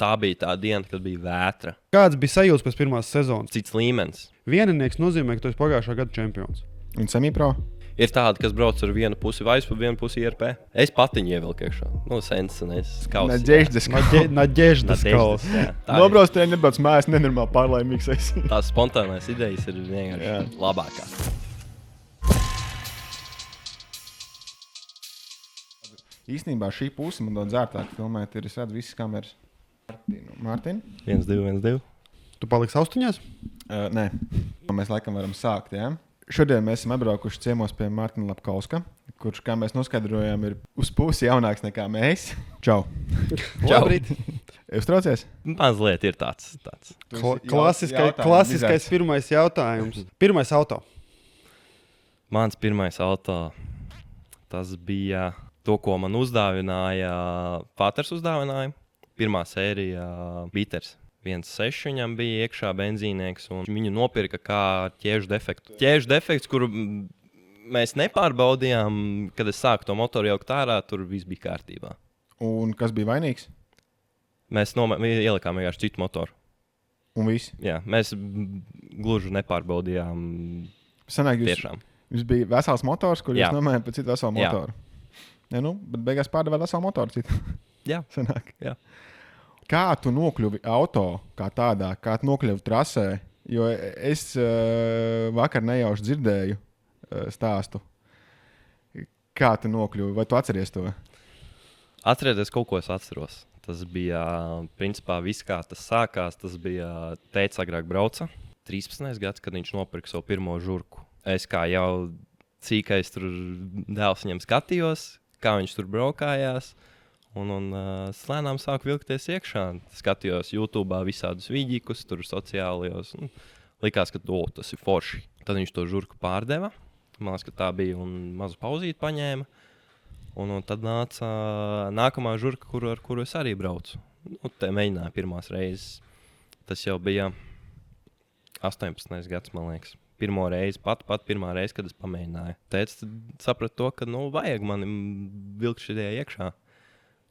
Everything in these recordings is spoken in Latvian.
Tā bija tā diena, kad bija vētra. Kāds bija sajūta pēc pirmās sezonas? Cits līmenis. Vieninieks nozīmē, ka tu esi pagājušā gada čempions. Un semipro? Ir tādi, kas brauc ar vienu pusi Vaispu, vienu pusi IRP. Es patiņu ievilku iekšā. Sensenais skauts. Nadeždas kauls. Nobrauc te nebrauc mājās, nenormāli pārlaimīgs esi. Tās spontānās idejas ir vienkārši labākās. Īstenībā šī puse man daudz ērtāk filmēt, ir es redzu visas kameras. Mārtiņ? 1, 2, 1, 2. Tu paliksi austiņās? Nē, mēs laikam varam sākt, jā. Šodien mēs esam atbraukuši ciemos pie Mārtiņa Lapkauska, kurš, kā mēs noskaidrojām, ir uz pusi jaunāks nekā mēs. Čau! Labrīt! Jūs traucies? Mazliet ir tāds. Klasiskais pirmais jautājums. Pirmais auto. Mans pirmais auto, tas bija to, ko man uzdāvināja, Pāters uzdāvināja. Pirmā sērija Biters. 1.6 viņam bija iekšā benzīnieks, un viņu nopirka kā ķēžu defektu. Ķēžu defekts, kuru mēs nepārbaudījām, kad es sāku to motoru jaukt ārā, tur viss bija kārtībā. Un kas bija vainīgs? Mēs ielikām vienkārši citu motoru. Un viss? Jā, mēs gluži nepārbaudījām. Sanāk, jūs bija vesels motors, kur jūs nomējāt pēc citu veselu motoru. Ja, bet beigās pārdevāt veselu motoru citu. Jā. Sanāk. Jā. Kā tu nokļuvi auto, kā tādā, kā tu nokļuvi trasē? Jo es vakar nejauši dzirdēju stāstu. Kā tu nokļuvi? Vai tu atceries to? Atcerieties, kaut ko es atceros. Tas bija, principā, viss kā tas sākās. Tas bija tēvs agrāk brauca. 13. gads, kad viņš nopirka savu pirmo žurku. Es kā jau cīkais tur dēls viņam skatījos, kā viņš tur braukājās. Un slēnām sāku vilkties iekšā. Skatījos YouTube visādus vidīkus, tur sociālajos. Likās, ka tas ir forši. Tad viņš to žurku pārdeva. Man liekas, ka tā bija un mazu pauzīti paņēma. Un tad nāca nākamā žurka, ar kuru es arī braucu. Te mēģināju pirmās reizes. Tas jau bija 18. gads, man liekas. Pirmo reizi, pat pirmā reize, kad es pamēģināju. Tēvs saprata to, ka vajag mani vilkt šitie iekšā.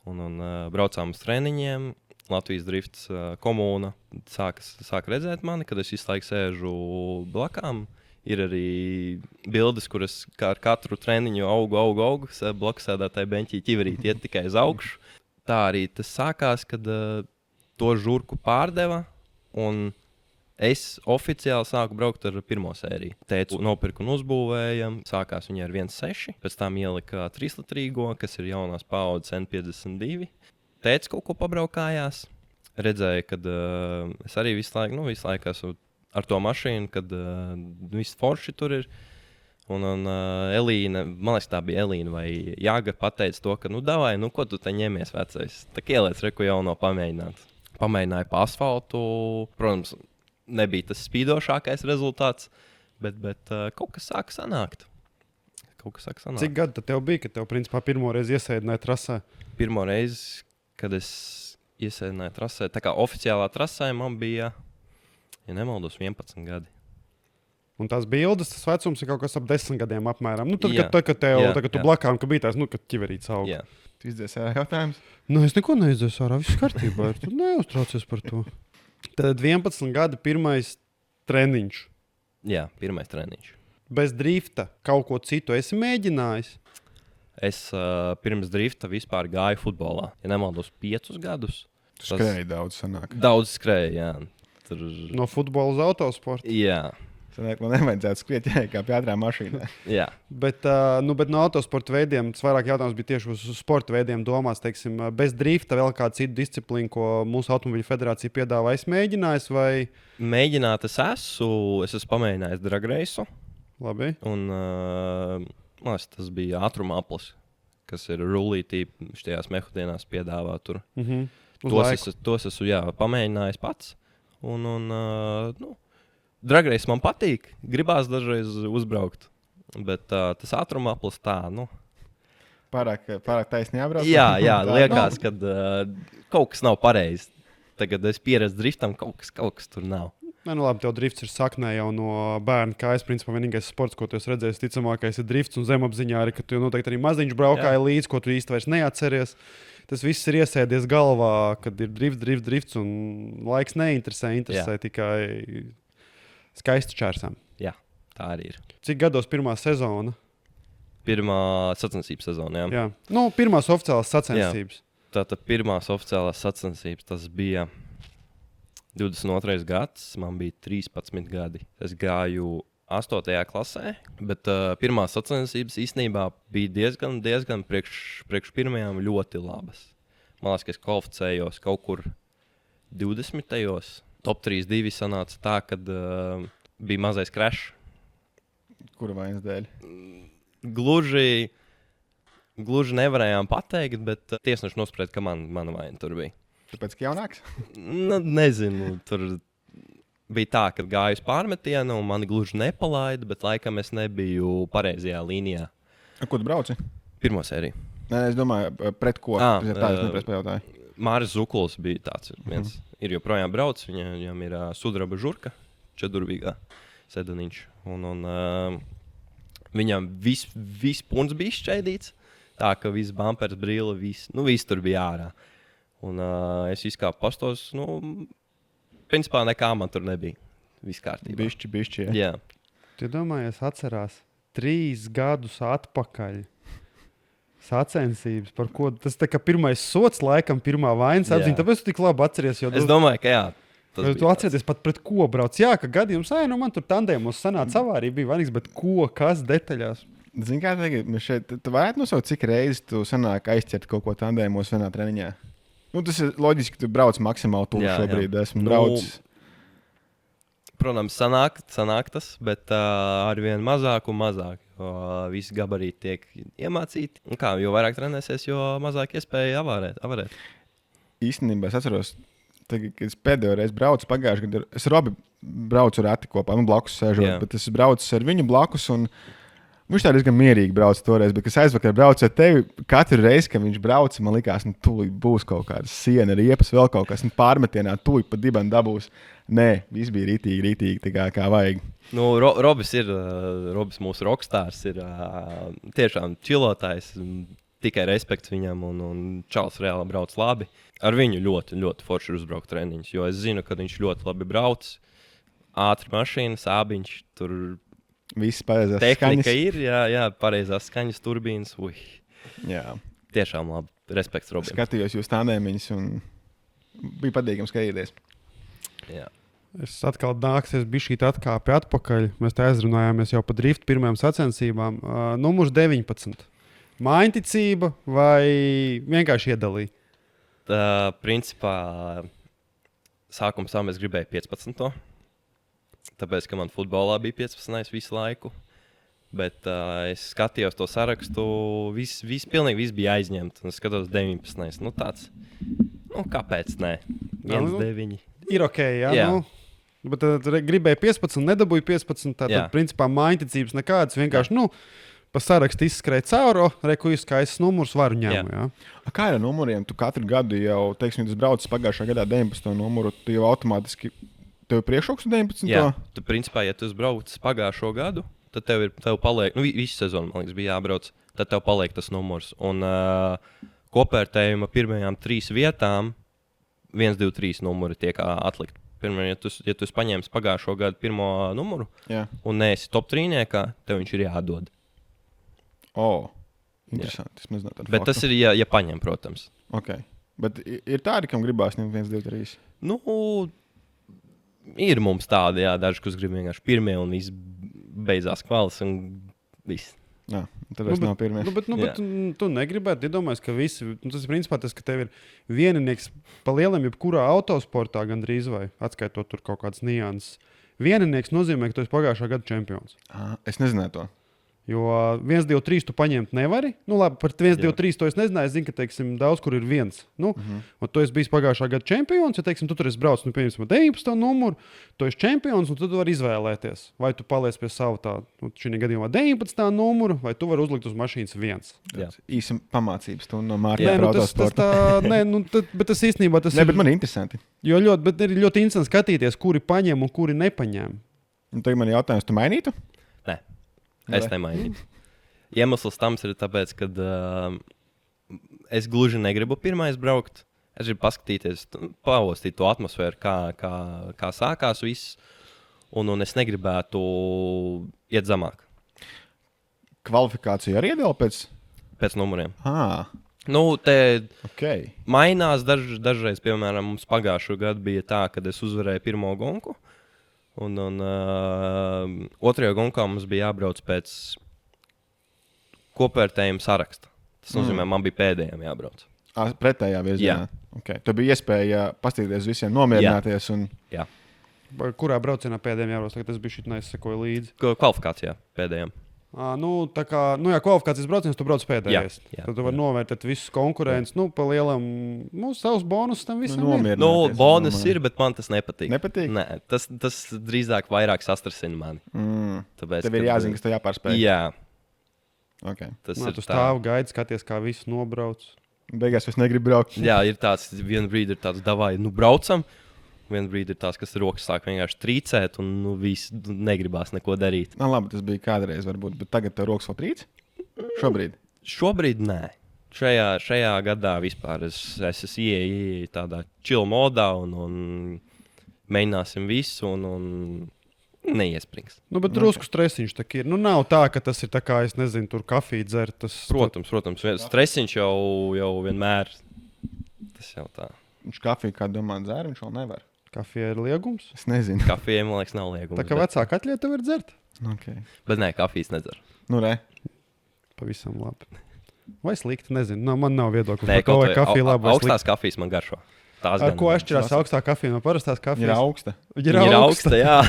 Un braucām uz treniņiem. Latvijas drifts komūna sāk redzēt mani, kad es visu laiku sēžu blakām. Ir arī bildes, kuras ar katru treniņu augu. Bloksēdātāji beņķī ķiverīt iet tikai uz augšu. Tā arī tas sākās, kad to žurku pārdeva. Un es oficiāli sāku braukt ar pirmo sēriju. Tēvs nopirka un uzbūvēja. Sākās viņa ar 1.6, pēc tam ielika 3-litrīgo, kas ir jaunās paaudzes N52. Tēvs kaut ko pabraukājās. Redzēja, kad es arī visu laiku esmu ar to mašīnu, kad viss forši tur ir. Un Elīna, man liekas, tā bija Elīna vai Jāga, pateica to, ka davai, ko tu te ņemies vecais. Tā ieliec reku jauno pamēģināt. Pamēģināju pa asfaltu, protams, nebija tas spīdošākais rezultāts, bet kaut kas sāka sanākt. Cik gadi tad tev bija, kad tev principā pirmo reizi iesēdināja trasē? Pirmo reizi, kad es iesēdināju trasē, tā kā oficiālā trasē man bija, ja nemaldos, 11 gadi. Un tās bildes, tas vecums ir kaut kas ap 10 gadiem apmēram. Kad tu blakām, ka bija tās, kad ķiverīts aug. Jā. Tu izdzies ārā jautājums? Es neko neizdzēsu ārā, viss kārtībā. Tu neuztraucies par to. Tad 11 gadi pirmais treniņš. Jā, pirmais treniņš. Bez drifta kaut ko citu esi mēģinājis? Es pirms drifta vispār gāju futbolā. Ja nemaldos 5 gadus. Tu skrēji daudz sanāk. Daudz skrēju, jā. No futbola uz autosportu? Jā. Sanāk, man nevajadzētu skriet kā pie ātrā mašīnā. Jā. Bet no autosporta veidiem, tas vairāk jautājums bija tieši uz sporta veidiem domās, teiksim, bez drifta vēl kādu citu disciplīnu, ko mūsu automobiļu federācija piedāvā. Es mēģinājis vai? Mēģināt es esmu pamēģinājis drag race. Labi. Un tas bija ātruma aplis, kas ir rulītī šajās mehodienās piedāvā tur. Tos esmu pamēģinājis pats. Drag race man patīk, gribās dažreiz uzbraukt, bet tas ātruma aplis tā, Pārāk taisni jābrauc? Jā, liekas, ka kaut kas nav pareizi. Tagad es pieredzu driftam, kaut kas tur nav. Nē, nu labi, tev drifts ir saknē jau no bērna kājas. Principā vienīgais sports, ko tu esi redzējis, ticamākais ir drifts un zemapziņā arī, ka tu noteikti arī maziņš braukāji līdzi, ko tu īsti vairs neatceries. Tas viss ir iesēdies galvā, kad ir drifts un laiks neinteresē tikai skaisti čērsām. Jā, tā arī ir. Cik gados pirmā sezona? Pirmā sacensības sezona, jā. Nu, pirmās oficiālās sacensības. Tātad pirmās oficiālās sacensības tas bija 22. gads, man bija 13 gadi. Es gāju 8. klasē, bet pirmās sacensības īstenībā bija diezgan priekš pirmajām ļoti labas. Man liekas, ka es kvalificējos kaut kur 20. Top 3-2 sanāca tā, kad bija mazais crash. Kura vainas dēļ? Gluži nevarējām pateikt, bet tiesneši nosprieda, ka mana vaina tur bija. Tāpēc, ka jaunāks? Nu, nezinu, tur bija tā, ka gāju uz pārmetienu, un mani gluži nepalaida, bet laikam es nebiju pareizajā līnijā. Ko tu brauci? Pirmo sēriju. Nē, es domāju, pret ko? Tā es neprēc pajautāju. Māris Zukuls bija tāds viens. Ir joprojām brauc, viņam ir sudraba žurka, 4-durvīgā sedaniņš. Un viņam viss punts bija izšķaidīts, tā ka viss bumpers, brīle, viss tur bija ārā. Un es izkāpu pastos, principā nekā man tur nebija. Viss kārtībā. Bišķi, jā. Tu domāji, es atcerās 3 gadus atpakaļ sacensības, par ko tas tā kā pirmais sots, laikam pirmā vainas apziņa, tāpēc tu tik labi atceries. Es domāju, ka jā. Tu atceries pat pret ko brauc. Jā, ka gadījums, man tur tandēmos sanāca savārī bija vainīgs, bet kas detaļās? Zini, kā tagad, šeit, tu varētu nosaukt, cik reizes tu sanāk aizķert kaut ko tandēmos vienā treniņā? Tas ir loģiski, ka tu brauc maksimāli tuvu šobrīd. Esmu braucis. Protams, sanāk tas, bet arvien mazāk un mazāk. Visi gabarīti tiek iemācīti. Jo vairāk trenēsies, jo mazāk iespēja avarēt. Īstenībā es atceros, kad es pēdējo reizi braucu pagājušajā gadā. Es ar Robi braucu rati kopā, blakus sēžot, bet es braucu ar viņu blakus. Viņš tā diezgan mierīgi brauca toreiz, bet es aizvakar braucu ar tevi. Katru reizi, kad viņš brauca, man likās, tūlīt būs kaut kāda siena, riepas, vēl kaut kas pārmetienā, tūlīt pa dibenu dabūs. Nē, viss bija rītīgi kā vajag. Robis mūsu rokstārs ir tiešām čilotājs, tikai respekts viņam un čals reāli brauc labi. Ar viņu ļoti, ļoti forši uzbraukt treniņus, jo es zinu, ka viņš ļoti labi brauc. Ātri mašīna, sābiņš, tur viss pareizās tehnika skaņas. Jā, pareizās skaņas, turbīnas. Jā. Tiešām labi. Respekts Robim. Skatījos jūs tandēmiņus un bija patīkami skatīties. Jā. Es atkal nāksies bišķīt atkāpi atpakaļ. Mēs te aizrunājāmies jau pa driftu pirmajām sacensībām. Numurs 19. Mājņticība vai vienkārši iedalīja? Principā sākumā es gribēju 15. Tāpēc, ka man futbolā bija 15. visu laiku. Bet es skatījos to sarakstu, pilnīgi viss bija aizņemts. Es skatos 19. Tāds, kāpēc ne? 1-9. Ir ok, jā. Bet gribēju 15, nedabūju 15. Tātad, principā, mājņticības nekādas. Vienkārši, pa sarakstu izskrēja cauri, reku izskaists numurs varu ņēmu. Jā. Kā ir ar numuriem? Tu katru gadu jau, teiksim, tas braucis pagājušā gadā 19. numuru, tu jau automātiski... Tev ir priekšroks 19. Jā, tu principā, ja tu brauc pagājušo gadu, tad tev paliek, visu sezonu, man liekas, bija jābrauc, tad tev paliek tas numurs. Un kopvērtējuma pirmajām 3 vietām 1, 2, 3 numuri tiek atlikt. Pirmā, ja tu paņēmis pagājušo gadu pirmo numuru un neesi top 3-niekā, tev viņš ir jādod. Interesanti. Es nezinu tādu bet faktu. Tas ir, ja paņem, protams. Okay. Bet ir tādi, kam gribās ņemt 1, 2, 3? Ir mums tādi, daži, kas grib vienkārši pirmie un viss beidzās kvalis un viss. Jā, tad es nav pirmie. Bet tu negribētu iedomājies, ka visi, tas ir principā tas, ka tev ir vieninieks pa lielam jebkurā autosportā gandrīz vai atskaitot tur kaut kādas nianses. Vieninieks nozīmē, ka tu esi pagājušā gada čempions. Es nezināju to. Jo 1, 2, 3 tu paņemt nevari. Nu, labi, par 1, 2, 3 to es nezināju. Es zinu, ka teiksim, daudz kur ir viens. Nu, un tu esi bijis pagājušā gada čempions. Ja teiksim, tu tur esi braucis, piemēram, 19. numuru, tu esi čempions, un tu vari izvēlēties. Vai tu paliec pie sava tā, šī gadījumā 19. numuru, vai tu vari uzlikt uz mašīnas viens. Īsi pamācības tu no Mārtiņa autosporta. Bet tas īstenībā tas ir. Bet man ir interesanti. Jo ir ļoti interesanti skatīties, kuri paņem un kuri nepaņem. Un tagad man jautājums, tu mainītu? Nē. Es nemainīju. Iemesls tam ir tāpēc, ka es gluži negribu pirmais braukt. Es gribu paskatīties, paustīt to atmosfēru, kā sākās viss. Un es negribētu iet zemāk. Kvalifikācija arī iedala pēc numuriem. Nu, okay. Mainās dažreiz, piemēram, mums pagājušo gadu bija tā, kad es uzvarēju pirmo gonku. Un otrajā gonkā mums bija jābrauc pēc kopvērtējuma saraksta. Tas nozīmē, man bija pēdējiem jābrauc. Pretējā virzienā? Okay. Tu bija iespēja paskatīties visiem nomierināties. Jā. Kurā braucienā pēdējiem jābrauc? Tas bija šitnē, es sekoju līdzi. Kvalifikācijā pēdējiem. Kvalifikācijas brauciens, tu brauc pēdējais. Tad tu vari novērtēt visus konkurentus. Pa lielam, savus bonusus tam visam. Bonus ir, bet man tas nepatīk. Nepatīk? Nē, tas drīzāk vairāk sastrasina mani. Tāpēc, tev ir jāzina, kas tev jāpārspēj. Jā. Okay. Tu stāvi gaidi, skaties, kā viss nobrauc. Beigās es negribu braukt. Jā, ir tāds, vienu brīdi ir tāds, davai, braucam. Vienu brīdi ir tās, kas rokas sāk vienkārši trīcēt, un viss negribās neko darīt. Labi, tas bija kādreiz, varbūt, bet tagad tev rokas vēl trīc? Šobrīd? Šobrīd nē. Šajā gadā vispār es esmu ieejis tādā chill modā un mēģināsim visu un neiesprings. Bet drusku stresiņš tā ir. Nav tā, ka tas ir tā kā, es nezinu, tur kafiju dzert. Protams. Stresiņš jau vienmēr. Tas jau tā. Viņš kafiju, kā domā, dzēr, viņš vēl nevar. Kafija ir liegums? Es nezinu. Kafija, man liekas, nav liegums. Tā kā vecāka atļauja tev ir dzert? Okay. Bet nē, kafijas nedzer. Pavisam labi. Vai slikti? Nezinu. Man nav viedokļa. Nē, vai kafija labi. Augstās kafijas man garšo. Ar ko atšķirās augstā kafija no parastās kafijas? Ir augsta. Ir augsta, jā.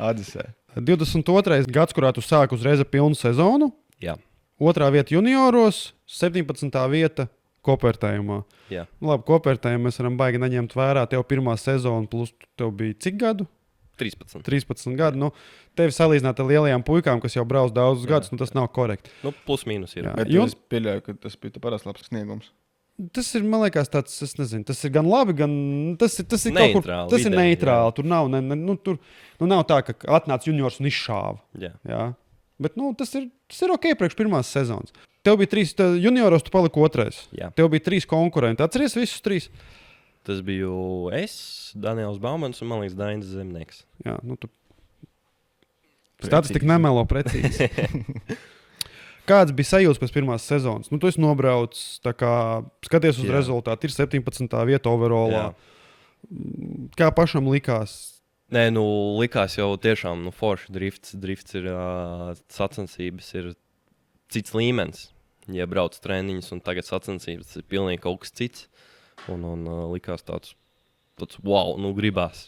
Atdisē. 22. gads, kurā tu sāki uzreiz pilnu sezonu. Jā. 2. vieta junioros, 17. vieta kopvērtējumā. Jā. Labi, kopvērtējumu mēs varam baigi neņemt vērā. Tev pirmā sezona, plus tev bija cik gadu? 13. 13 gadu. Tevi salīdzināt ar lielajām puikām, kas jau brauc daudzus gadus, tas nav korekti. Plus mīnus ir. Bet es pieļauju, ka tas bija parasti labs sniegums. Tas ir, man liekas, tāds, es nezinu, tas ir gan labi, gan tas ir neitrāli, kaut kur, tas ir neitrāli. Tur nav, nav tā, ka atnāc juniors un izšāva. Jā. Bet tas ir ok priekš pirmās sezonas. Tev bija 3 junioros, tu paliki 2. Jā. Tev bija 3 konkurenti. Atceries visus 3? Tas biju es, Daniels Baumans un, man liekas, Dainis Zemnieks. Jā, tu statistika nemelo precīzi. Kāds bija sajūta pēc pirmās sezonas? Tu esi nobraucis, skaties uz rezultātu. Ir 17. vieta overallā. Kā pašam likās? Nē, likās jau tiešām forši drifts. Drifts ir sacensības, ir cits līmenis. Ja brauc treniņus un tagad sacensības, tas ir pilnīgi kaut kas cits. Un likās tāds wow, gribās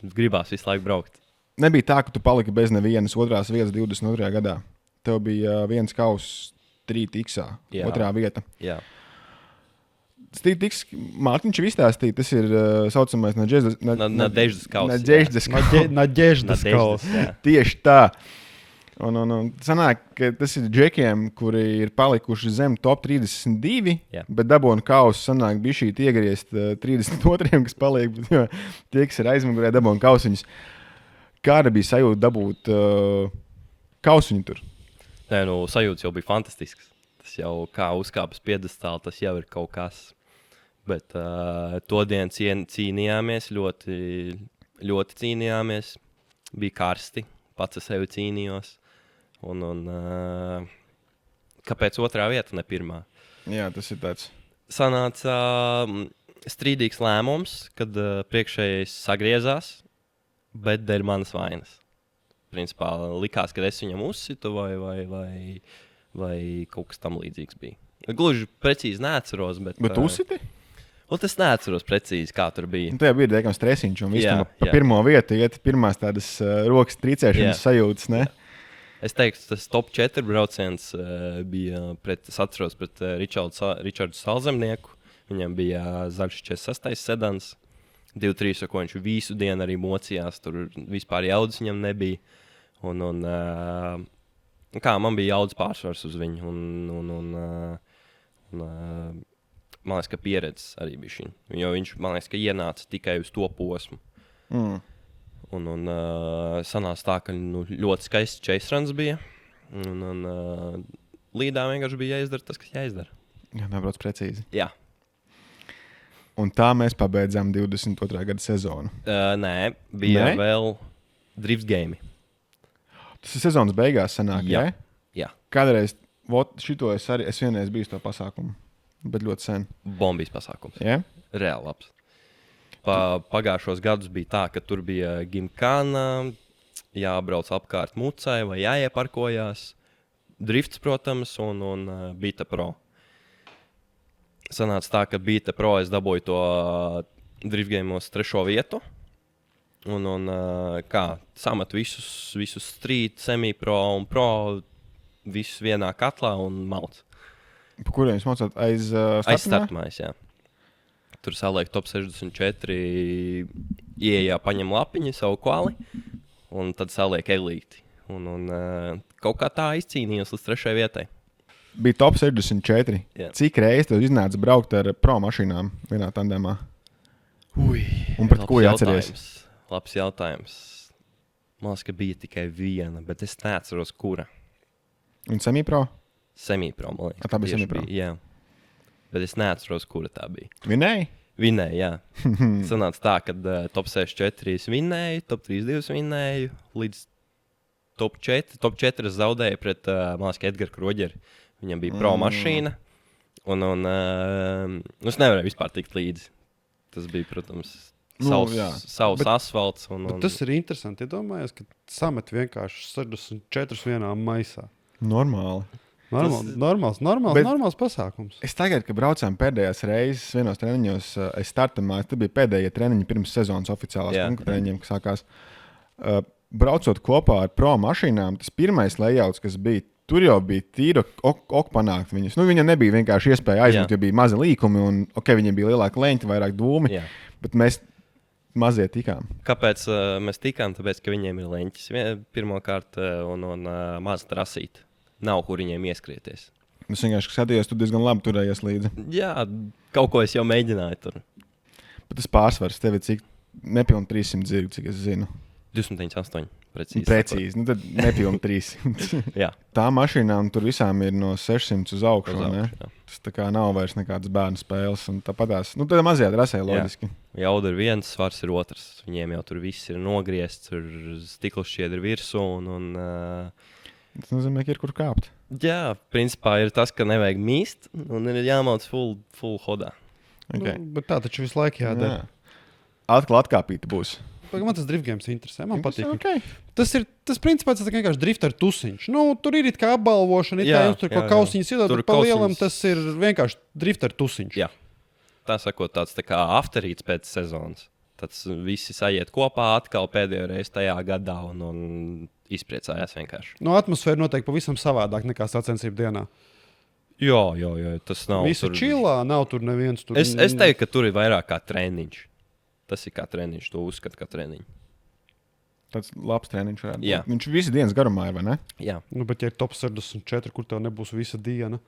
visu laiku braukt. Nebija tā, ka tu paliki bez nevienas otrās vietas 22. gadā. Tev bija viens kauss 3X, otrā vieta. Jā. 3X Mārtiņš jau izstāstīja, tas ir saucamais Nadeždas kauss. Nadeždas kauss. Tieši tā. Un sanāk, ka tas ir džekiem, kuri ir palikuši zem top 32, bet dabūna kausu sanāk bišķīt iegriezt 32, kas paliek, jo tie, kas ir aizmugurē, dabūna kausiņus. Kāda bija sajūta dabūt kausiņu tur? Nē, sajūtas jau bija fantastisks. Tas jau kā uzkāpes piedestāli, tas jau ir kaut kas. Bet to dienu cīnījāmies, ļoti, ļoti cīnījāmies. Bija karsti, pats ar sevi cīnījos. Un kāpēc otrā vieta, ne pirmā? Jā, tas ir tāds. Sanāca strīdīgs lēmums, kad priekšējais sagriezās, bet dēļ manas vainas. Principā likās, ka es viņam uzsitu vai kaut kas tam līdzīgs bija. Gluži precīzi neatceros, bet... Bet uzsiti? Es neatceros precīzi, kā tur bija. Tajā bija diezgan stresiņš, un viss pa pirmo vietu iet pirmās tādas rokas trīcēšanas sajūtas, ne? Es teiktu, tas top 4 brauciens bija pret Ričardu Salzemnieku. Viņam bija zaļš 46. sedans. 2-3, ko viņš visu dienu arī mocījās. Tur vispār jaudas viņam nebija. Man bija jaudas pārsvars uz viņu. Man liekas, ka pieredzes arī bija šī. Jo viņš, man liekas, ka ienāca tikai uz to posmu. Sanāca tā, ka ļoti skaists chase runs bija. Līdā vienkārši bija jāizdara tas, kas jāizdara. Jā, nebrauc precīzi. Jā. Un tā mēs pabeidzām 22. gada sezonu. Nē, bija vēl drift game. Tas ir sezonas beigās sanāk, Jā. Ja? Kādreiz, šito es vienreiz biju to pasākumu, bet ļoti sen. Bombijas pasākums. Ja? Reāli labs. Pagājušos gadus bija tā, ka tur bija gimkāna, jābrauc apkārt mucai vai jāieparkojās. Drifts, protams, un Beta Pro. Sanāca tā, ka Beta Pro es dabūju to drift game'os 3. vietu. Samet visus street, semi-pro un pro visus vienā katlā un malc. Pa kuriem jūs mācāt? Aiz startmais, jā. Tur saliek top 64, ieejā paņem lapiņu, savu kvali, un tad saliek elīti. Kaut kā tā izcīnījos līdz 3. vietai. Bija top 64. Jā. Cik reizes tev iznāca braukt ar pro mašīnām vienā tandemā? Un pret ko jāatceries? Labs jautājums. Man liekas, ka bija tikai viena, bet es neatceros, kura. Un semi-pro? Semi-pro, man liekas. Tā bija tieši semi-pro? Jā. Bet es neatceros, kura tā bija. Vinēji? Vinēju, jā. Sanāca tā, ka top 64 es vinēju, top 32 vinēju, līdz top 4. Top 4 es zaudēju pret Edgara Kroģeri. Viņam bija pro mašīna, un es nevarēju vispār tikt līdzi. Tas bija, protams, savs asfalts. Tas ir interesanti. Iedomājies, ka samet vienkārši 64 vienā maisā. Normāli. Normāls pasākums. Es tagad, kad braucām pēdējās reizes vienos treniņos, es startamā, tas bija pēdējie treniņi pirms sezonas oficiālās treniņiem, kas sākās. Braucot kopā ar pro mašīnām, tas pirmais layouts, kas bija, tur jau bija tīra ok panākt viņus. Viņam nebija vienkārši iespēja aizņemt, jo bija mazi līkumi, un viņiem bija lielāka leņķa, vairāk dūmi, bet mēs mazie tikām. Kāpēc mēs tikām? Tāpēc, ka viņiem ir leņķis pirmkārt un maz trasīt. Nav, kur viņiem ieskrieties. Es vienkārši skatījos, tu diezgan labi turējies līdzi. Jā, kaut ko es jau mēģināju tur. Bet tas pārsvars tev ir cik nepilni 300 dzirgi, cik es zinu. 298, precīzi. Precīzi, tad nepilni 300. Jā. Tā mašīnām tur visām ir no 600 uz augšu, ne? Tas tā kā nav vairs nekādas bērnu spēles. Un tāpatās, tad mazajā trasē loģiski. Jauda ir viens, svars ir otrs. Viņiem jau tur viss ir nogriezts, tur stikls šķiedri virsū Tas nozīmē, ka ir kur kāpt. Jā, principā ir tas, ka nevajag mīst un ir jāmauc full hodā. Okay. Bet tā taču visu laiku jādara. Atkal atkāpīta būs. Man tas drift games interesē. Man patīk. Okay. Tas principā tas vienkārši drifter tusiņš. Tur ir kā apbalvošana, jums tur kaut kausiņas iedod, pa lielam tas ir vienkārši drifter tusiņš. Jā. Tā sakot, tāds tā kā afterīts pēc sezonas. Tad visi sajiet kopā atkal pēdējo reizi tajā gadā un izpriecājās vienkārši. Atmosfēra noteikti pavisam savādāk nekā sacensību dienā. Jā, tas nav. Visi čilā, nav tur neviens. Tur... Es teiktu, ka tur ir vairāk kā treniņš. Tas ir kā treniņš, to uzskatu kā treniņš. Tāds labs treniņš varētu būt. Viņš visu dienas garumā ir, vai ne? Jā. Bet ja ir top 64, kur tev nebūs visa diena?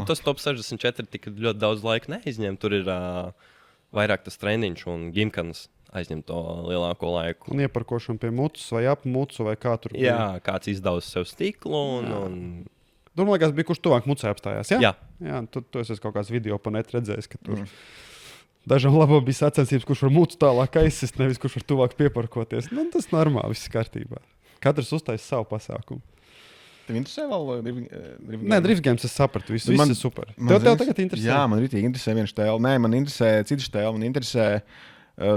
Tas top 64 tik ļoti daudz laika neizņem. Tur ir vairāk tas treniņš un gimkanas aizņem to lielāko laiku. Un ieparkošana pie mucas vai ap mucu vai kā tur. Jā, kāds izdauz sev stiklu Tur, man liekas, bija kurš tuvāk mucai apstājās, jā? Jā. Tu esi kaut kāds video pa net redzējis, ka tur dažām labāk bija sacensības, kurš var mucu tālāk aizsist, nevis kurš var tuvāk pieparkoties. Tas normāli, viss kārtībā. Katrs uztais savu pasākumu. Tev interesē vēl Nē, drift games es sapratu, viss ir super. Tev tagad interesē? Jā, man rītīgi interesē viena štēle. Nē, man interesē cita štēle, man interesē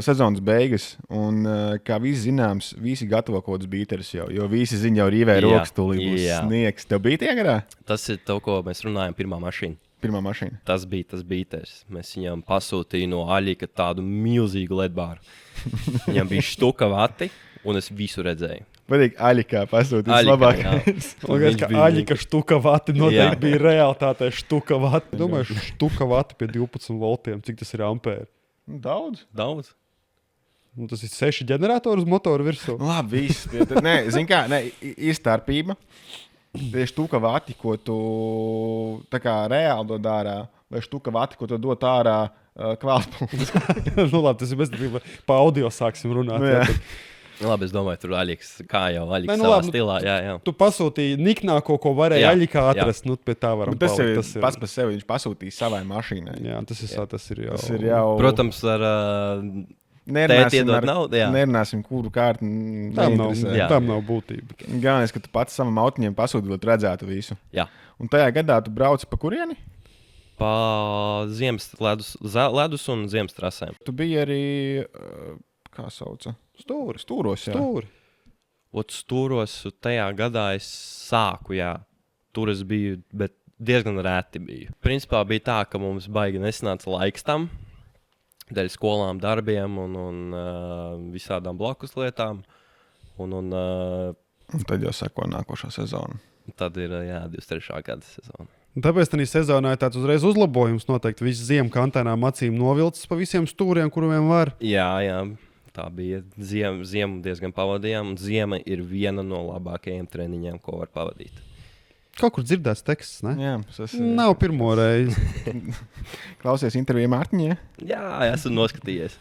sezonas beigas, un kā visi zināms, visi gatavo kaut kādus bīterus jau, jo visi zina jau rīvē rokas tūlīt būs sniegs. Tev bija tie garā? Tas ir to, ko mēs runājam, pirmā mašīna. Tas bija tas bīters. Mēs viņam pasūtījām no Aļika tādu milzīgu ledbāru. Viņam bija štuka vati, un es visu redzēju. Patīk, Aļikā pasūtīs labākais. Man liekas, ka Aļika štuka vati noteikti bija realitātē štuka vati. Domāju, štuka vati pie 12 voltiem. Cik tas ir ampēri? Daudz. Tas ir 6 ģeneratori uz motoru virsū. Labi, viss. Nē, zini kā, ir starpība. Tieši štuka vati, ko tu tā kā reāli dod ārā, vai štuka vati, ko tu dod ārā kvalitātes. Nu labi, tas ir bezdarbība. Pa audio sāksim runāt. Nu, jā. Labi, es domāju, tur Aļiks, kā jau Aļiks Nē, nu savā labi, stilā. Jā. Tu pasūtīji niknāko, ko varēja Jā, Aļikā atrast. Nu, pie tā varam Tas ir palikt. pats par sevi, viņš pasūtīs savai mašīnai. Jā, tas ir jau. Tas ir jau. Protams, ar tēti iedot naudu. Jā. Nerunāsim, kuru kārtu. Tam nav būtība. Galvenais, ka tu pats savam autiņiem pasūti, lai tu redzētu visu. Jā. Un tajā gadā tu brauci pa kurieni? Pa ziemas ledus un ziemas trasēm. Tu biji arī, kā sauca? Stūros, jā. Stūros tajā gadā es sāku, jā. Tur es biju, bet diezgan reti biju. Principā bija tā, ka mums baigi nesanāca laiks tam. Dēļ skolām, darbiem un visādām blakus lietām. Un tad jau sako nākošā sezona. Tad ir, jā, 23. gada sezona. Tāpēc tādā sezonā ir tāds uzreiz uzlabojums. Noteikti viss ziema kantēnām acīm novilcis pa visiem stūriem, kuriem var. Jā. Tā bija ziema diezgan pavadījām. Ziema ir viena no labākajiem treniņiem, ko var pavadīt. Kaut kur dzirdēts teksts, ne? Jā, tas ir. Nav pirmo reizi. Klausies interviju Mārtiņā? Jā, esmu noskatījies.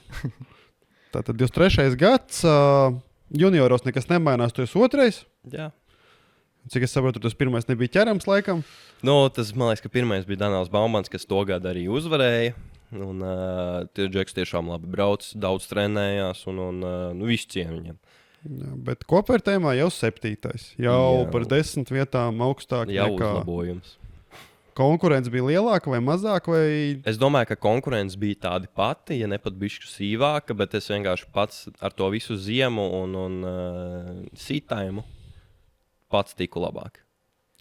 Tātad 23. gads, junioros nekas nemainās, tu esi otrais. Jā. Cik es saprotu, tas pirmais nebija ķerams laikam. Tas, man liekas, ka pirmais bija Daniels Baumans, kas to gadu arī uzvarēja. Un tie džeks tiešām labi brauc, daudz trenējās un visu cienu viņam. Jā, bet kopvērtējumā jau 7. Jau par 10 vietām augstāk jau nekā. Uzlabojums. Konkurence bija lielāka vai mazāka? Vai... Es domāju, ka konkurence bija tāda pati, ja ne pat bišķi sīvāka, bet es vienkārši pats ar to visu ziemu un sītājumu pats tiku labāk.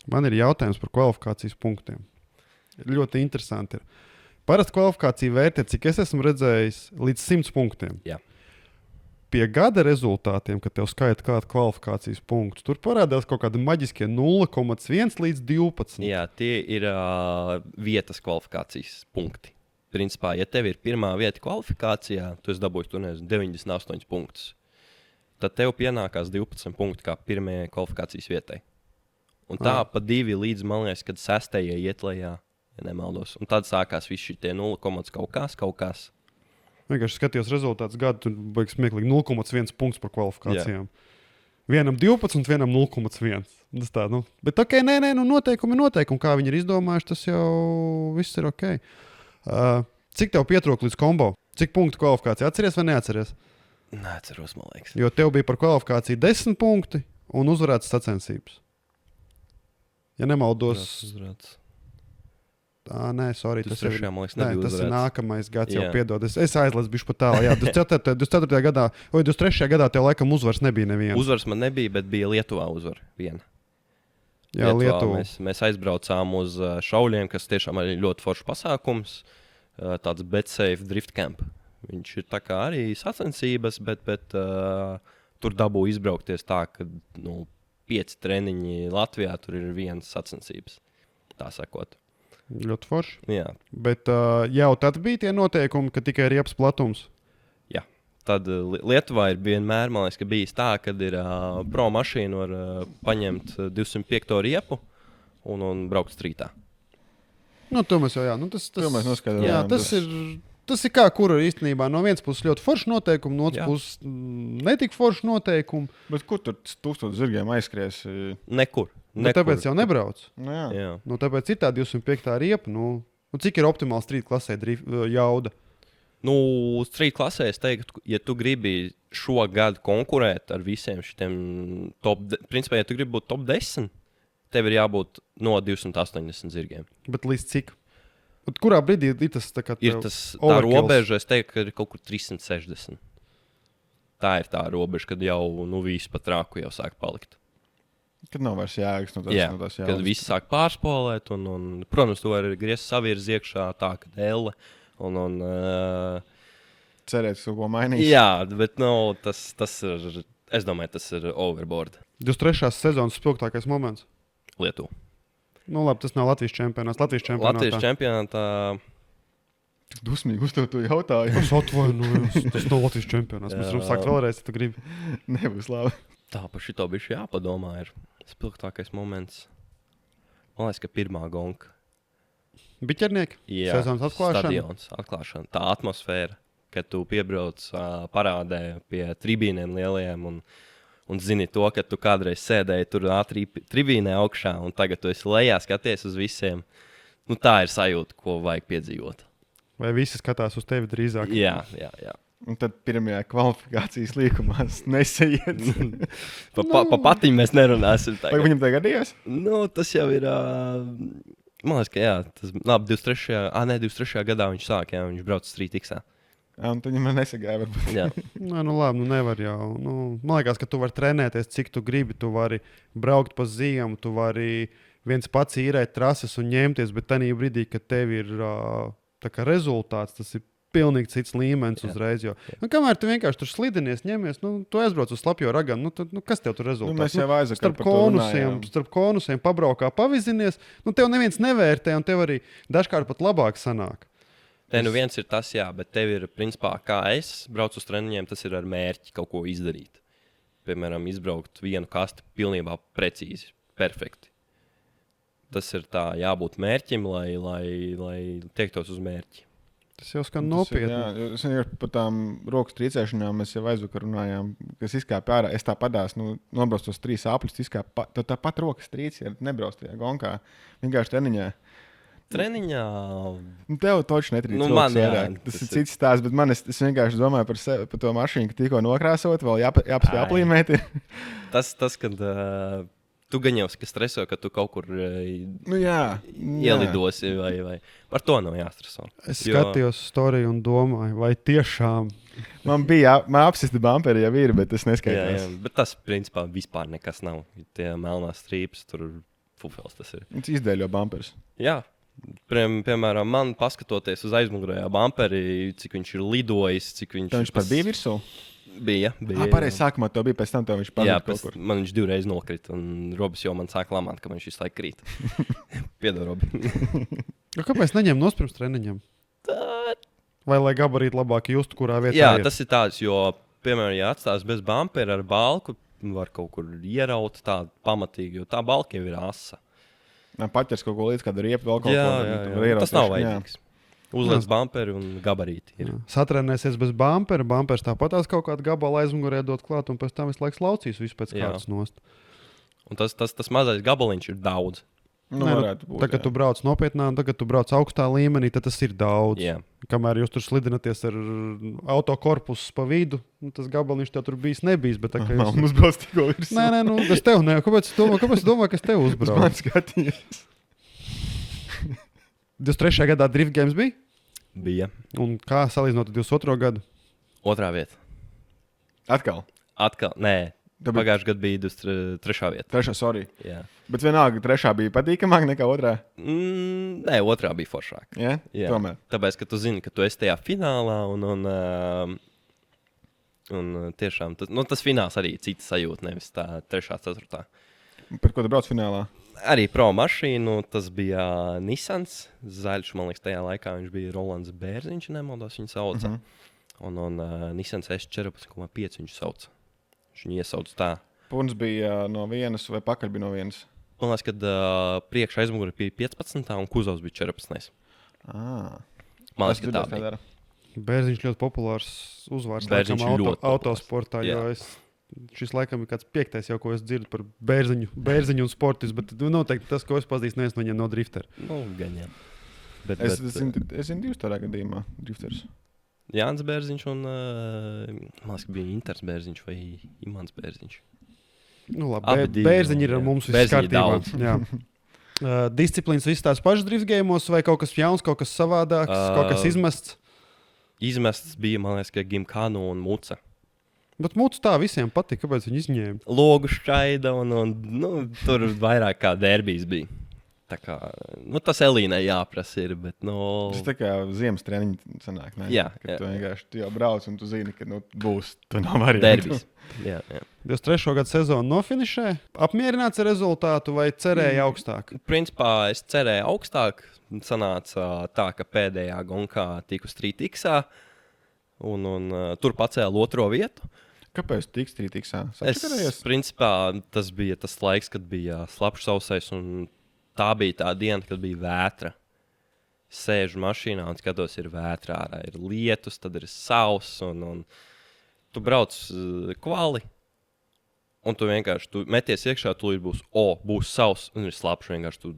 Man ir jautājums par kvalifikācijas punktiem. Ļoti interesanti ir. Parasti kvalifikācija vērtē, cik es esmu redzējis, līdz 100 punktiem. Jā. Pie gada rezultātiem, kad tev skaita kādu kvalifikācijas punktu, tur parādās kaut kādi maģiskie 0,1 līdz 12. Jā, tie ir vietas kvalifikācijas punkti. Principā, ja tev ir pirmā vieta kvalifikācijā, tu esi dabūjis tur 98 punktus. Tad tev pienākās 12 punkti kā pirmajai kvalifikācijas vietai. Un tā pa 2 līdz, man liekas, kad 6. iet lejā. Ja nemaldos. Un tad sākās visi šie 0, kaut kas. Vienkārši skatījos rezultātus gadu, tur beigas smieklīgi 0,1 punkts par kvalifikācijām. Jā. Vienam 12, vienam 0,1. Tas tā, bet ok, nē, noteikumi. Kā viņi ir izdomājuši, tas jau viss ir ok. Cik tev pietrūka līdz kombo? Cik punktu kvalifikācija? Atceries vai neatceries? Neatceros, man liekas. Jo tev bija par kvalifikāciju 10 punkti un uzvarētas sacensības. Ja nemaldos... Nē, sorry, tas ir nākamais gads, jau piedod. Es aizlaidu bišķi pa tālu. Jā, 24. gadā, vai 23. gadā tev laikam uzvars nebija neviena. Uzvars man nebija, bet bija Lietuvā uzvara viena. Jā, Lietuvā. Mēs aizbraucām uz šauļiem, kas tiešām ir ļoti foršs pasākums. Tāds BetSafe Drift Camp. Viņš ir tā kā arī sacensības, bet tur dabū izbraukties tā, ka 5 treniņi Latvijā tur ir vienas sacensības. Tā sakot. Ļoti forši. Jā. Bet jau tad bija tie noteikumi, ka tikai riepas platums. Jā. Tad Lietuvā ir vienmēr, man liekas, ka bijis tā, kad ir pro mašīna var paņemt 205 riepu un braukt strītā. To mēs jau, jā. To mēs noskaidrojām. Tas ir kā kura īstenībā no vienas puses ļoti forši noteikumi, no otras puses netik forši noteikumi. Bet kur tur 1000 zirgiem aizskries? Nekur. Tāpēc jau nebrauc. Jā. Tāpēc ir tā 205 riepa. Cik ir optimāli strīt klasē jauda? Strīt klasē es teiktu, ja tu gribi šogad konkurēt ar visiem šitiem principā, ja tu gribi būt top 10, tev ir jābūt no 280 zirgiem. Bet līdz cik? Kurā brīdī ir tas tā kā ir tā robeža, es teiktu, ka ir kaut kur 360. Tā ir tā robeža, kad jau viss pat rāku jau sāk palikt. Kad nav vairs jēgas no tās jēgas. Kad viss sāk pārspolēt un protams, tu vari griezt savirzi iekšā tā, ka elle cerēt, ka ko mainīs. Jā, bet tas ir Es domāju, tas ir overboard 23. sezonas spilgtākais moments. Lietuva. Nu, labi, tas nav Latvijas čempionāts. Latvijas čempionātā Tik dusmīgi uzdev to jautājumu. Es atvainojos. Tas nav Latvijas čempionāts. Mēs varam sākt vēlreiz, ja tu gribi. Nebūs labi. tā par šito bišķi jāpadomā. Ir spilgtākais moments. Man liekas, ka pirmā gonka. Biķernieki? Jā, Sezonas atklāšana? Stadions atklāšana. Tā atmosfēra, kad tu piebrauc parādē pie tribīnēm lielajiem un zini to, ka tu kādreiz sēdēji tur tribīnē augšā un tagad tu esi lejā, skaties uz visiem. Nu, tā ir sajūta, ko vajag piedzīvot. Vai visi skatās uz tevi drīzāk? Jā. Un tad pirmajā kvalifikācijas līkumā nesaiet. Pa patiņu mēs nerunāsim Vai tagad. viņam tagad gadījās? Nu, tas jau ir. Man liekas, ka jā, tas labi, 23. gadā viņš sāk, jā, viņš brauc strītiksā. Un tad viņam nesagāja varbūt. Jā. Nē, nu labi, nu nevar jau. Nu, man liekas, ka tu vari trenēties, cik tu gribi. Tu vari braukt pa ziemu, tu vari viens pats īrēt trases un ņemties, bet tajā brīdī, kad tev ir tā kā rezultāts, tas ir pilnīgi cits līmenis uzreiz. Nu, kamēr tu vienkārši tur slidinies, ņemies, nu, tu aizbrauc uz slapjo raganu, nu, kas tev tur rezultāts? Mēs jau aizvakar starp konusiem pabraukā, pavizinies, nu, tev neviens nevērtē, un tev arī dažkārt pat labāk sanāk. Nē, nu viens ir tas, jā, bet tev ir, principā, kā es braucu uz treniņiem, tas ir ar mērķi kaut ko izdarīt. Piemēram, izbraukt vienu kasti pilnībā precīzi, perfekti. Tas ir tā jābūt mērķim, lai tiektos uz mērķi. Tas jau skan nopietni. Jā, es vienkārši par tām rokas trīcēšanām mēs jau aizvakar runājām, kas izkāpa ārā. Es tā padās, nobrauc tos 3 apļus, izkāpa tāpat rokas trīci, ja nebrauc tajā gonkā. Vienkārši treniņā. Treniņā. Tev toči netrīc. Man, jā, tas ir cits stāsts, bet man es vienkārši domāju par to mašīnu, ka tikko nokrāsot, vēl jāpaspēj aplīmēt. Tas, kad tu gan jau streso, ka tu kaut kur ielidosi vai par to nav jāstreso. Es skatījos storiju un domāju, vai tiešām. Man apsisti bumperi jau ir, bet es neskaitās. Jā, bet tas, principā, vispār nekas nav. Tie melnās strīpas, tur fufels tas ir. Tas izdēļo bumpers. Jā. Piemēram, man paskatoties uz aizmugurējā bumperi, cik viņš ir lidojis, cik viņš par bija virsū? Bija. Pareizi, sākumā to bija, pēc tam viņš pazuda kaut kur. Man viņš 2 reizes nokrita, un Robs jau man sāk lamāt, ka viņš visu laiku krīt. Piedod, Robi. Kāpēc neņem nos pirms treniņiem? Vai lai gabarīti labāk justu, kurā vietā jā, ir? Tas ir tāds, jo, piemēram, ja atstās bez bumpera ar balku, var kaut kur ieraut tā pamatīgi, jo tā balka jau ir asa. Paķers kaut ko līdz, kad riepu vēl kaut ko. Tas nav vajadzīgs. Uzliec bumperi un gabarīti. Satrenēsies bez bumpera, bumpers tāpatās kaut kādu gabalu aizmugurē dot klāt, un pēc tam visu laiku laucīs visu pēc kārtas nost. Un tas mazais gabaliņš ir daudz. Būt, tagad tu brauc nopietnā, un tagad tu brauc augstā līmenī, tad tas ir daudz. Jā. Kamēr jūs tur slidināties ar autokorpusu pa vidu, tas gabaliņš tev tur bijis nebijis. Bet, man uzbrauc tikko virsū. Nē, es tev ne. Kāpēc es domāju, ka es tev uzbraucu? Man skatījies. 23. gadā Drift Games bija? Bija. Un kā salīdzinot 22. gadu? 2. vieta. Atkal? Nē. Pagājušajā gadā bija 3. vieta. 3. sorry. Jā. Bet vienalga, 3. bija patīkamāka nekā 2. Nē, 2. bija foršāka. Jā, tomēr. Tāpēc, ka tu zini, ka tu esi tajā finālā un tiešām tas fināls arī cita sajūta, nevis tā 3. 4. Par ko tu brauc finālā? Arī pro mašīnu, tas bija Nissans. Zaļš, man liekas, tajā laikā viņš bija Rolands Bērziņš, nemaldos viņa sauca. Un Nissans S14,5 viņš sauca. Viņu iesauc tā. Puns bija no vienas vai pakaļ bija no vienas? Man liekas, kad priekšā aizmugurē bija 15. un kuzovs bija 14. Man liekas, ka tā bija. Bērziņš ļoti populārs uzvārds. Bērziņš ļoti autosportā, jo šis laikam ir kāds 5. jau, ko es dzirdu par Bērziņu un sportis, bet noteikti tas, ko es pazīstu, neviens no viņiem no drifteri. Nu, gan jā. Es zinu 2 tādā gadījumā drifters. Jānis Bērziņš un, man liekas, bija Inters Bērziņš vai Imants Bērziņš. Nu labi, Bērziņi ir ar mums viss kārtībā. Disciplīnas viss tās pašas driftgējumos vai kaut kas jauns, kaut kas savādāks, kaut kas izmests? Izmests bija, man liekas, ka Gimkanu un Muca. Bet Muca tā visiem patika, kāpēc viņi izņēma? Logu šķaida un tur vairāk kā derbijs bija. Tā kā, tas Elīnai jāprasa ir, bet, Tas tā kā ziemas treniņi sanāk, ne? Jā, Kad jā. tu vienkārši tu jau brauc un tu zini, ka būs, tu nav variantu. derbis. Jā. 23. gada sezonu nofinišē. Apmierināts ar rezultātu vai cerēja augstāk? Principā es cerēju augstāk. Sanāca tā, ka pēdējā gonkā tika uz 3x un tur pacēla otro vietu. Kāpēc tu tiks? Principā tas bija tas laiks, kad bija slapjš sausais, un tā bija tā diena, kad bija vētra. Sēžu mašīnā un skatos, ir vētrā, ārā ir lietus, tad ir sauss, un tu brauc kvali, un tu vienkārši meties iekšā, tūlīt būs sauss, un ir slapjš, vienkārši tu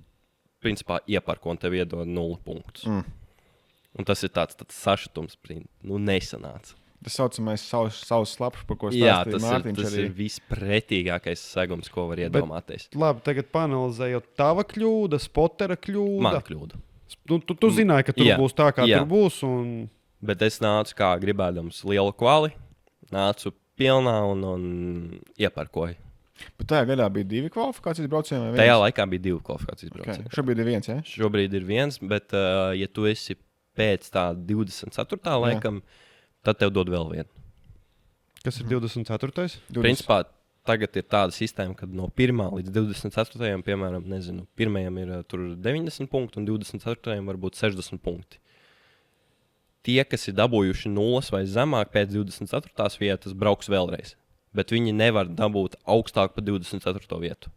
principā ieparko, un tev iedod 0 punktus. Un tas ir tāds sašutums, nesanāca. Tas saucamais savs slapjš, par ko Jā, stāstīja tas Mārtiņš. ir vispretīgākais segums, ko var iedomāties. Labi, tagad panelizējot tava kļūda, spotera kļūda. Man kļūda. Tu zināji, ka tur Jā. būs tā, kā Jā. tur būs. Un... Bet es nācu kā gribēdams lielu kvali, nācu pilnā un ieparkoju. Bet tajā gadā bija 2 kvalifikācijas braucieni vai 1? Tajā laikā bija 2 kvalifikācijas braucieni. Okay. Šobrīd ir 1, ja? Šobrīd ir 1, bet ja tu esi pēc tā 24. laikam, tad tev dod vēl vienu. Kas ir 24. Principā tagad ir tāda sistēma, ka no 1. līdz 24. piemēram, nezinu, 1. ir tur 90 punkti un 24. varbūt 60 punkti. Tie, kas ir dabūjuši 0 vai zemāk pēc 24. vietas, brauks vēlreiz. Bet viņi nevar dabūt augstāk par 24. vietu.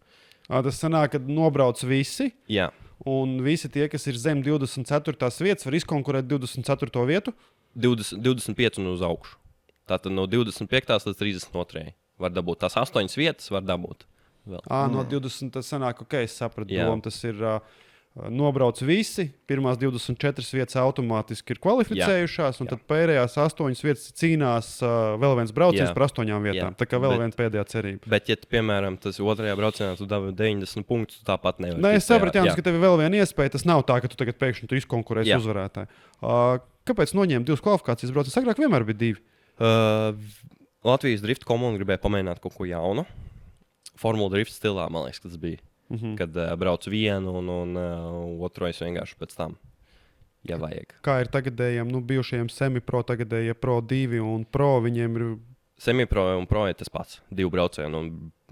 Tas sanāk, ka nobrauc visi. Jā, Un visi tie, kas ir zem 24. vietas, var izkonkurēt 24. vietu. 25 un uz augšu. Tātad no 25. līdz 32. var dabūt tās 8 vietas, var dabūt vēl. No 20. tas sanāk, ok, es sapratu Jā. domu. Tas ir nobrauc visi. Pirmās 24 vietas automātiski ir kvalificējušās, un tad pēdējās 8 vietas cīnās vēl viens brauciens Jā. par 8 vietām. Jā. Tā kā vēl Bet- viena pēdējā cerība. Bet, ja, piemēram, tas otrajā braucienā tu dabūji 90 punktus, tu tāpat nevari. Nē, es tikt tajā. sapratu, Jānis, ka tev ir vēl viena iespēja. Tas nav tā, ka tu tagad pēkšņi izkonkurēsi Jā. uzvarētāju. Kāpēc noņēma 2 kvalifikācijas braucienus? Agrāk vienmēr bija 2. Latvijas drifta komanda gribēja pamēģināt kaut ko jaunu. Formula drifta stilā, man liekas, tas bija. Kad brauc vienu un otru es vienkārši pēc tam, ja vajag. Kā ir tagadējiem, bijušajiem semipro, tagadējie Pro 2 un Pro, viņiem ir Semipro un pro ir tas pats. 2 braucieni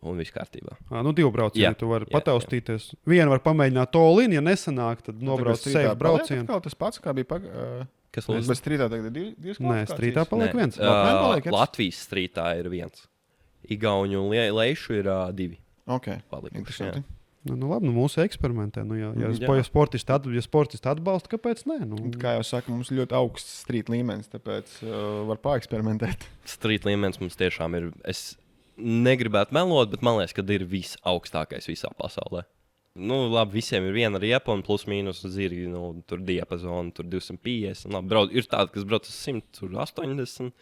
un viss kārtībā. 2 braucieni. Jā. Tu vari Jā, pataustīties. Vienu var pamēģināt to līniju, ja nesanāk, tad nobrauc sev braucienu. Kaut tas pats, kā bija Kas bet lūdzu? strīdā tagad ir 2 Nē, strītā paliek viens. Joprojām paliek viens? Latvijas strītā ir 1. Igauņu un Leišu ir 2. Ok, Palikuši, interesanti. Labi, mūsu eksperimentē. Ja Jā. sportisti atbalsta, kāpēc nē? Kā jau saka, mums ir ļoti augsts strīda līmenis, tāpēc var paeksperimentēt. Strīt līmenis mums tiešām ir. Es negribētu melot, bet man liekas, ka ir visaugstākais visā pasaulē. Labi, visiem ir viena riepa un plus mīnus zirgi. Tur diapazona, tur 250. Labi, ir tādi, kas brauc uz 100, tur 80,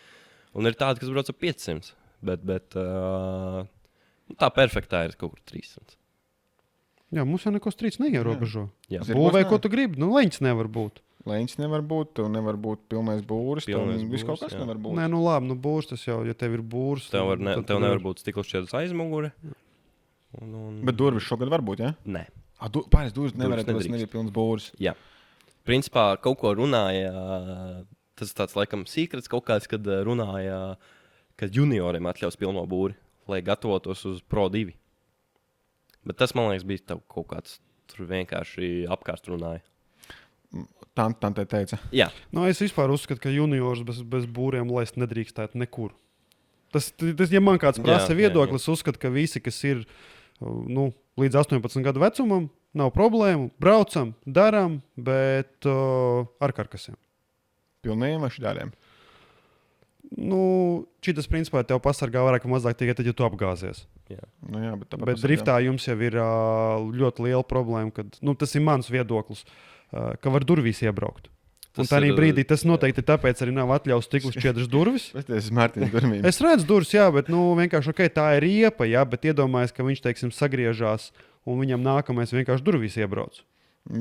un ir tādi, kas brauc uz 500. Bet tā perfektā ir kaut kur 300. Jā, mums jau neko strīds neierobežo. Jā. Būvē, ko tu gribi. Leņķis nevar būt. Leņķis nevar būt, tu nevar būt pilnais būris, Pilnais un viss kaut būris, kas jā. nevar būt. Nē, labi, būrs tas jau, ja tev ir būrs. Tev tad nevar būt stikla šķiedras aizmugure. Bet durvis šogad var būt, ja? Nē. Pārējais durvis nevar būt, tas nedrīkst. nebija pilns būris. Jā. Principā kaut ko runāja. Tas tāds laikam sīkrets kaut kāds, kad runāja, ka junioriem atļaus pilno būri, lai gatavotos uz Pro 2. Bet tas, man liekas, bija tev kaut kāds tur vienkārši apkārt runāja. Tā te teica. Jā, Es vispār uzskatu, ka juniors bez būriem laist nedrīkstētu nekur. Tas, ja man kāds prasa viedoklis, uzskatu, ka visi, kas ir līdz 18 gadu vecumam, nav problēmu. Braucam, darām, bet ar karkasiem. Pilniem vai šķēļiem? Šitas principā tev pasargā vairāk vai mazāk tikai tad, ja tu apgāzies. jā. Bet driftā jums jau ir ļoti liela problēma, kad tas ir mans viedoklis, ka var durvīs iebraukt. Un Tas tādā ir, brīdī tas noteikti tāpēc arī nav atļauts stikla šķiedras durvis. Tas ir Mārtiņa durvīm. Es redzu durvis, jā, bet vienkārši tā ir riepa, jā, bet iedomājies, ka viņš, teiksim, sagriežās un viņam nākamais vienkārši durvīs iebrauc.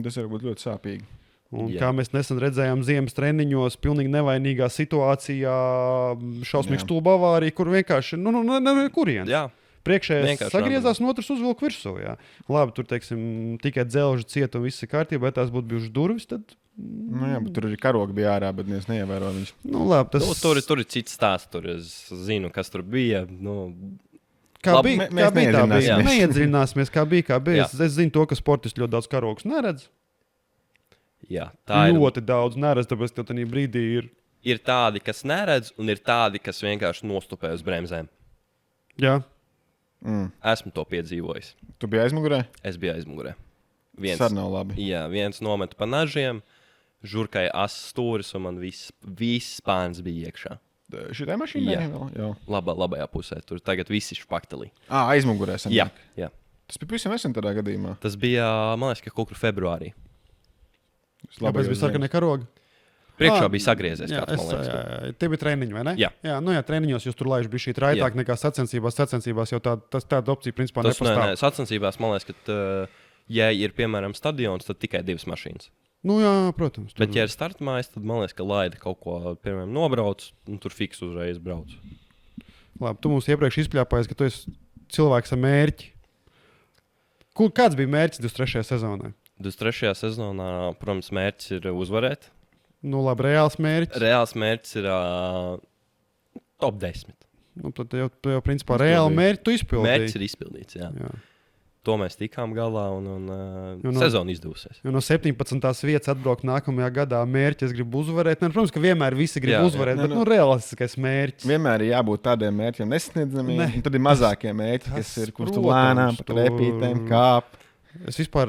Tas var būt ļoti sāpīgi. Un, Jā. kā mēs nesen redzējām ziemas treniņos, pilnīgi nevainīgā situācijā, šausmīgs Jā. stulba avārija, kur vienkārši kurienes. Jā. priekšējais sagriezās un otrs uzvilka virsū. Jā. Labi, tur, teiksim, tikai dzelži cieta un viss ir kārtībā, bet tās būtu bijušas durvis, tad... Nu, jā, bet tur arī karogi bija ārā, bet es neievēroju viņus. Nu, labi, tas... Tur ir cits stāsts, tur es zinu, kas tur bija. Kā labi, bija, mēs neiedziļināsimies. Neiedziļināsimies, kā bija. Jā. Es zinu to, ka sportisti ļoti daudz karogus neredz. Jā, tā ir. Ļoti daudz neredz, tāpēc, ka tajā brīdī ir... Ir tādi, kas neredz, un ir tādi, kas vienkārši nostupē uz bremzēm. Jā. Esmu to piedzīvojis. Tu biji aizmugurē? Es biju aizmugurē. Tas nav labi. Jā, viens nometa pa nažiem, žurkai asas stūris, un man viss spārns bija iekšā. Šitai mašīnai? Jā. Labajā pusē. Tur tagad viss ir špaktelī. Aizmugurē. Jā. Tas bija pavisam nesen tādā gadījumā. Tas bija, man liekas, kaut kur februārī. Kāpēc bija sarkanie karogi? Priekšā bija sagriezies. Tie bija treniņi, vai ne? Jā. Treniņos jūs tur laiž bija šī raitāk nekā sacensībās. Sacensībās jau tāda opcija principā nepastāv. Sacensībās, man liekas, ka, ja ir, piemēram, stadions, tad tikai 2 mašīnas. Nu jā, protams. Bet, ja ir startmājas, tad man liekas, ka laida kaut ko, piemēram, nobrauc, un tur fiks uzreiz brauc. Labi, tu mums iepriekš izpļāpājies, ka tu esi cilvēks ar mērķi. Kāds bija mērķis 23. sezonā? 23. sezonā, protams, mērķis ir uzvarēt. Nu, labi, reāls mērķis. Reāls mērķis ir top 10. Nu, tad jau principā reāli mērķi tu izpildīji. Mērķis ir izpildīts, jā. To mēs tikām galā un sezona izdevusies. Jo no 17. vietas atbraukt nākamajā gadā mērķi, es gribu uzvarēt. Protams, ka vienmēr visi grib uzvarēt, bet realistiskais mērķis. Vienmēr ir jābūt tādiem mērķiem nesasniedzamiem. Tad ir mazākie mērķi, kas ir, kurus tu lēnām pa trepītēm kāp. Es vispār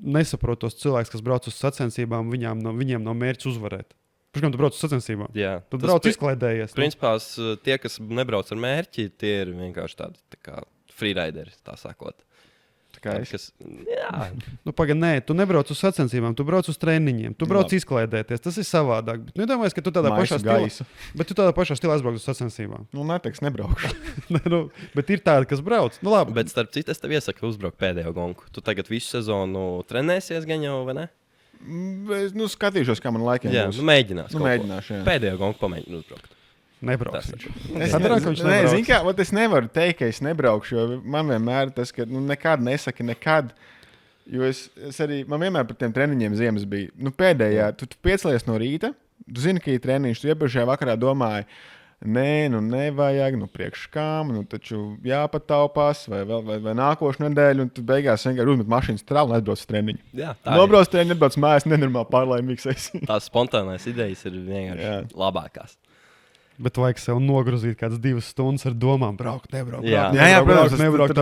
nesaprotu tos cilvēkus, kas brauc uz sacensībām, viņiem nav mērķis uzvarēt. Pirmkārt, tu brauc uz sacensībām. Jā, tu brauc izklaidējies. Principā tie, kas nebrauc ar mērķi, tie ir vienkārši tādi tā kā freerideri, tā sakot. Nē, tu nebrauc uz sacensībām, tu brauc uz treniņiem, tu brauc izklaidēties. Tas ir savādāk. Bet nedomājies, ka tu tādā pašā stilā aizbrauc uz sacensībām. Nu, neteiks, nebraukšu. Bet ir tādi, kas brauc. Nu, labi. Bet starp citu, es tev iesaku uzbraukt pēdējo gonku. Tu tagad visu sezonu trenēsies gan jau, vai ne? Skatīšos, kā man laikiem būs. Mēģināšu. Pēdējo gonku pamēģinu uzbraukt. Nebraukšu. Es nevaru teikt, ka es nebraukšu, jo man vienmēr tas, ka nekad nesaki nekad. Jo man vienmēr par tiem treniņiem ziemas bija. Pēdējā, tu piecēlies no rīta, tu zini, ka ir treniņš, tu iepriekšējā vakarā domāji, nevajag, priekš kām, taču jāpataupās, vai nākošu nedēļu, un tu beigās vienkārši uzmet mašīnas travu un aizbrauc uz treniņu. Nobrauc treniņu, nebrauc mājās, nenormāli pārlaimīgs. Tās spontānās idejas ir vienkārši labākās. Bet vajag sev nogrozīt kādas 2 stundas ar domām, braukt, nebraukt. Protams, nebraukt.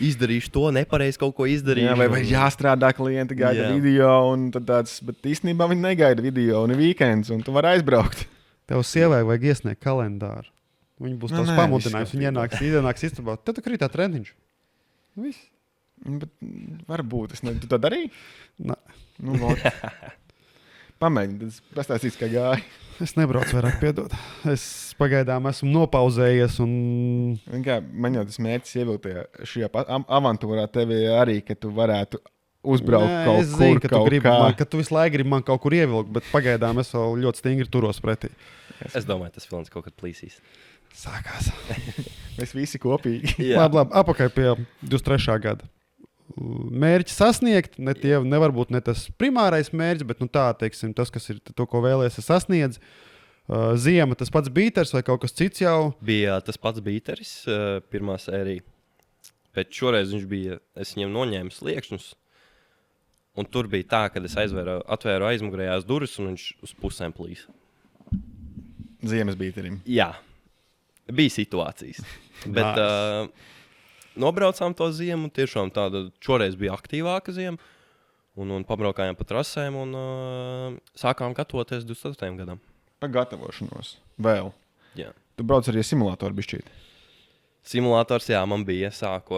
Izdarīšu to, nepareizi kaut ko izdarīšu. Vai jāstrādā, klienti gaida video, un tāds, bet īstenībā viņi negaida video, un ir weekends, un tu vari aizbraukt. Tev sievai vajag iesniegt kalendāru. Viņi būs tavs pamudinājums, viņi ienāks istabā. Tad tu krītā treniņš. Viss. Bet varbūt, tu tā darīji? Nē. Pamēģini, tad pastāstīs, kā gāja. Es nebraucu vairāk, piedod. Es pagaidām esmu nopauzējies. Man jau tas mērķis ievilktajā šajā avantūrā tevi arī, ka tu varētu uzbraukt kaut kur. Es zinu, ka tu visu laiku gribi man kaut kur ievilkt, bet pagaidām es vēl ļoti stingri turos pretī. Es domāju, tas films kaut kad plīsīs. Sākās. Mēs visi kopīgi. Labi, apakaļ pie 23. gada. Mērķi sasniegt, nevar būt ne tas primārais mērķis, bet teiksim, tas, kas ir to, ko vēlēsies sasniedz. Ziema, tas pats bīters vai kaut kas cits jau? Bija tas pats bīteris, pirmā sērija. Bet šoreiz es viņam noņēmu sliekšņus, un tur bija tā, ka es atvēru aizmugurējās durvis, un viņš uz pusēm plīsa. Ziemas bīterim. Jā, bija situācijas. Bet... Nobraucām to ziemu, tiešām tāda šoreiz bija aktīvāka ziema, un pabraukājām pa trasēm, un sākām gatavoties 24. gadam. Par gatavošanos vēl. Jā. Tu brauc arī simulātoru bišķīt. Simulators, jā, man bija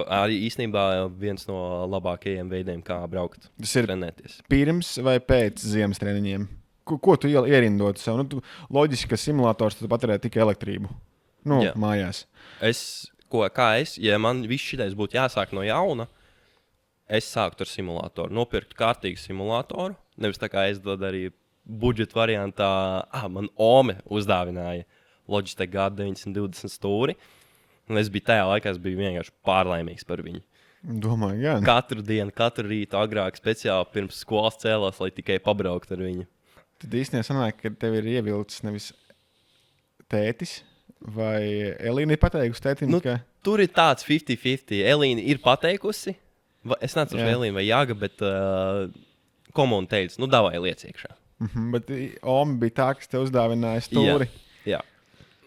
arī īstenībā viens no labākajiem veidiem, kā braukt. Tas ir trenēties. Pirms vai pēc ziemas treniņiem? Ko tu ierindot sev? Loģiski, ka simulators tu patērē tikai elektrību. Mājās. Ja man viss šitais būtu jāsāk no jauna, es sāktu ar simulātoru. Nopirktu kārtīgu simulātoru. Nevis tā kā es darīju budžeta variantā, man Ome uzdāvināja Logitech G920 stūri. Un es biju tajā laikā, vienkārši pārlaimīgs par viņu. Domāju, jā. Katru dienu, katru rītu agrāk speciāli pirms skolas cēlās, lai tikai pabrauktu ar viņu. Tad īstenībā sanāk, ka tev ir ievilcis nevis tētis, vai Elīna ir pateikusi tētim, ka... Tur ir tāds 50-50. Elīna ir pateikusi, es neatceros, vai Elīna vai Jāga, bet komuna teica, davai liec iekšā. Bet Oma bija tā, kas tev uzdāvināja stūri. Jā.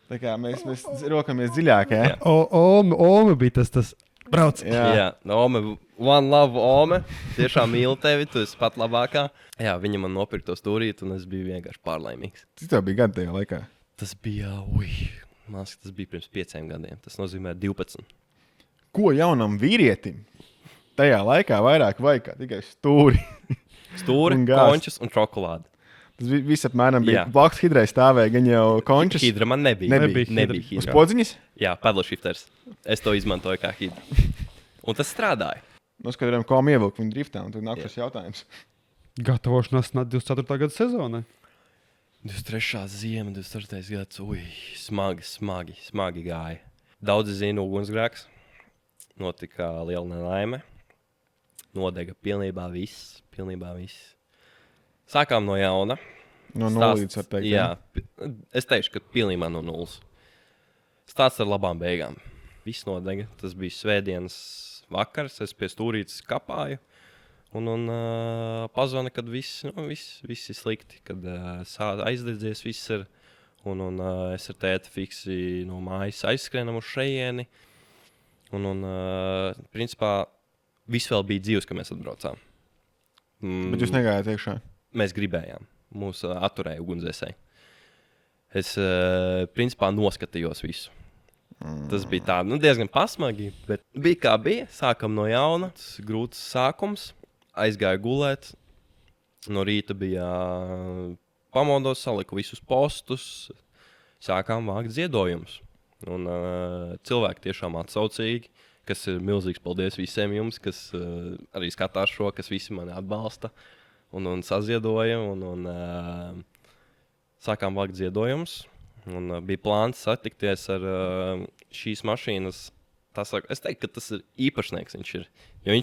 Tā kā mēs rokamies dziļāk, jā? Oma bija tas brauc. Jā. Ome, one love, Ome. Tiešām mīlu tevi, tu esi pat labākā. Jā, viņa man nopirka to stūrīt, un es biju vienkārši pārlaimīgs. Cik tev bija gadi tajā laikā? Tas bija, tas bija pirms 5 gadiem. Tas nozīmē 12. Ko jaunam vīrietim tajā laikā vairāk vajag kā tikai stūri? Stūri, končus un čokolādi. Tas viss apmēram bija. Blakus hidrai stāvēja, gan jau končus. Hidra man nebija. Nebija hidra. Uz podziņas? Jā, paddle shifters. Es to izmantoju kā hidra. Un tas strādāja. Noskatījām, ko ievilkt viņu driftā, un tad nākšas jautājums. Gatavošanās 24. gada sezonai. 23. ziema, 24. gads. Smagi gāja. Daudzi zina ugunsgrēks. Notika liela nelaime. Nodega pilnībā viss. Sākām no jauna. No nulles, var teikt. Jā, es teikšu, ka pilnībā no nulles. Stāsts ar labām beigām. Viss nodega. Tas bija svētdienas vakars. Es pie stūrītes kapāju. Un pazvana, kad viss ir slikti. Kad aizdedzies viss ir. Un es ar tēti fiksi no mājas aizskrienam uz šejieni. Principā, viss vēl bija dzīvs, kad mēs atbraucām. Bet jūs negājāt iekšā? Mēs gribējām. Mūs atturēja ugunsdzēsēji. Es, principā, noskatījos visu. Tas bija tā, diezgan pasmagi, bet bija kā bija. Sākam no jauna, tas grūts sākums. Aizgāju gulēt. No rīta bija pamodos, saliku visus postus. Sākām vākt ziedojumus. Un cilvēki tiešām atsaucīgi, kas ir milzīgs paldies visiem jums, kas arī skatās šo, kas visi mani atbalsta. Un saziedoja, un sākām vākt ziedojumus. Bija plāns satikties ar šīs mašīnas. Es teiktu, ka tas ir īpašnieks. Viņš ir. Jo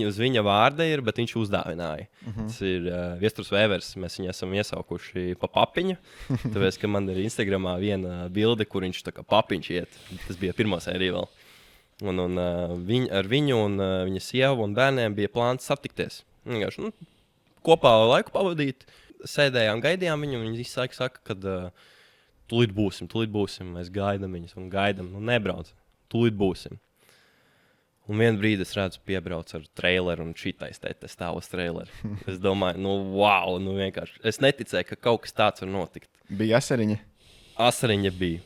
uz viņa vārda ir, bet viņš uzdāvināja. Tas ir Viesturs Vēvers. Mēs viņu esam iesaukuši pa papiņu. Tāpēc, ka man ir Instagramā viena bilde, kur viņš tā kā papiņš iet. Tas bija pirmā sērija vēl. Ar viņu un viņa sievu un bērniem bija plāns satikties. Vienkārši, kopā laiku pavadīt, sēdējām, gaidījām viņu. Viņi visu laiku saka, ka tūlīt būsim. Mēs gaidām viņus un gaidām. Nebrauc, tūlīt būsim. Un vienā brīdī es redzu, piebrauc ar traileru un šitais te stāv uz traileru. Es domāju, wow, vienkārši. Es neticēju, ka kaut kas tāds var notikt. Bija asariņa? Asariņa bija.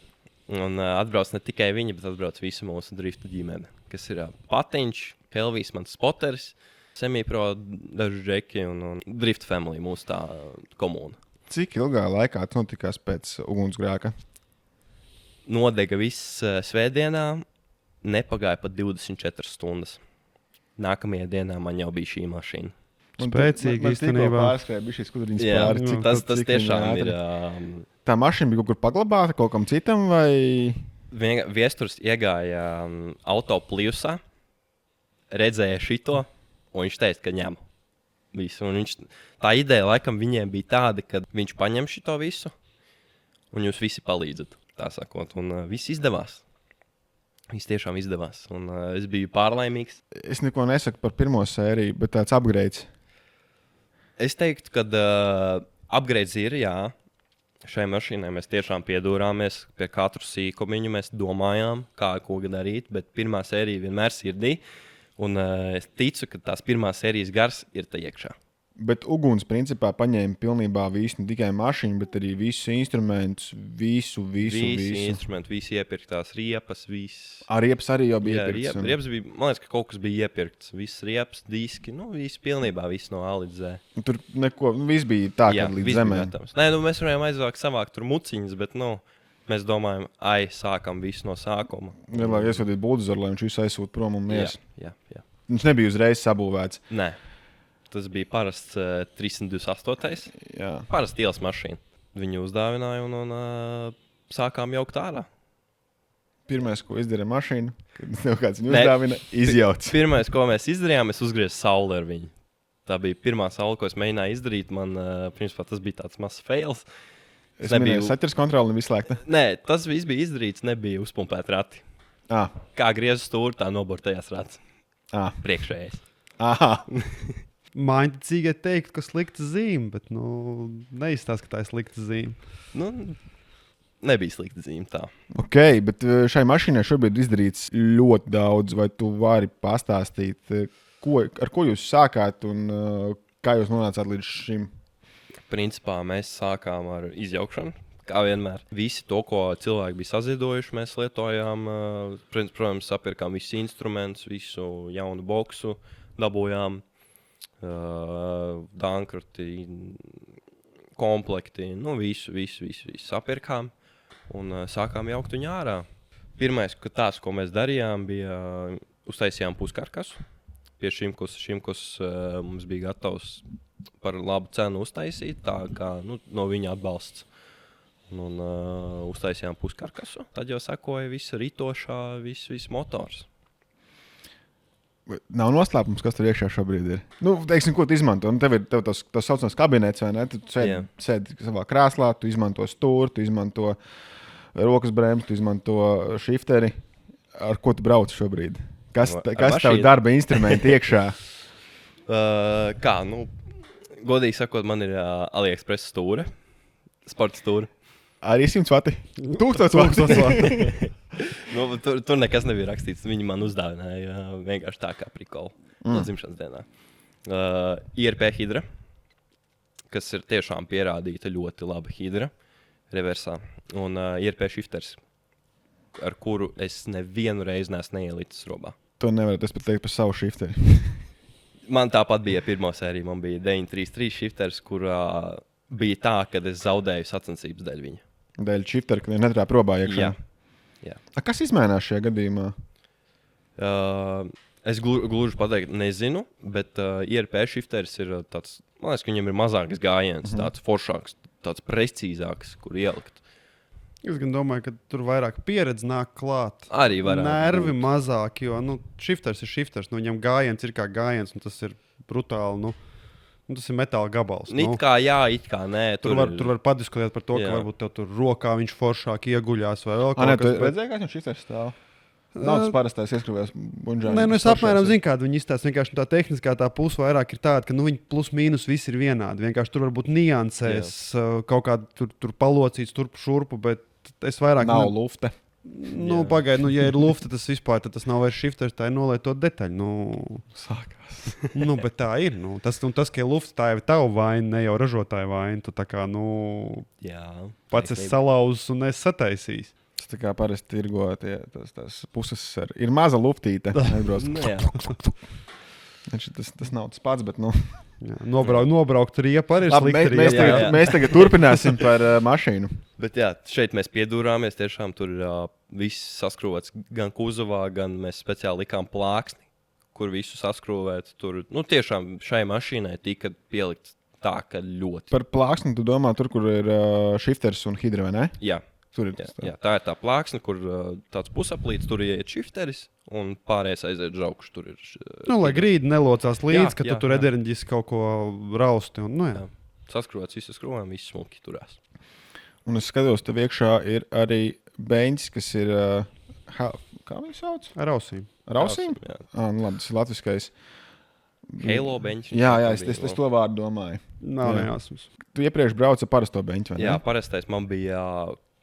Un atbrauc ne tikai viņa, bet atbrauc visu mūsu drifta ģimene. Kas ir Patiņš, Helvijs, mans spoteris. Semipro, daži džeki un Drift Family, mūsu tā komūna. Cik ilgā laikā tas notikās pēc ugunsgrēka? Nodega viss svētdienā, nepagāja pat 24 stundas. Nākamajā dienā man jau bija šī mašīna. Spēcīgi īstenībā. Pārskrēja bija šīs kudriņas pāri. Tas tiešām ir. Tā mašīna bija kaut kur paglabāta kaut kam citam vai? Viesturs iegāja auto plijusā, redzēja šito. Un viņš teica, ka ņem visu. Tā ideja laikam viņiem bija tāda, ka viņš paņem šito visu, un jūs visi palīdzat. Tā sakot, un viss izdevās. Viss tiešām izdevās. Un es biju pārlaimīgs. Es neko nesaku par pirmo sēriju, bet tāds upgrades. Es teiktu, ka upgrades ir, jā. Šai mašīnai mēs tiešām piedūrāmies pie katru sīkumiņu. Mēs domājām, ko darīt, bet pirmā sērija vienmēr sirdī. Un es ticu, ka tās pirmās sērijas gars ir te iekšā. Bet uguns principā paņēma pilnībā visu, ne tikai mašīnu, bet arī visus instrumentus, visu. Visi instrumenti, visi iepirktās riepas, viss. Riepas arī jau bija iepirktas. Riepas bija, man liekas, ka kaut kas bija iepirkts. Viss riepas, diski, viss pilnībā, viss no A līdz Z. Tur neko, viss bija tā, ka līdz zemē. Nē, mēs varējām savākt tur muciņas, bet, mēs domājam, sākam visu no sākuma. Vēlāk iesūtīt buldozeru, lai viņš visu aizsūt prom un mies. Jā. Viņš nebija uzreiz sabūvēts. Nē, tas bija parasts 328. Jā. Parasts ielas mašīna. Viņu uzdāvināja un sākām jaukt ārā. Pirmais, ko izdarīja mašīna, kad tev kāds viņu uzdāvina, izjauc. Pirmais, ko mēs izdarījām, es uzgriezu sauli ar viņu. Tā bija pirmā saule, ko es mēģināju izdarīt. Man, principā, tas bija tāds mazs fails. Es nebiju saķers kontroli un vislēgta. Nē, tas viss bija izdarīts, nebija uzpumpēt rati. Kā griezu stūri, tā nobortējās rats. Priekšējais. Mājiņticīgai teikt, ka slikta zīme, bet neizstāst, ka tā ir slikta zīme. Nebija slikta zīme tā. Ok, bet šai mašīnai šobrīd izdarīts ļoti daudz. Vai tu vari pastāstīt, ar ko jūs sākāt un kā jūs nonācāt līdz šim? Principā mēs sākām ar izjaukšanu. Kā vienmēr, visi to, ko cilvēki bija saziedojuši, mēs lietojām. Protams, sapirkām visus instrumentus, visu jaunu boksu, dabūjām dankrati, komplekti, visu sapirkām un sākām jaukt viņu ārā. Pirmais, ko mēs darījām, bija uztaisījām puskarkasu. Pie šimkus mums bija gatavs par labu cenu uztaisīt, tā kā no viņa atbalsts. Un uztaisījām puskarkasu. Tad jau sekoja visa ritošā, viss motors. Nav noslēpums, kas tur iekšā šobrīd ir. Teiksim, ko tu izmanto? Tev ir tas saucamais kabinets, vai ne? Tu sēdi savā krēslā, tu izmanto stūri, tu izmanto rokas bremzi, tu izmanto šifteri. Ar ko tu brauc šobrīd? Kas tev darba instrumenti iekšā? Godīgi sakot, man ir AliExpress stūre, sporta stūre. Arī 100 vati? 1000 vati? Tur nekas nebija rakstīts. Viņi man uzdāvināja vienkārši tā kā prikolu no dzimšanas dienā. IRP hidra, kas ir tiešām pierādīta ļoti laba hidra reversā. Un IRP shifters, ar kuru es nevienu reizi neesmu neielicis robā. To nevarat pateikt par savu shifteri. Man tāpat bija pirmā sērija. Man bija 933 shifters, kurā bija tā, ka es zaudēju sacensības dēļ viņa. Dēļ shiftera, ka netrāp robā iekšā? Jā. Kas izmainās šajā gadījumā? Es gluži pateikt nezinu, bet IRP shifters ir tāds, man liekas, ka viņam ir mazāks gājiens, tāds foršāks, tāds precīzāks, kur ielikt. Es gan domāju, ka tur vairāk pieredze nāk klāt. Arī varētu nervi būt mazāk, jo shifters ir shifters. Viņam gājiens ir kā gājiens, un tas ir brutāli. Tas ir metāla gabals. It kā jā, it kā nē. Tur var padiskutēt par to, ka varbūt tev tur rokā viņš foršāk ieguļās vai vēl kaut kas. Redzēji, kā viņš shifters stāv? Nav tas parastais ieskrūvēs bunžā. Nē, es apmēram zinu, kādu viņi izstāsta. Vienkārši tā tehniskā tā puse vairāk ir tāda, ka viņi plus mīnus visi ir vienādi. Vienkārši tur varbūt niansēs kaut kādu tur palocīts turpu šurpu, bet es vairāk... Nav lufte. Pagaid, ja ir lufte, tas vispār tad tas nav vairs shifters, tā ir nolietot detaļu. Sākās. Bet tā ir. Tas, ka ir lufte, tā jau ir tava vaina, ne jau ražotāja vaina. Tu tā kā, pats esi salauzis un esi sataisījis. Tas tā kā parasti tirgo tās puses ir maza luftīte. Tas nav tas pats, bet Nobraukt riepu arī ir slikti. Mēs tagad turpināsim par mašīnu. Bet šeit mēs piedūrāmies. Tiešām tur viss saskrūvēts gan kuzovā, gan mēs speciāli likām plāksni, kur visu saskrūvēt. Tur tiešām šai mašīnai tika pielikt tā, ka ļoti. Par plāksni tu domā tur, kur ir shifters un hidra, vai ne? Jā. Tā ir tā plāksne, kur tāds pusaplīts, tur ir shifteris un pārējais aiziet žaukšu. Tur ir. Lai grīdi nelocās līdz, ka tu tur enerģiski kaut ko rausti. Saskrūvēts visu skrūvēm, viss smuki turās. Un es skatos, tev iekšā ir arī beņķis, kas ir, kā viņi sauc? Ar ausīm. Ar ausīm? Labi, tas ir latviskais. Halo beņķis. Jā, es to vārdu domāju. Nav nejāsmas. Tu iepriekš brauci ar parasto beņķi, vai ne? Jā, parastais man bija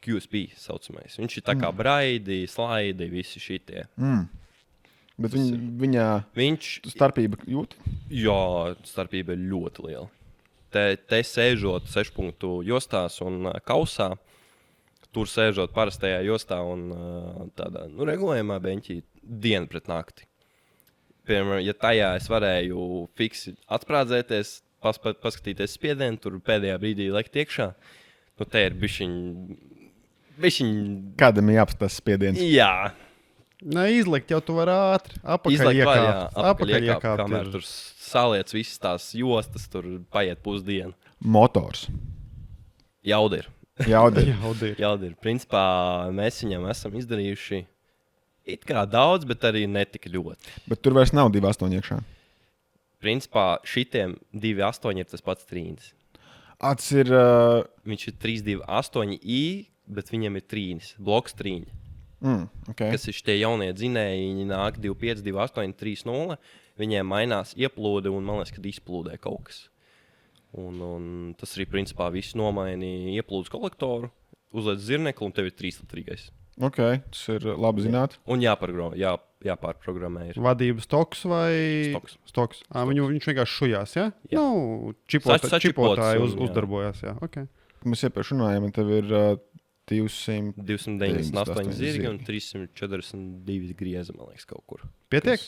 QSP saucamais. Viņš ir tā kā braidi, slaidi, visi šitie. Bet viņš starpība jūt? Jā, starpība ir ļoti liela. Te sēžot 6 punktu jostās un kausā, tur sēžot parastajā jostā un tādā regulējumā beņķī dienu pret nakti. Piemēram, ja tajā es varēju fiksi atsprādzēties, paskatīties spiedienu, tur pēdējā brīdī lekt iekšā, te ir bišķiņ... Kādam ir jāapstās spiediens? Jā. Izlikt jau tu vari ātri. Apakaļ iekāpt. Kamēr tur saliec visas tās jostas, tur paiet pusdienu. Motors. Jaudir. Jaudir. Principā mēs viņam esam izdarījuši It kā daudz, bet arī netika ļoti. Bet tur vairs nav 2,8 iekšā. Principā šitiem 2,8 ir tas pats trīnis. Tas ir. Viņš ir 3,2,8i, bet viņam ir trīnis, bloks trīņi. Okay. Kas ir šie jaunie dzinēji, viņi nāk 2,5, 2,8, 3,0. Viņiem mainās ieplūde un man liekas, ka izplūdē kaut kas. Un tas arī principā viss nomainīja ieplūdes kolektoru, uzliec zirnekli un tev ir 3-litrīgais. Okay, tas ir labi zināt. Un jāpārprogrammē. Vadības stoks vai stoks? Viņš vienkārši šujās, ja? Jā. Nu, čipotāji uzdarbojās, jā. Okay. Mēs iepriekš runājām, tev ir 298 zirgi un 342 griezi, man liekas, kaut kur. Pietiek?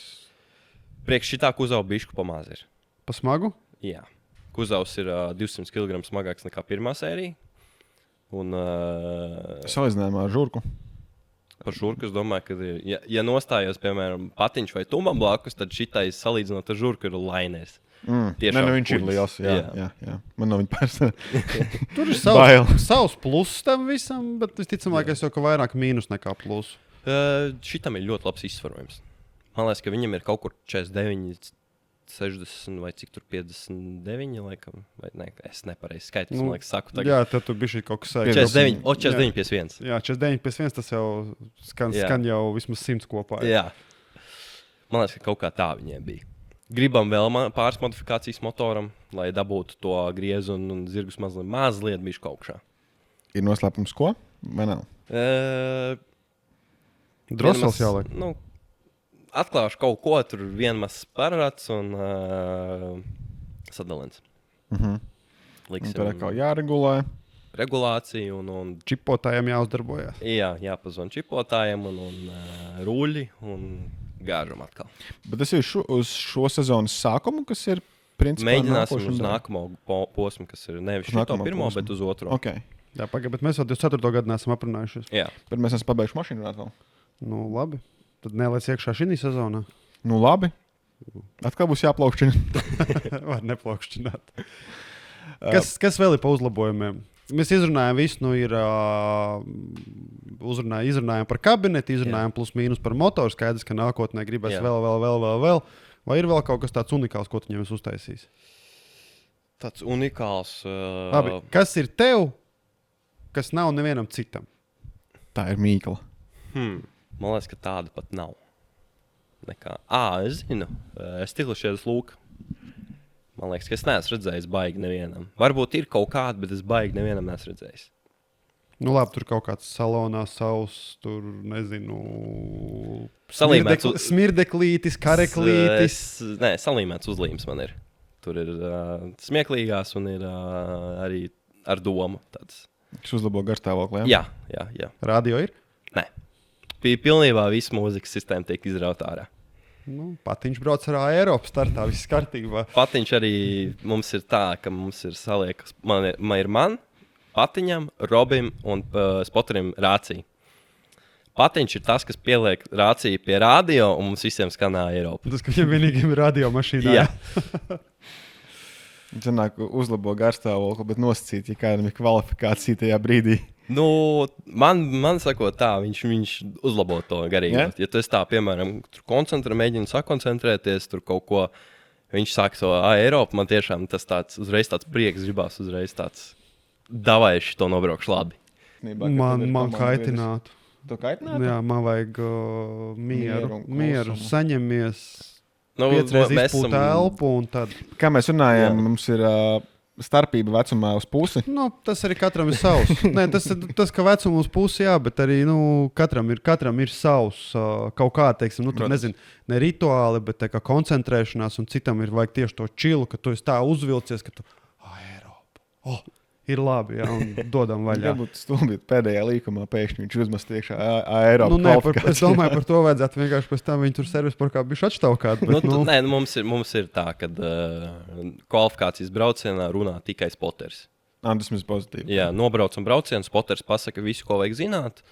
Priekš šitā kuzava bišku pamāz ir. Pa smagu? Jā. Kuzavs ir 200 kg smagāks nekā pirmā sērija. Un salīdzinājumā ar žurku. Par žurku es domāju, ka, ja nostājos, piemēram, patiņš vai tumam blakus, tad šitais salīdzinot ar žurku ir lainers. Viņš ir liels. Jā. Man nav viņa personīgi. Tur ir savs pluss tam visam, bet visticamāk, es jau ka vairāk mīnus nekā plusu. Šitam ir ļoti labs izsvarojums. Man liekas, ka viņam ir kaut kur 49, 60 vai cik tur 59, laikam. Vai ne, es nepareizi skaitu, man liekas, saku tagad. Jā, tad tu bišķi kaut kas sāki. 49,51. Jā, 49,51 tas jau skan jau vismaz 100 kopā. Jā. Man liekas, ka kaut kā tā viņiem bija. Gribam vēl pāris modifikācijas motoram, lai dabūtu to griezu un zirgus mazliet bišķi augšā. Ir noslēpums ko? Vai nav? Drosels jāliek. Atklāšu kaut ko, tur vienmaz parāds un sadalins. Liksim, tur atkal jāregulē. Regulācija un čipotājiem jāuzdarbojas. Jā, jāpazvan čipotājiem un ruļi un gāžam atkal. Bet tas ir uz šo sezonas sākumu, kas ir principā mēģināsim uz nākamo posmu, kas ir nevis šito pirmo, bet uz otro. Okay. Jā, pagaid, bet mēs jau 24. gadu neesam aprunājušies. Jā. Bet mēs esam pabeiguši mašīnu runāt vēl. Nu, labi. Tad neliec iekšā šī sezonā. Nu, labi. Atkal būs jāplaukšķina. Var neplaukšķināt. Kas vēl ir pa uzlabojumiem? Mēs izrunājām visu, izrunājām par kabinetu, izrunājām plus mīnus par motoru. Skaidrs, ka nākotnē gribēs vēl. Vai ir vēl kaut kas tāds unikāls, ko tu viņam esi uztaisījis? Tāds unikāls. Labi, kas ir tev, kas nav nevienam citam? Tā ir mīkla. Man liekas, ka tāda pat nav. Nekā. Es zinu. Stiklišķiedas lūka. Man liekas, ka es neesmu redzējis baigi nevienam. Varbūt ir kaut kāda, bet es baigi nevienam neesmu redzējis. Nu labi, tur kaut kāds salonā savs, tur nezinu... Smirdeklītis, kareklītis. Nē, salīmēts uzlīmes man ir. Tur ir smieklīgās un ir arī ar domu tāds. Kas uzlabo garstāvokli, jā? Jā. Radio ir? Nē. Pilnībā visu mūzikas sistēmu tiek izrauta ārā. Patiņš brauc ar Eiropas startā, viss kārtībā. Patiņš arī mums ir tā, ka mums ir saliekas. Man, Patiņam, Robim un Spoterim rācija. Patiņš ir tas, kas pieliek rāciju pie radio un mums visiem skanā Eiropa. Tas, ka viņam vienīgiem ir radio mašīnā. Jā. Zināk, uzlabo garstāvokli, bet nosacīt, ja kādam ir kvalifikācija tajā brīdī. Man sakot tā, viņš uzlabo to garīgo. Yeah? Ja tu esi tā, piemēram, mēģini sakoncentrēties, tur kaut ko, viņš saka to, Eiropa, man tiešām tas tāds, uzreiz tāds prieks gribās, uzreiz tāds, davaiši to nobraukšu labi. Man kaitinātu. Tu kaitinātu? Jā, man vajag mieru, saņemies, 5 reizes izpūt elpu un tad. Kā mēs runājam, mums ir... starpība vecumā uz pusi. Tas arī katram ir savs. Nē, tas ka vecumā uz pusi, jā, bet arī katram ir savs kaut kā, teiksim, tur nezinu, ne rituāli, bet tā kā koncentrēšanās, un citam ir vajag tieši to čilu, ka tu esi tā uzvilcies, ka tu, Eiropa, ir labi, jā, un dodam vaļā. Varbūt stulbi pēdējā līkumā pēkšņi viņš uzmest iekšā Eiropa. Es domāju, par to vajadzētu vienkārši pēc tam viņi tur servis par kā bišķi atštaukāt. Mums ir tā, ka kvalifikācijas braucienā runā tikai spoters. Tas mums pozitīvi. Jā, nobraucam braucienu, spoters pasaka visu, ko vajag zināt.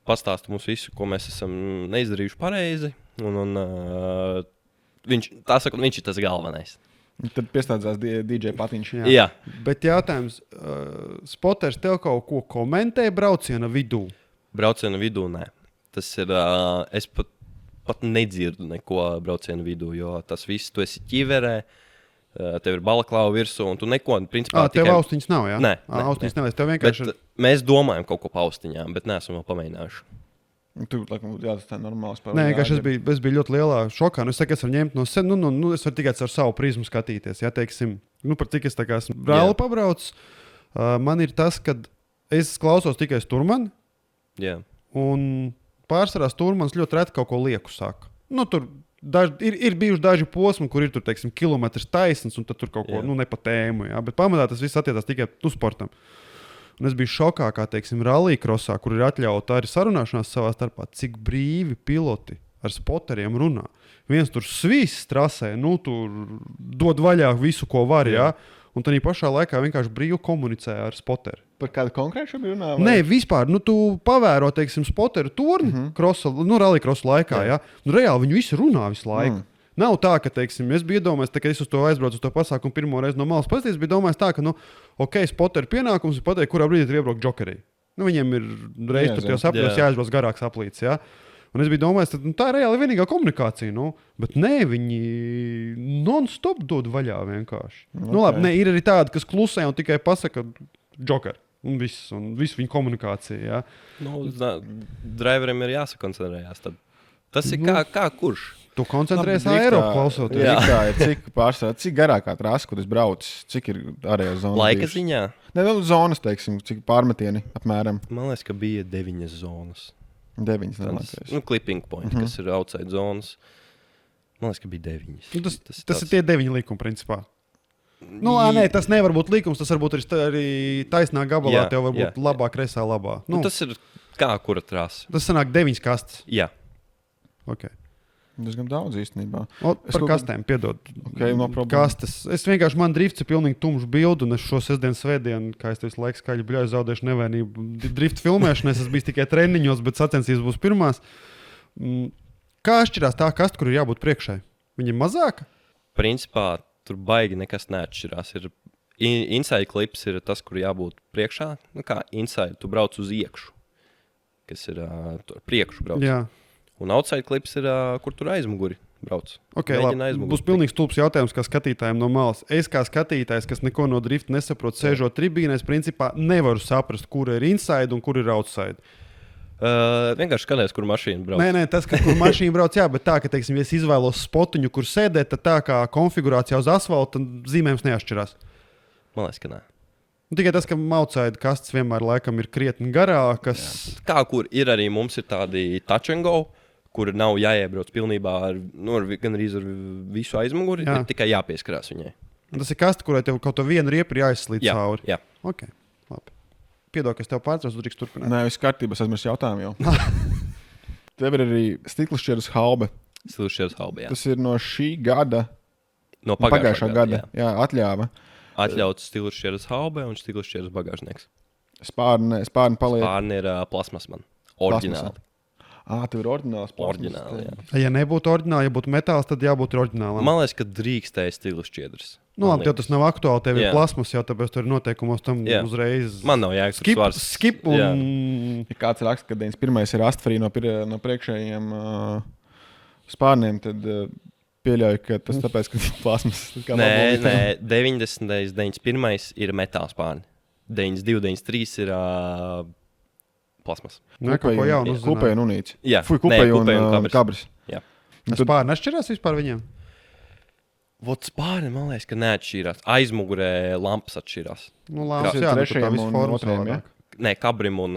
Pastāsta mums visu, ko mēs esam neizdarījuši pareizi. Viņš ir tas galvenais. Tad piestādzās DJ Patiņš. Jā. Bet jautājums, spoters tev kaut ko komentē brauciena vidū? Brauciena vidū, nē. Tas ir, es pat nedzirdu neko braucienu vidū, jo tas viss, tu esi ķiverē, tev ir balaklāva virsū, un tu neko, principā, Tev austiņas nav, jā? Nē, austiņas nav. Tev vienkārši... Bet mēs domājam kaut ko pa austiņām, bet neesam vēl pamēģinājuši. Tu, laikam, jā, tas tā normāls par. Nē, vienkārši es biju ļoti lielā šokā. Es saku, es varu ņemt no sevis, es varu tikai ar savu prizmu skatīties. Ja, teiksim, par cik es tā kā esmu brāli pabraucis, man ir tas, ka es klausos tikai Sturmanu, un pārsvarā Sturmans ļoti reti kaut ko lieku saka. Tur ir bijuši daži posmi, kur ir tur, teiksim, kilometrs taisns, un tad tur kaut ko ne pa tēmu. Ja, bet pamatā tas viss attiecās tikai uz sportam. Un es biju šokā, kā, teiksim, rallija-krosā, kur ir atļauta arī sarunāšanās savā starpā, cik brīvi piloti ar spoteriem runā. Viens tur svīst trasē, tur dod vaļā visu, ko var, jā. Un tad pašā laikā vienkārši brīvi komunicē ar spoteri. Par kādu konkrētu šobrīd runā? Nē, vispār, tu pavēro, teiksim, spoteru torni, rallija-krosa laikā, jā. Reāli viņi visi runā visu laiku. Nav tā, ka, teiksim, es biju iedomājies, kad es uz to aizbraucu uz to pasākumu pirmo reizi no malas. Pēc tam es biju domājis tā, ka, spoteru pienākums ir pateikt, kurā brīdī ir iebraukt jokerī. Viņiem ir reizes tur tajos apļos jāizbrauc garāks aplīts, jā. Un es biju domājis, tā ir reāli vienīgā komunikācija, bet nē, viņi non-stop dod vaļā vienkārši. Okay. Labi, ne, ir arī tādi, kas klusē un tikai pasaka joker. Un viss viņa komunikācija, jā. Driveriem ir jāsakoncentrējās tad. Tas ir kā kurš? Tu koncentrējies Eiropā klausoties. Jā, cik garākā trasa, kur es braucu, cik ir ārējā zona? Laika ziņā? Ne, zonas, teiksim, cik pārmetieni apmēram. Man liekas, ka bija 9 zonas. 9, nelākais. Clipping point, kas ir outside zonas. Man liekas, ka bija 9. Tas ir tie 9 likumi, principā. Nē, tas nevar būt likums, tas varbūt arī taisnā gabalā, tev var būt labā, kreisā labā. Tas ir kā kura trasa. Tas sanāk 9 kastes. Jā. Okay. Tas gan daudz īstenībā. Par kastēm, piedod. Okay, no kastes. Es vienkārši, man drifts ir pilnīgi tumšs bildu, un es šo sestdienu, svētdienu, kā es tev visu laiku skaļi bļauju, zaudēšu nevainību drift filmēšanai. Es biju tikai treniņos, bet sacensības būs pirmās. Kā atšķirās tā kaste, kur ir jābūt priekšai? Viņa ir mazāka? Principā tur baigi nekas neatšķirās. Inside klips ir tas, kur jābūt priekšā. Kā inside, tu brauc uz iekšu, kas ir priekšu brauc. Jā. Un outside klips ir, kur tur aizmuguri brauc. Okay, būs pilnīgi stulbs jautājums, kā skatītājiem no malas. Es kā skatītājs, kas neko no drifta nesaprot, sēžot tribīnēs, principā nevaru saprast, kur ir inside un kur ir outside. Vienkārši skaties, kur mašīna brauc. Nē, tas, kur mašīna brauc, jā, bet tā, ka, teiksim, ja es izvēlos spotiņu, kur sēdēt, tad tā kā konfigurācijā uz asfalta zīmējums neatšķirās. Man liekas, ka nē. Tikai tas, ka outside kastes vienmēr laikam ir krietni garākas. Kā kur ir arī mums ir tādi touch and go, kur nav jāiebrauc pilnībā gan arī ar visu aizmuguri, ir tikai jāpieskarās viņai. Tas ir kaste, kurai tev kaut ko vienu riepu ir jāizslīd cauri. Jā. Okay, labi. Piedod, ka es tev pārtraucu, tu drīkst turpināt. Nē, viss kārtībā, es aizmirsu jautājumu jau. Tev ir arī stiklišķieras haube. Stiklišķieras haube, jā. Tas ir no šī gada. No pagājušā gada. Jā, atļāva. Atļauts stiklišķieras haube un stiklišķieras bagāžnieks. Spārni paliek. Spārni ir plasmas man. Oriģināli. Tev ir oriģināls plasmas. Oriģināli, jā. Ja nebūtu oriģināli, ja būtu metāls, tad jābūt oriģinālam. Man liekas, ka drīkstēja stiklišķiedras. Labi, tev tas nav aktuāli, tev ir plasmas, jau tāpēc tur ir noteikumos tam uzreiz. Man nav jāiet skip un... Ja kāds raksta, ka 91. ir astfrī no priekšējiem spārniem, tad pieļauju, ka tas tāpēc, ka plasmas... Nē, 90. 91. ir metāls spārni. 92, 93 ir plasmas. Kupēja un unīts. Jā, kupēja un kabris. Jā. Spārni atšķirās vispār viņiem? Spārni, man liekas, ka neatšķirās. Aizmugurē lampas atšķirās. Lampas, jā, trešajam un otrajam, jā? Nē, kabrim un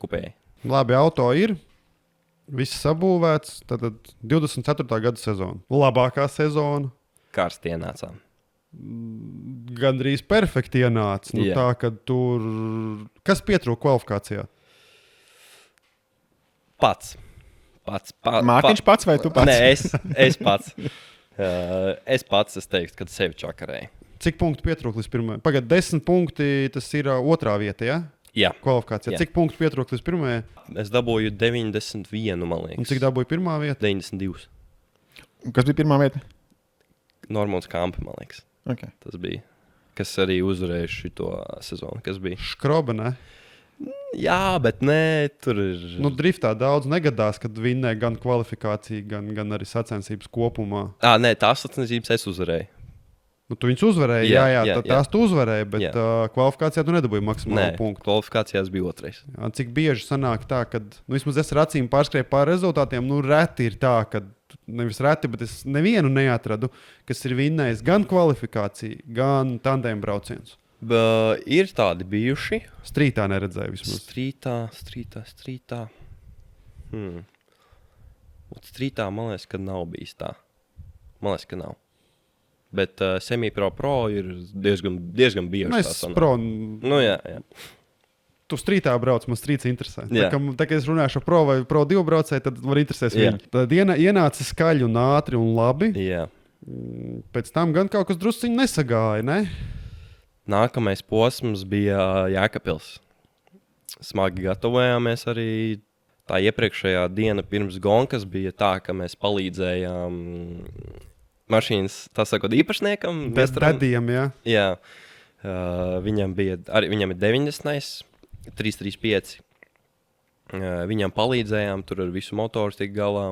kupēji. Labi, auto ir. Viss sabūvēts. Tad 24. gada sezona. Labākā sezona. Karsti ienācām. Gandrīz perfekti ienāca. Tā, ka tur... Kas pietrūka kvalifikācijā? Pats. Mārtiņš pats vai tu pats? Nē, es pats. Es teiktu, ka sevi čakarēju. Cik punktu pietrūka līdz pirmajai? Pagad, 10 punkti, tas ir otrā vieta, ja? Jā. Kvalifikācijā. Jā. Cik punktu pietrūka līdz pirmajai? Es dabūju 91, man liekas. Un cik dabūju pirmā vieta? 92. Kas bija pirmā vieta? Normons Kampa, man liekas. Okay. Tas bija. Kas arī uzvarēja šito sezonu. Kas bija? Škrobe, ne? Jā, bet nē, tur ir. Nu, driftā daudz negadās, kad vinnē gan kvalifikācija, gan arī sacensības kopumā. Nē, tās sacensības es uzvarēju. Nu, tu viņus uzvarēji, tās tu uzvarēji, bet kvalifikācijā tu nedabūji maksimālu punktu. Kvalifikācijās bija otrais. Jā, cik bieži sanāk tā, ka vismaz es ar acīm pārskrēju pār rezultātiem, reti ir tā, ka nevis reti, bet es nevienu neatradu, kas ir vinnējis gan kvalifikāciju, gan tandēm braucienus. Ir tādi bijuši. Strītā neredzēju vismaz. Strītā. Strītā man liekas, ka nav bijis tā. Man liekas, ka nav. Bet semi-pro ir diezgan bieži. Es pro. Nu, jā. Tu strītā brauc, man strīds interesē. Jā. Tā kā es runāšu ar pro vai pro 2 braucēju, tad var interesēs viņu. Tad ienāca skaļi un ātri un labi. Jā. Pēc tam gan kaut kas drusciņi nesagāja, ne? Nākamais posms bija Jēkabpils. Smagi gatavojāmies arī. Tā iepriekšējā diena pirms gonkas bija tā, ka mēs palīdzējām mašīnas, tā sakot, īpašniekam. Dadījam, jā. Jā. Viņam ir 90, 335. Viņam palīdzējām, tur ar visu motoru tik galā.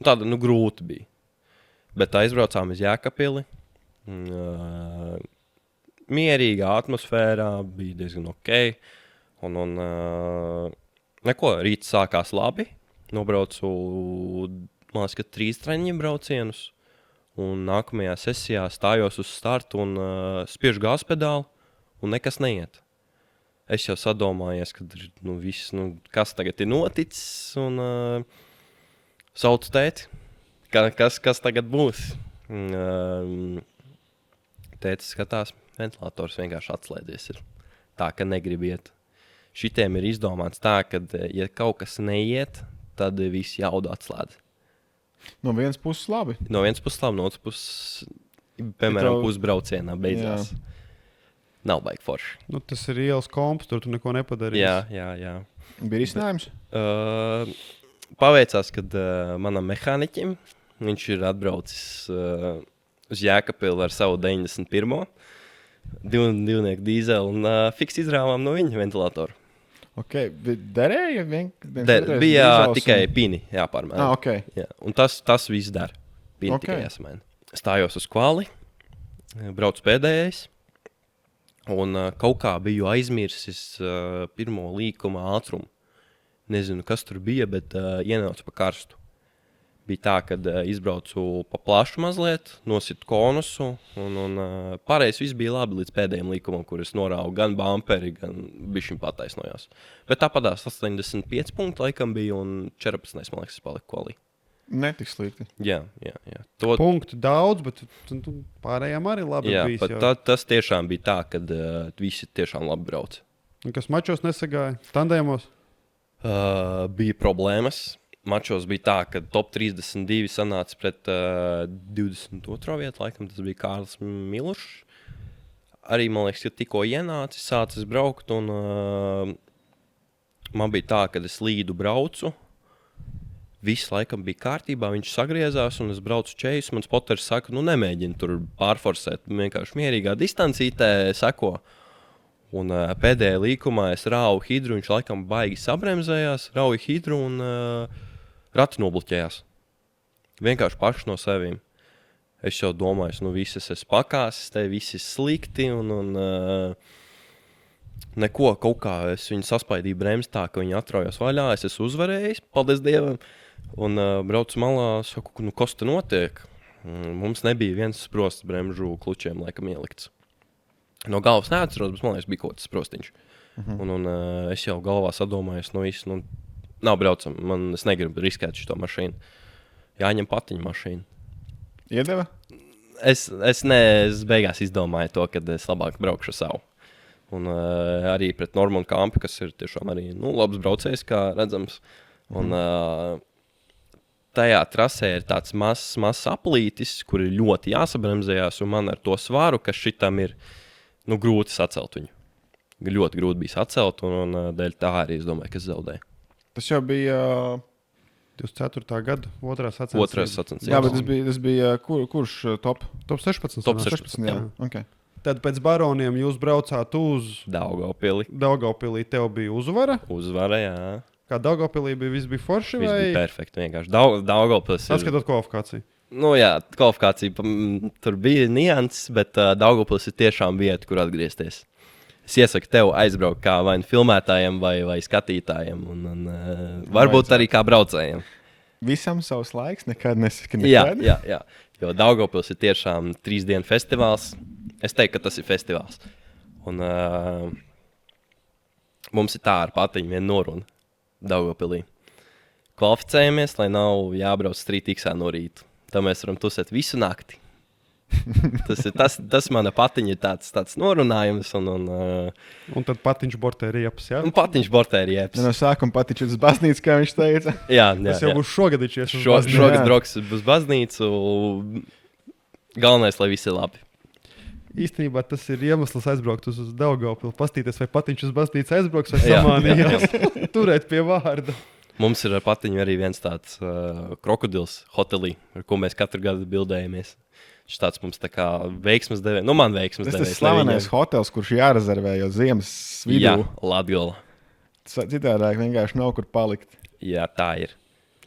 Tāda grūti bija. Bet aizbraucām uz Jēkabpili. Mierīgā atmosfērā, bija diezgan ok. Neko, rīts sākās labi. Nobraucu, man liekas, 3 treniņu braucienus. Un nākamajā sesijā stājos uz startu un spiežu gāzes pedāli, un nekas neiet. Es jau sadomājies, ka viss, kas tagad ir noticis, un saucu tēti, kas tagad būs. Tētis skatās, ventilators vienkārši atslēdzies. Ir tā, ka negrib iet. Šitiem ir izdomāts tā, ka, ja kaut kas neiet, tad viss jauda atslēdz. No vienas puses labi. No otras puses, piemēram, pusbraucienā beidzās. Jā. Nav baigi forši. Tas ir ielas komps, tur tu neko nepadarīsi. Jā. Bija risinājums? Paveicās, kad manam mehāniķim, viņš ir atbraucis uz Jēkabpili ar savu 91. Divnieku dīzeli un fiks izrāvām no viņa ventilatoru. Ok, derēja? Bija tikai pini jāpārmēr. Okay. Jā. Un tas viss dara. Pini tikai jāsamaina. Stājos uz kvali, braucu pēdējais. Un kaut kā biju aizmirsis pirmo līkuma ātrumu. Nezinu, kas tur bija, bet ienācu pa karstu. Bija tā, ka izbraucu pa plašu mazliet, nositu konusu, un pārējais viss bija labi līdz pēdējiem līkumam, kur es norāvu gan bumperi, gan bišķiņ pataisnojās. Bet tāpadās 85 punkti laikam bija, un 14, man liekas, palika kolī. Netik slikti. Jā. Punktu daudz, bet pārējām arī labi bijis. Tas tiešām bija tā, ka visi tiešām labi brauc. Un kas mačos nesagāja? Tandēmos? Bija problēmas. Mačos bija tā, ka top 32 sanāca pret 22. vietu, laikam tas bija Kārlis Milušs. Arī, man liekas, ka tikko ienācis, sācis braukt, un man bija tā, ka es līdu braucu. Viss laikam bija kārtībā, viņš sagriezās, un es braucu čejas, man spoteris saka, nemēģini tur pārforsēt, vienkārši mierīgā distancītē seko. Un pēdējā līkumā es rāvu hidru, viņš laikam baigi sabremzējās, rauju hidru un rati nobloķējās. Vienkārši paši no sevīm. Es jau domāju, visas es pakāsis, te visi slikti, un neko, kaut kā es viņu saspaidīju bremzi tā, ka viņi atraujās vaļā, es esmu uzvarējis, paldies Dievam, un braucu malā, saku, kas te notiek? Mums nebija viens sprosts bremžu klučiem, laikam ielikts. No galvas neatceros, bet man liekas, bija kaut kas sprostiņš. Un es jau galvā sadomājos, visu, nav braucam, es negribu riskēt šo mašīnu. Jāņem patiņu mašīnu. Iedeva? Es beigās izdomāju to, ka es labāk braukšu savu. Un arī pret Normanu Kampi, kas ir tiešām arī labs braucējs, kā redzams. Un tajā trasē ir tāds mazs aplītis, kur ir ļoti jāsabremzējās, un man ar to svaru, ka šitam ir grūti sacelt viņu. Ļoti grūti bija sacelt, un dēļ tā arī es domāju, ka es zaudēju. Tas jau bija 24. gada otrā sacensība. Otrā sacensība. Jā, bet tas bija kurš top? Top 16. Top 16, jā. Okay. Tad pēc baroniem jūs braucāt uz Daugavpilī. Tev bija uzvara? Uzvara, jā. Kā Daugavpilī viss bija forši? Viss bija perfekti, vienkārši. Daugavpils ir... Atskatot kvalifikāciju. Nu jā, kvalifikācija tur bija nianses, bet Daugavpils ir tiešām vieta, kur atgriezties. Es iesaku tev aizbraukt kā vai filmētājiem vai skatītājiem un varbūt arī kā braucējiem. Visam savs laiks, nekad nesaka nekad. Jā. Jo Daugavpils ir tiešām 3 dienu festivāls. Es teiktu, ka tas ir festivāls. Un mums ir tā ar patiņu viena noruna Daugavpilī. Kvalificējamies, lai nav jābrauc strītīksā no rīta. Tā mēs varam tusēt visu nakti. Tas mana patiņa ir tāds norunājums. Un tad patiņš bortē riepas, jā? Un patiņš bortē riepas. No sākuma patiņš uz baznīcu, kā viņš teica. Jā. Tas jau būs šogad išies uz baznīcu. Šogad brauks uz baznīcu. Galvenais, lai viss ir labi. Īstenībā tas ir iemesls aizbraukt uz Daugavpili. Pastīties, vai patiņš uz baznīcu aizbrauks vai samānījās. Turēt pie vārda. Mums ir ar patiņu arī viens tāds krokodils hotelī, ar ko mēs katru gadu bildējamies. Šis tāds mums tā kā veiksmes devē. Nu, man veiksmes devē. Tas slavenais hotels, kurš jārezervē jau ziemas vidū. Jā, Latgala. Citādāk vienkārši nav kur palikt. Jā, tā ir.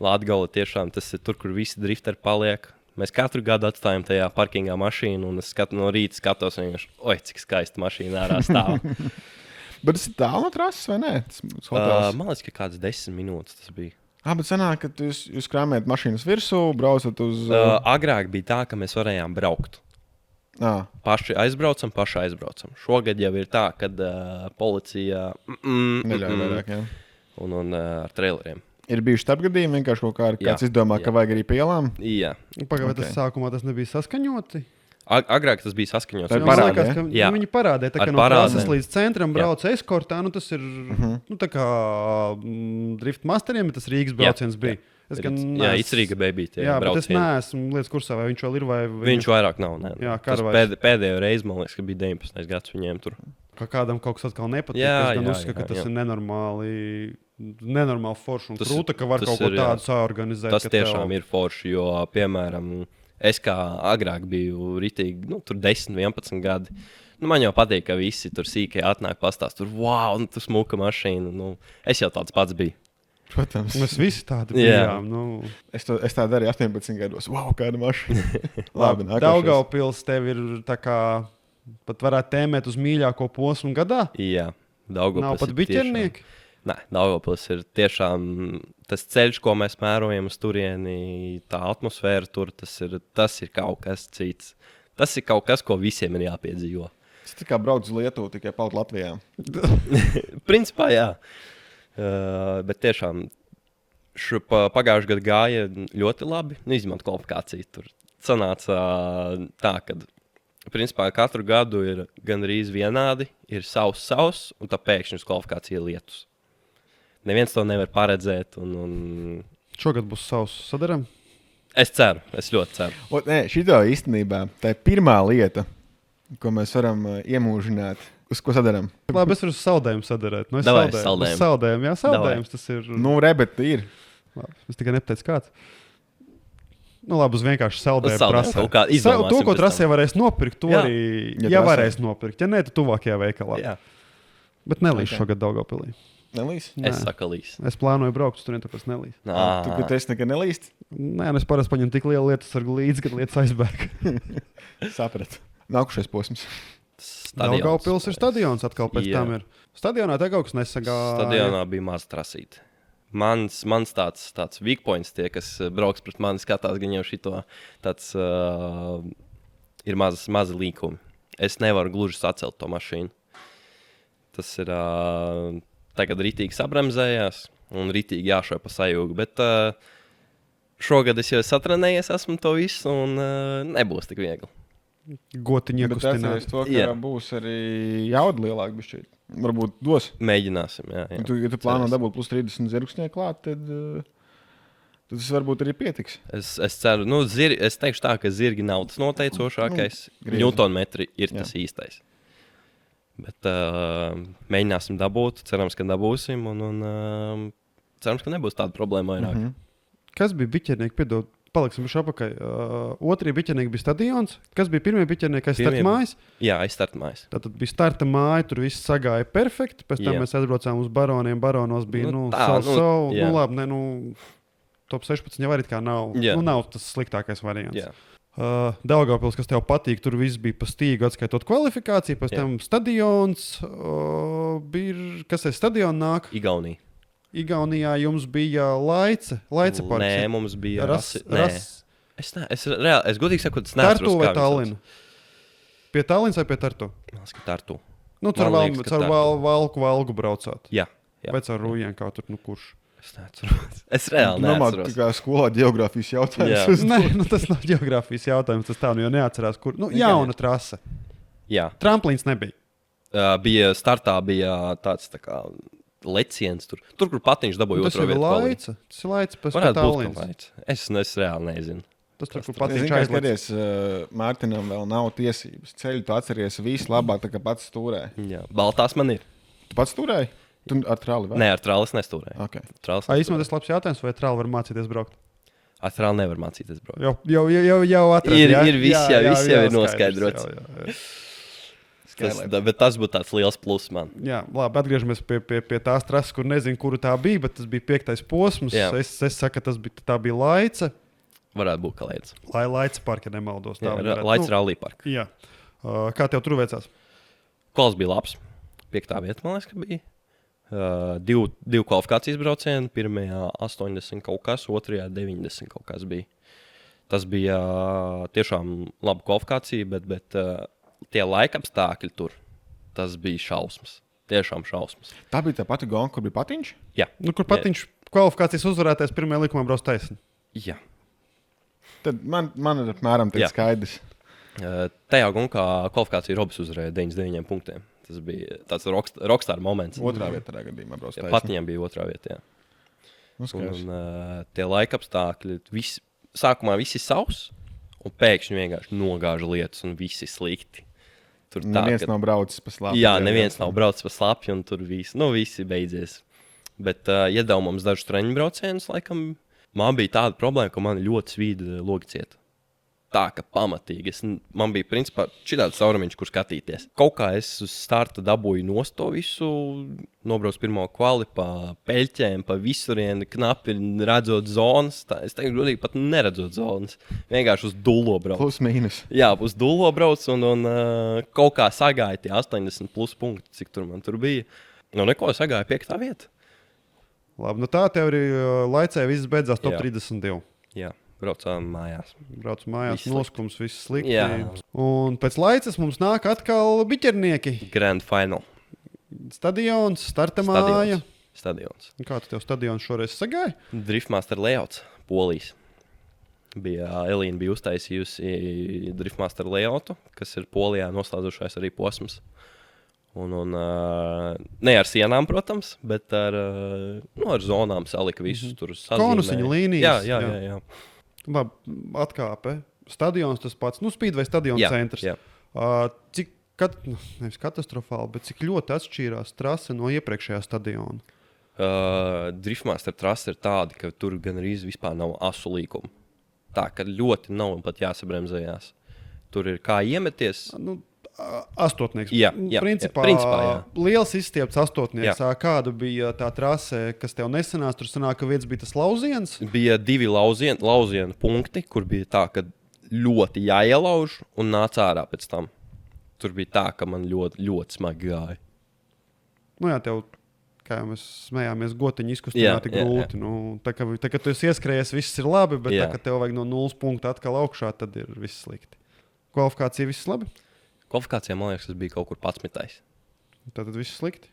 Latgala tiešām tas ir tur, kur visi drifteri paliek. Mēs katru gadu atstājam tajā parkingā mašīnu, un es no rīta skatos vienkārši, cik skaista mašīna ārā stāv. Bet tas ir tālu no trases, vai ne? Man liekas, ka kāds 10 minūtes tas bija. Bet sanāk, ka jūs krāmējat mašīnas virsū, braucat uz... Agrāk bija tā, ka mēs varējām braukt. Paši aizbraucam. Šogad jau ir tā, kad policija... Neļauj vairāk, jā. Un ar traileriem. Ir bijuši starpgadījumi, vienkārši kaut kāds izdomā, ka vajag arī pie ielām? Jā. Pagaidām, tas sākumā tas nebija saskaņoti? Agrāk tas bija saskaņots. Viņi parādīja, tā kā no krāsas līdz centram brauc eskortā. Nu, tas ir tā kā drift masteriem, bet tas Rīgas brauciens bija. Jā, it's Rīga baby. Jā, bet es neesmu lietas kursā, vai viņš vēl ir vai... Viņš vairāk nav, ne. Jā, pēdējo reizi, man liekas, ka bija 19. gads viņiem tur. Ka kādam kaut kas atkal nepatīk. Es gan uzskatu, ka tas ir nenormāli forši un krūta, ka var kaut ko tādu saorganizēt. Tas tiešām ir forši, jo, piemēram, es kā agrāk biju ritīgi, tur 10, 11 gadi. Man jau patīk, ka visi tur sīkai atnāk pastāst, tur wow, tur smuka mašīna. Es jau tāds pats biju. Protams. Mēs visi tādi bijām. Es tā darīju 18 gados. Wow, kāda mašīna. Labi, Daugavpils tev ir tā kā, pat varētu tēmēt uz mīļāko posmu gadā? Jā, Daugavpils nav pat biķernieki? Nē, Daugavpils ir tiešām tas ceļš, ko mēs mērojam uz turieni, tā atmosfēra tur, tas ir kaut kas cits. Tas ir kaut kas, ko visiem ir jāpiedzīvo. Tas tā kā brauc uz Lietuvu, tikai palikt Latvijā. Principā, jā. Bet tiešām pagājušajā gadā gāja ļoti labi. Izņemot kvalifikāciju. Tur sanāca tā, ka principā katru gadu ir gandrīz vienādi. Ir savs, un tā pēkšņi uz kvalifikāciju lietus. Neviens to nevar paredzēt. Šogad būs savs sadaram? Es ceru, es ļoti ceru. Šito īstenībā tā ir pirmā lieta, ko mēs varam iemūžināt. Uz ko sadarām? Labi, es varu uz saldējumu sadarēt. Saldējumu. Jā, saldējums tas ir. Rebet ir. Labi, es tikai nepateicu kāds. Labi, uz vienkārši saldējumu prasē. To, ko trasē varēs nopirkt, to arī, ja varēs nopirkt. Ja ne, tad tuvākajā veikalā. Jā. Bet nelīšu šogad Daugavpilī. Nelīs? Es saku līs. Es plānoju braukt uz turien, tāpēc nelīs. Tu, ka tu nekad nelīst? Nē, es parasti paņemu tik lielu lietu sargu līdzi, kad lietas aizbēg. Sapratu. Nākušais posms. Daugavpils ir stadions atkal pēc tam ir. Stadionā te kaut kas nesagāja. Stadionā bija maz trasīt. Mans tāds weak points, tie, kas brauks pret mani, skatās gan jau šito, tāds ir mazi līkumi. Es nevaru gluži sacelt to mašīnu. Tas ir tagad ritīgi sabremzējās un ritīgi jāšoja pa sajūgu, bet šogad es jau satrenējies esmu to visu un nebūs tik viegli. Gotiņi iekustināt. Bet to, ka būs arī jauda lielāka bišķīt. Varbūt dos. Mēģināsim, jā. Ja tu plāno dabūt plus 30 zirgsnieku klāt, tad tas varbūt arī pietiks. Es ceru, es teikšu tā, ka zirgi nav tas noteicošākais. Newtonmetri ir tas īstais. Bet mēģināsim dabūt, cerams, ka dabūsim un cerams, ka nebūs tāda problēma vairāk. Kas bija biķernieki? Piedod, paliksim šapakai. Otrie biķernīgi bija stadions. Kas bija pirmie biķernīgi? Kas starta mājas? Jā, aizstarta mājas. Tad bija starta māja, tur viss sagāja perfekti. Pēc tam mēs aizbraucām uz baroniem. Baronos bija, labi, top 16 jau arī kā nav. Nav tas sliktākais variants. Daugavpils, kas tev patīk, tur viss bija pa stīgu, atskaitot kvalifikāciju. Pēc tam stadions bija, kas aiz stadiona nāk? Igaunijā jums bija Laice parks. Nē, mums bija Es godīgi saku, tas neatceros. Tartu vai Tallina? Pie Tallinas vai pie Tartu? Tartu. Caur Valgu braucāt. Jā. Vai caur Rūjien, kā tur, kurš? Es neatceros. Es reāli neatceros. Tā kā skolā geogrāfijas jautājums. Nē, tas nav geogrāfijas jautājums. Tas tā, jau neatcerās, kur. Jauna trase. Jā. Tramplīns nebija. Startā bija tāds tā kā leciens. Tur, kur patiņš dabūja otro vietu. Tas ir Laica pēc Tallinas. Es reāli nezinu. Tas tur, kur patiņš aizliec. Mārtiņam vēl nav tiesības. Ceļu tu atceries vislabāk, tā kā pats stūrē. Jā, baltās man ir. Tu pats stūrēji? Tu ar trāli vai? Nē, ar trāli es nestūrēju. Okay. Īstenībā tas labs jautājums, vai trāli var mācīties braukt? Ar trāli nevar mācīties braukt. Jau atrast. Ir viss jau ir noskaidrots. Bet tas būtu tāds liels pluss man. Jā, labi, atgriežamies pie tās trases, kur nezinu, kuru tā bija, bet tas bija 5. posms. Es saku, ka tā bija Laica. Varētu būt, ka Laica. Laica parka, nemaldos. Laica rallija parka. Jā. Kā tev tur veicās? Kols bija labs. 5. vieta, man liekas, ka bija. Divu kvalifikācijas braucienu. Pirmajā 80 kaut kas, otrajā 90 kaut kas bija. Tas bija tiešām laba kvalifikācija, bet tie laikapstākļi tur, tas bija šausmas. Tiešām šausmas. Tā bija tā pati gala, kur bija patiņš? Jā. Kur patiņš kvalifikācijas uzvarētājs pirmajā likumā brauc taisni? Jā. Tad man ir apmēram tāds skaidrs. Tajā gunkā kvalifikācija Robs uzvarēja 99 punktiem. Tas bija tāds rockstar moments. Otrā vietā tādā gadījumā brauc taisni. Patiņam bija otrā vietā, jā. Un tie laikapstākļi, sākumā visi savs, un pēkšņi vienkārši nogāža lietas, un visi slikti. Tur neviens nav braucis pa slapju. Jā, neviens nav braucis pa slapju, un tur visi beidzies. Bet iedeva mums dažus treniņu braucienus, laikam. Man bija tāda problēma, ka man ļoti svīda logicieta. Tā, ka pamatīgi. Man bija, principā, šitāds saurumiņš, kur skatīties. Kaut kā es uz starta dabūju nost to visu, nobraucu pirmo kvali pa peļķēm, pa visurienu, knapi redzot zonas. Es teiktu, godīgi, pat neredzot zonas. Vienkārši uz dullo braucu. Plus mīnus. Jā, uz dullo braucu, un kaut kā sagāja tie 80 plus punkti, cik tur man tur bija. Neko sagāja 5. vieta. Labi, tā tev arī laicē viss beidzās top 32. Jā. Braucām mājās. Noskums, viss slikti. Jā. Un pēc laicas mums nāk atkal biķernieki. Grand final. Stadions, starta māja. Stadions. Kā tu tev stadions šoreiz sagāja? Driftmaster layouts, Polijas. Elīna bija uztaisījusi Driftmaster layoutu, kas ir Polijā noslēdzošais arī posms. Ne ar sienām, protams, bet ar zonām salika visus tur sazīmē. Konusiņu līnijas. Jā. Labi, atkāpe. Stadions tas pats. Speedway stadiona centrs. Jā. Cik, nevis katastrofāli, bet cik ļoti atšķīrās trase no iepriekšējā stadiona? Driftmaster trase ir tāda, ka tur gan arī vispār nav asu līkumu. Tā, ka ļoti nav pat jāsabremzējās. Tur ir kā iemeties. Astotnieks. Jā, principā jā. Liels izstiepts astotnieks. Kāda bija tā trase, kas tev nesanās? Tur sanāk, ka viens bija tas lauziens? Bija 2 lauzienu punkti, kur bija tā, ka ļoti jāielauž un nāca ārā pēc tam. Tur bija tā, ka man ļoti, ļoti smagi gāja. Tev, kā mēs smējāmies, gotiņu izkustināt grūti. Tā, ka tu esi ieskrējies, viss ir labi, bet tā, ka tev vajag no 0 punkta atkal augšā, tad ir viss slikti. Kvalifikācija viss labi? Kvalifikācijā, man liekas, tas bija kaut kur 11. Tātad viss slikti?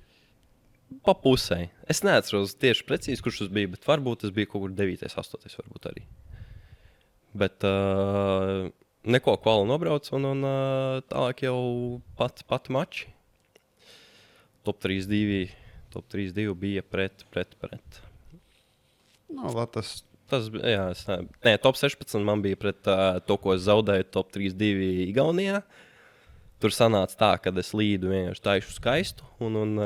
Pa pusē. Es neatceros tieši precīzi, kurš tas bija, bet varbūt tas bija kaut kur 9. 8. varbūt arī. Bet neko kvalu nobrauc, un tālāk jau pati mači. Top 3-2 bija pret. Tas bija, top 16 man bija pret to, ko es zaudēju top 3-2 Igaunijā. Tur sanāca tā, ka es līdu vienkārši taišu skaistu, un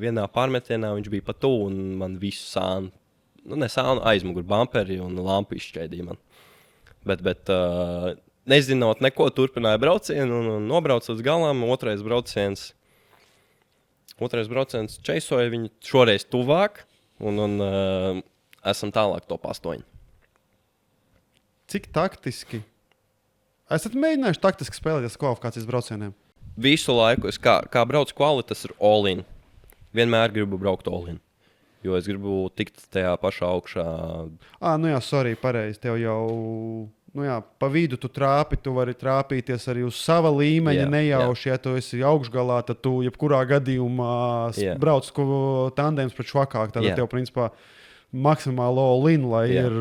vienā pārmetienā viņš bija pa tuvu, un man visu sānu, aizmuguru bumperi un lampu izšķēdīja man. Bet nezinot neko, turpināja braucienu un nobrauca līdz galam. Otrais brauciens čeisoja viņu šoreiz tuvāk un esam tālāk top 8. Cik taktiski? Esat mēģinājuši taktiski spēlēties kvalifikācijas braucieniem? Visu laiku, es kā braucu kvali, tas ir all-in. Vienmēr gribu braukt all-in. Jo es gribu tikt tajā pašā augšā. Nu jā, sorry, pareizi. Tev jau, pa vidu tu trāpi, tu vari trāpīties arī uz sava līmeņa nejauši. Ja tu esi augšgalā, tad tu jebkurā gadījumā brauc tandems pret švakāk. Tad tev, principā, maksimāli all-in, lai ir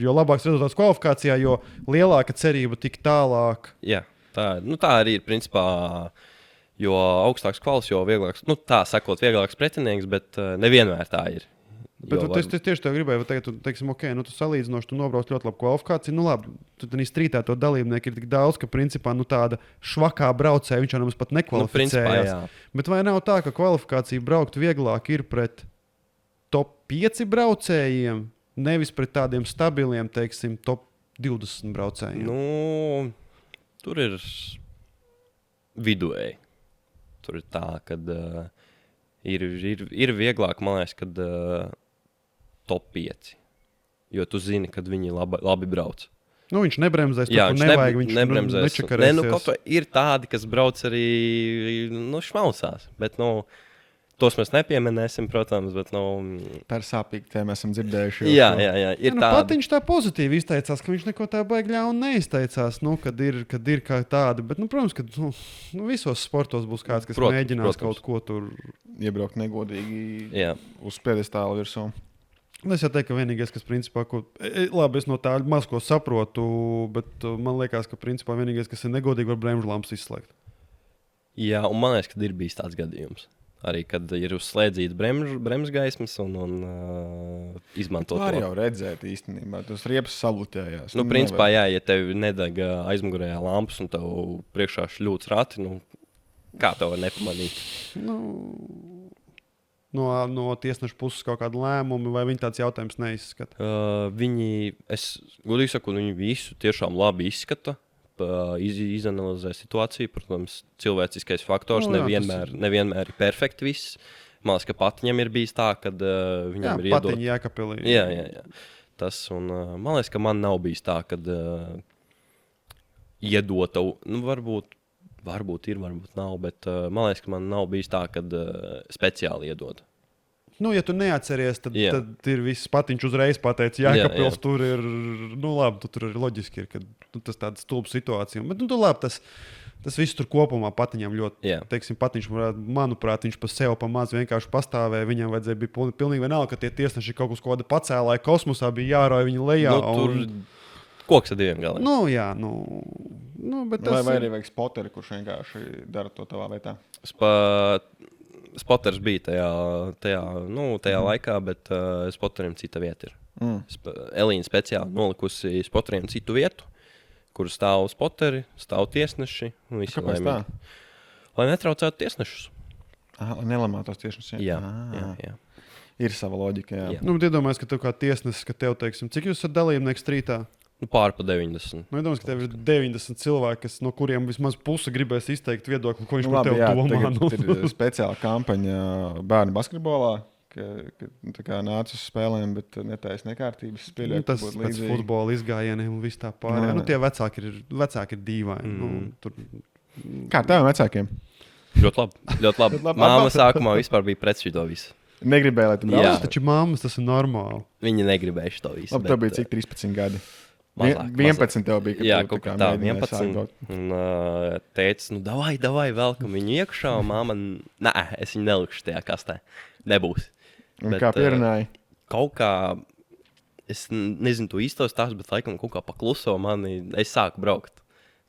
jo labāks rezultāts kvalifikācijā, jo lielāka cerība tik tālāk. Jā, tā arī ir, principā. Jo augstāks kvalis, jo vieglāks, tā sakot, vieglāks pretinieks, bet nevienmēr tā ir. Bet es tieši tev gribēju teikt, tu salīdzinoši, tu nobrauc ļoti labu kvalifikāciju. Labi, tu arī strītā to dalībnieku ir tik daudz, ka principā tāda švakā braucēja, viņš jau nemaz pat nekvalificējās. Bet vai nav tā, ka kvalifikācija braukt vieglāk ir pret top 5 braucējiem, nevis pret tādiem stabiliem, teiksim, top 20 braucējiem? Tur ir vidēji. Tur ir tā, ka ir vieglāk, man liekas, kad top 5. Jo tu zini, kad viņi labi brauc. Viņš nebremzēs, viņš nevajag, viņš nebremzēs. nečakarēsies. Ir tādi, kas brauc arī šmausās, bet tos mēs nepieminēsim, protams, bet par sāpīgu tēmu esam dzirdējuši. Jā, ir tādi. Patiņš tā pozitīvi izteicās, ka viņš neko tā baigi ļauni neizteicās, kad ir kā tādi. Bet, protams, ka visos sportos būs kāds, kas mēģinās kaut ko tur iebraukt negodīgi uz piedestāla virsū. Es jau teiktu, ka vienīgais, kas principā, labi, es no tā maz ko saprotu, bet man liekas, ka principā vienīgais, kas ir negodīgi, var bremžu lampas izslēgt. Jā, un man liekas, ka ir bijis tāds gadījums. Arī, kad ir uzslēdzīts bremzgaismas un izmantot to. Var jau redzēt īstenībā, tas riepas saluķējās. Principā, jā, ja tev nedeg aizmugurējā lampas un tev priekšā šļūts rati, kā tev var nepamanīt? No tiesneša puses kaut kādu lēmumu, vai viņi tāds jautājums neizskata? Es godīgi saku, viņi visu tiešām labi izskata. Izanalizē situāciju. Protams, cilvēciskais faktors nevienmēr ir perfekti viss. Man liekas, ka Patiņam ir bijis tā, ka viņam ir iedot. Patiņa Jēkabpilī. Jā. Tas, un man liekas, ka man nav bijis tā, ka iedota, varbūt ir, varbūt nav, bet man liekas, ka man nav bijis tā, ka speciāli iedota. Ja tu neatceries, tad ir viss Patiņš uzreiz pateicis, Jēkabpils tur ir, labi, tur ir loģiski, ka tas tāds stulbs situācija. Bet, labi, tas viss tur kopumā Patiņam ļoti, teiksim, Patiņš, manuprāt, viņš pa sev pa maz vienkārši pastāvēja. Viņam vajadzēja bija pilnīgi vienalga, ka tie tiesneši kaut uz kāda pacēlāja kosmosā, bija jārauj viņa lejā. Tur koks ar diviem galiem. Bet tas vai arī vajag spoteri, kurš vienkārši dara to tavā vietā? Spoters bija tajā laikā, bet spoterim cita vieta ir. Elīna speciāli nolikusi spoteriem citu vietu, kur stāv spoteri, stāv tiesneši. Kāpēc tā? Lai netraucētu tiesnešus. Lai nelamātos tiesnešus. Jā. Ir sava loģika. Jā. Bet iedomājies, ka tev kā tiesnesis, ka tev, teiksim, cik jūs esat dalībnieks strītā? Pār pa 90. Iedomājies, ka tev ir 90 cilvēki, no kuriem vismaz puse gribēs izteikt viedokli, ko viņš par tevi domā. Ir speciāla kampaņa bērnu basketbolā, ka nāca uz spēlēm, bet netaisa nekārtības. Tas pēc futbola izgājieniem un viss tā pārējā. Tie vecāki ir dīvaini. Kā taviem vecākiem? Ļoti labi. Māma sākumā vispār bija pret šito visu. Negribēja, lai tu brauc? Taču mammas tas ir normāli. Viņi negribēja šito visu. Labi, tev bija cik 13 gadi? Mazāk. 11 tev bija, kad jā, tu kaut kā tā, 11. Un teica, davai, velkam viņu iekšā. Un māma, es viņu nelikšu tajā kastē. Nebūs. Un kā pierunāja? Kaut kā, es nezinu to īsto stāstu, bet laikam kaut kā pakluso es sāku braukt.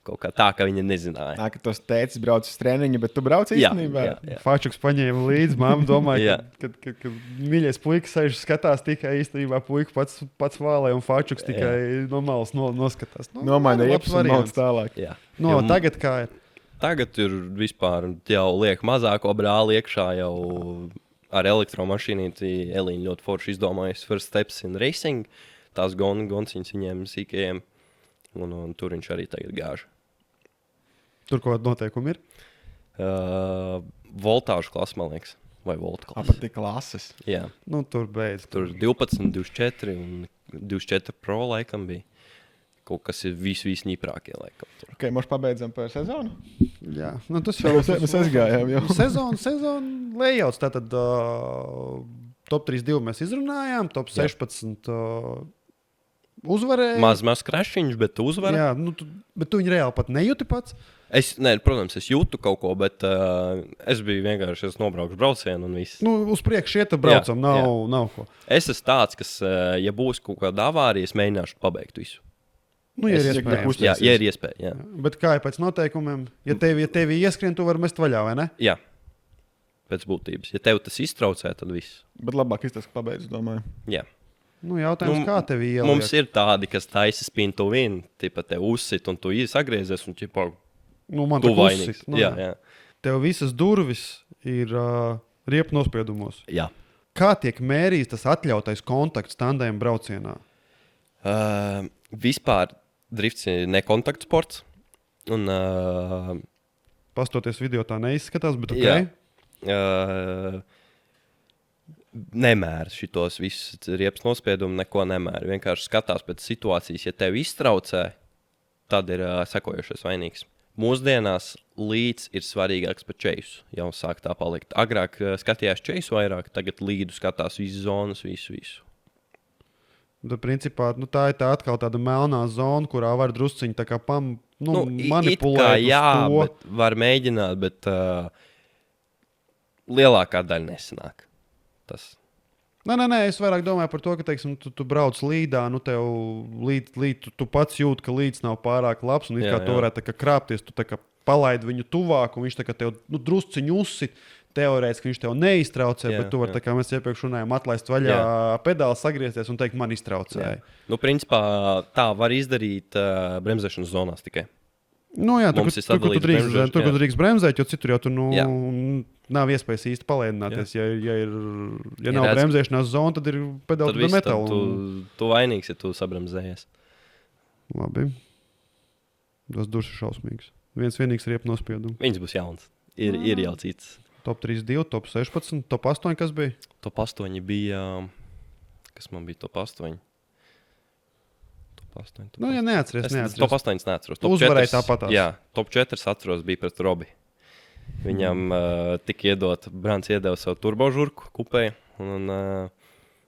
Kaut kā tā, ka viņa nezināja. Ka tos tēcis brauc uz treniņu, bet tu brauc īstenībā. Jā. Fačuks paņēma līdzi, mamma domāja, ka mīļais puika sēž skatās tikai īstenībā puika pats vālē un Fačuks tikai no malas noskatās. Nomaina iepas un mauc tālāk. Jā. Tagad kā ir? Tagad ir vispār jau liek mazāko brāli iekšā jau ar elektromašīnīti. Elīna ļoti forši izdomājusi First Steps in Racing. Tās gonciņas viņiem sīkajiem. un tur viņš arī tagad gāž. Tur kaut kāda noteikuma ir. Voltāžu klasa, man liekas, vai volta klasa. Apatī klases. Jā, Nu, tur beidz. tur 12, 24 un 24 pro laikam bija. Kaut kas ir visņīprākie laikam. Tur. Okay, mēs pabeidzam par sezonu. Jā, nu, tas jau Mēs aizgājām jau. Sezona lejauts. Tātad top 3-2 mēs izrunājām, top 16 uzvarēja. Maz krašiņš, bet uzvara. Jā, nu, bet tu viņu reāli pat nejūti pats. Protams, es jūtu kaut ko, bet es biju vienkārši nobraukšu braucienu un viss. Nu, uz priekšu iet, braucam, Jā, nav ko. Es esmu tāds, kas, ja būs kaut kāda avārija, es mēģināšu pabeigt visu. Nu, ja ir Es- iespējams. Jā, ja ir iespēja. Jā. Bet kā ir pēc noteikumiem? Ja tevi ieskrien, tu vari mest vaļā, vai ne? Jā, pēc būtības. Ja tev tas iztraucē, tad viss. Bet labāk izteiks, ka pabeidz, domāju. Jā. Nu, jautājums, kā tevi ieliek? Mums ir tādi, kas taisa spintu vien, tipa te uzsit un tu sagriezies un ķipa, Nu, man tu tā vainīgs. uzsit. Nu, Jā. Tev visas durvis ir riepu nospiedumos. Jā. Kā tiek mērīts tas atļautais kontakts tandēm braucienā? Vispār drifts ir nekontaktsports. Un, Pastoties video tā neizskatās, bet Jā. ok. Nemēra šitos visus riepas nospiedumus, neko nemēra. Vienkārši skatās pēc situācijas. Ja tev iztraucē, tad ir sekojošais vainīgs. Mūsdienās līdz ir svarīgāks par čeisu. Jau sāk tā palikt. Agrāk skatījās čeisu vairāk, tagad līdu skatās visas zonas, visu. Tad, principā, nu, tā ir atkal tāda melnā zona, kurā var drusciņi tā kā manipulēt. Jā, uz to. bet var mēģināt, bet lielākā daļa nesanāk. Tas. Nē, es vairāk domāju par to, ka, teiksim, tu brauc līdā, nu, tev tu pats jūti, ka līdz nav pārāk labs, un it kā tu varētu tā kā krāpties, tu tā kā palaidi viņu tuvāk, un viņš tā kā tev drusciņu uzsit. Teorētiski viņš tev neiztraucē, bet tu vari, tā kā mēs iepriekš runājām, atlaist vaļā pedāli, sagriezties un teikt, man iztraucēja. Nu, principā tā var izdarīt bremzēšanas zonās tikai. Nu, jā, Mums ir sadalīts tur, kur jā. drīkst bremzēt, jo citur jau tur Jā. nav iespējas īsti palēdināties. Ja Ja nav redz- bremzēšanās zona, tad ir Tad pedāli viss, tad metāli. tu vainīgs, ja tu sabremzējies. Labi. Tas durs ir šausmīgs. Viens vienīgs riepu nospiedums. Viņas būs jauns. Ir jau cits. Top 3-2, top 16, top 8, kas bija? Top 8 bija. Kas man bija top 8? Top 8. Nu, ja neatceries, Top 8 neatceros. Tu uzvarēji tāpatās. Jā, top 4 atceros bija pret Robi. Viņam tika iedot, Brants iedeva savu turbožurku kupē. Un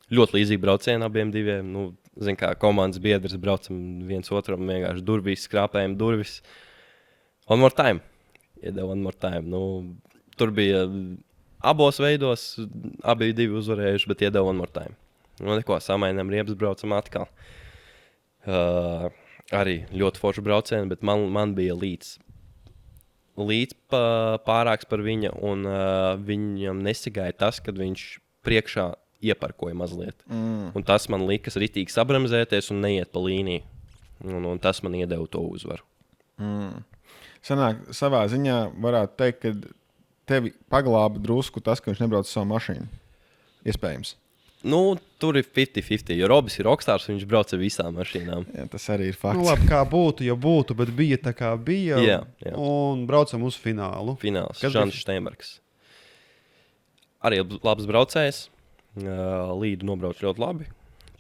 ļoti līdzīgi braucienu abiem diviem. Nu, zin kā, komandas biedrs braucam viens otram vienkārši durvīs, skrāpējam durvis. One more time. Iedeva one more time. Nu, tur bija abos veidos, abi divi uzvarējuši, bet iedeva one more time. Nu, neko, samainām riepas, braucam atkal. Arī ļoti forši braucieni, bet man bija līdz pārāks par viņa, un viņam nesagāja tas, kad viņš priekšā ieparkoja mazliet. Un tas man likas ritīgi sabremzēties un neiet pa līniju. Un tas man iedeva to uzvaru. Sanāk, savā ziņā varētu teikt, ka tevi paglāba drusku tas, ka viņš nebrauc savu mašīnu. Iespējams. Nu, tur ir 50-50, jo Robis ir rokstārs, viņš brauc ar visām mašīnām. Jā, tas arī ir fakts. Nu, labi, kā būtu, ja būtu, bet bija tā kā bija. Jā. Un braucam uz finālu. Fināls. Kas Žants bija? Steinbergs. Arī labs braucējs. Līdu nobrauc ļoti labi.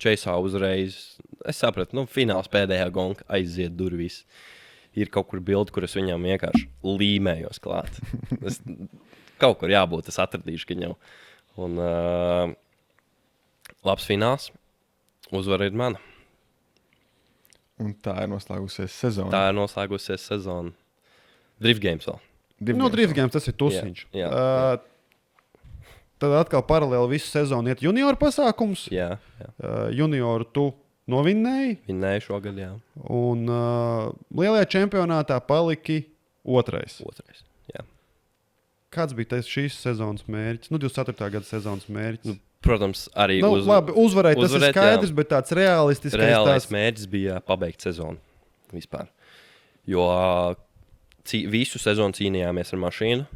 Čeisā uzreiz. Es sapratu, nu, fināls pēdējā gonka aiziet durvis. Ir kaut kur bildi, kur es viņam vienkārši līmējos klāt. Es, kaut kur jābūt, es atradīšu viņu. Un labs fināls. Uzvara ir mana. Un tā ir noslēgusies sezona. Tā ir noslēgusies sezona. Drift games vēl. Nu, Drift Games tas ir tusiņš. Jā. Tad atkal paralēli visu sezonu iet junioru pasākums. Jā. Junioru tu novinnēji. Vinnēju šogad, jā. Un lielajā čempionātā paliki otrais. Otrais. Jā. Kāds bija šīs sezonas mērķis? Nu, 24. gada sezonas mērķis. Nu, protams, arī Labi, uzvarēt, tas ir uzvarēt, skaidrs, bet tāds realistisks. reālais mērķis bija pabeigt sezonu vispār. Jo visu sezonu cīnījāmies ar mašīnu.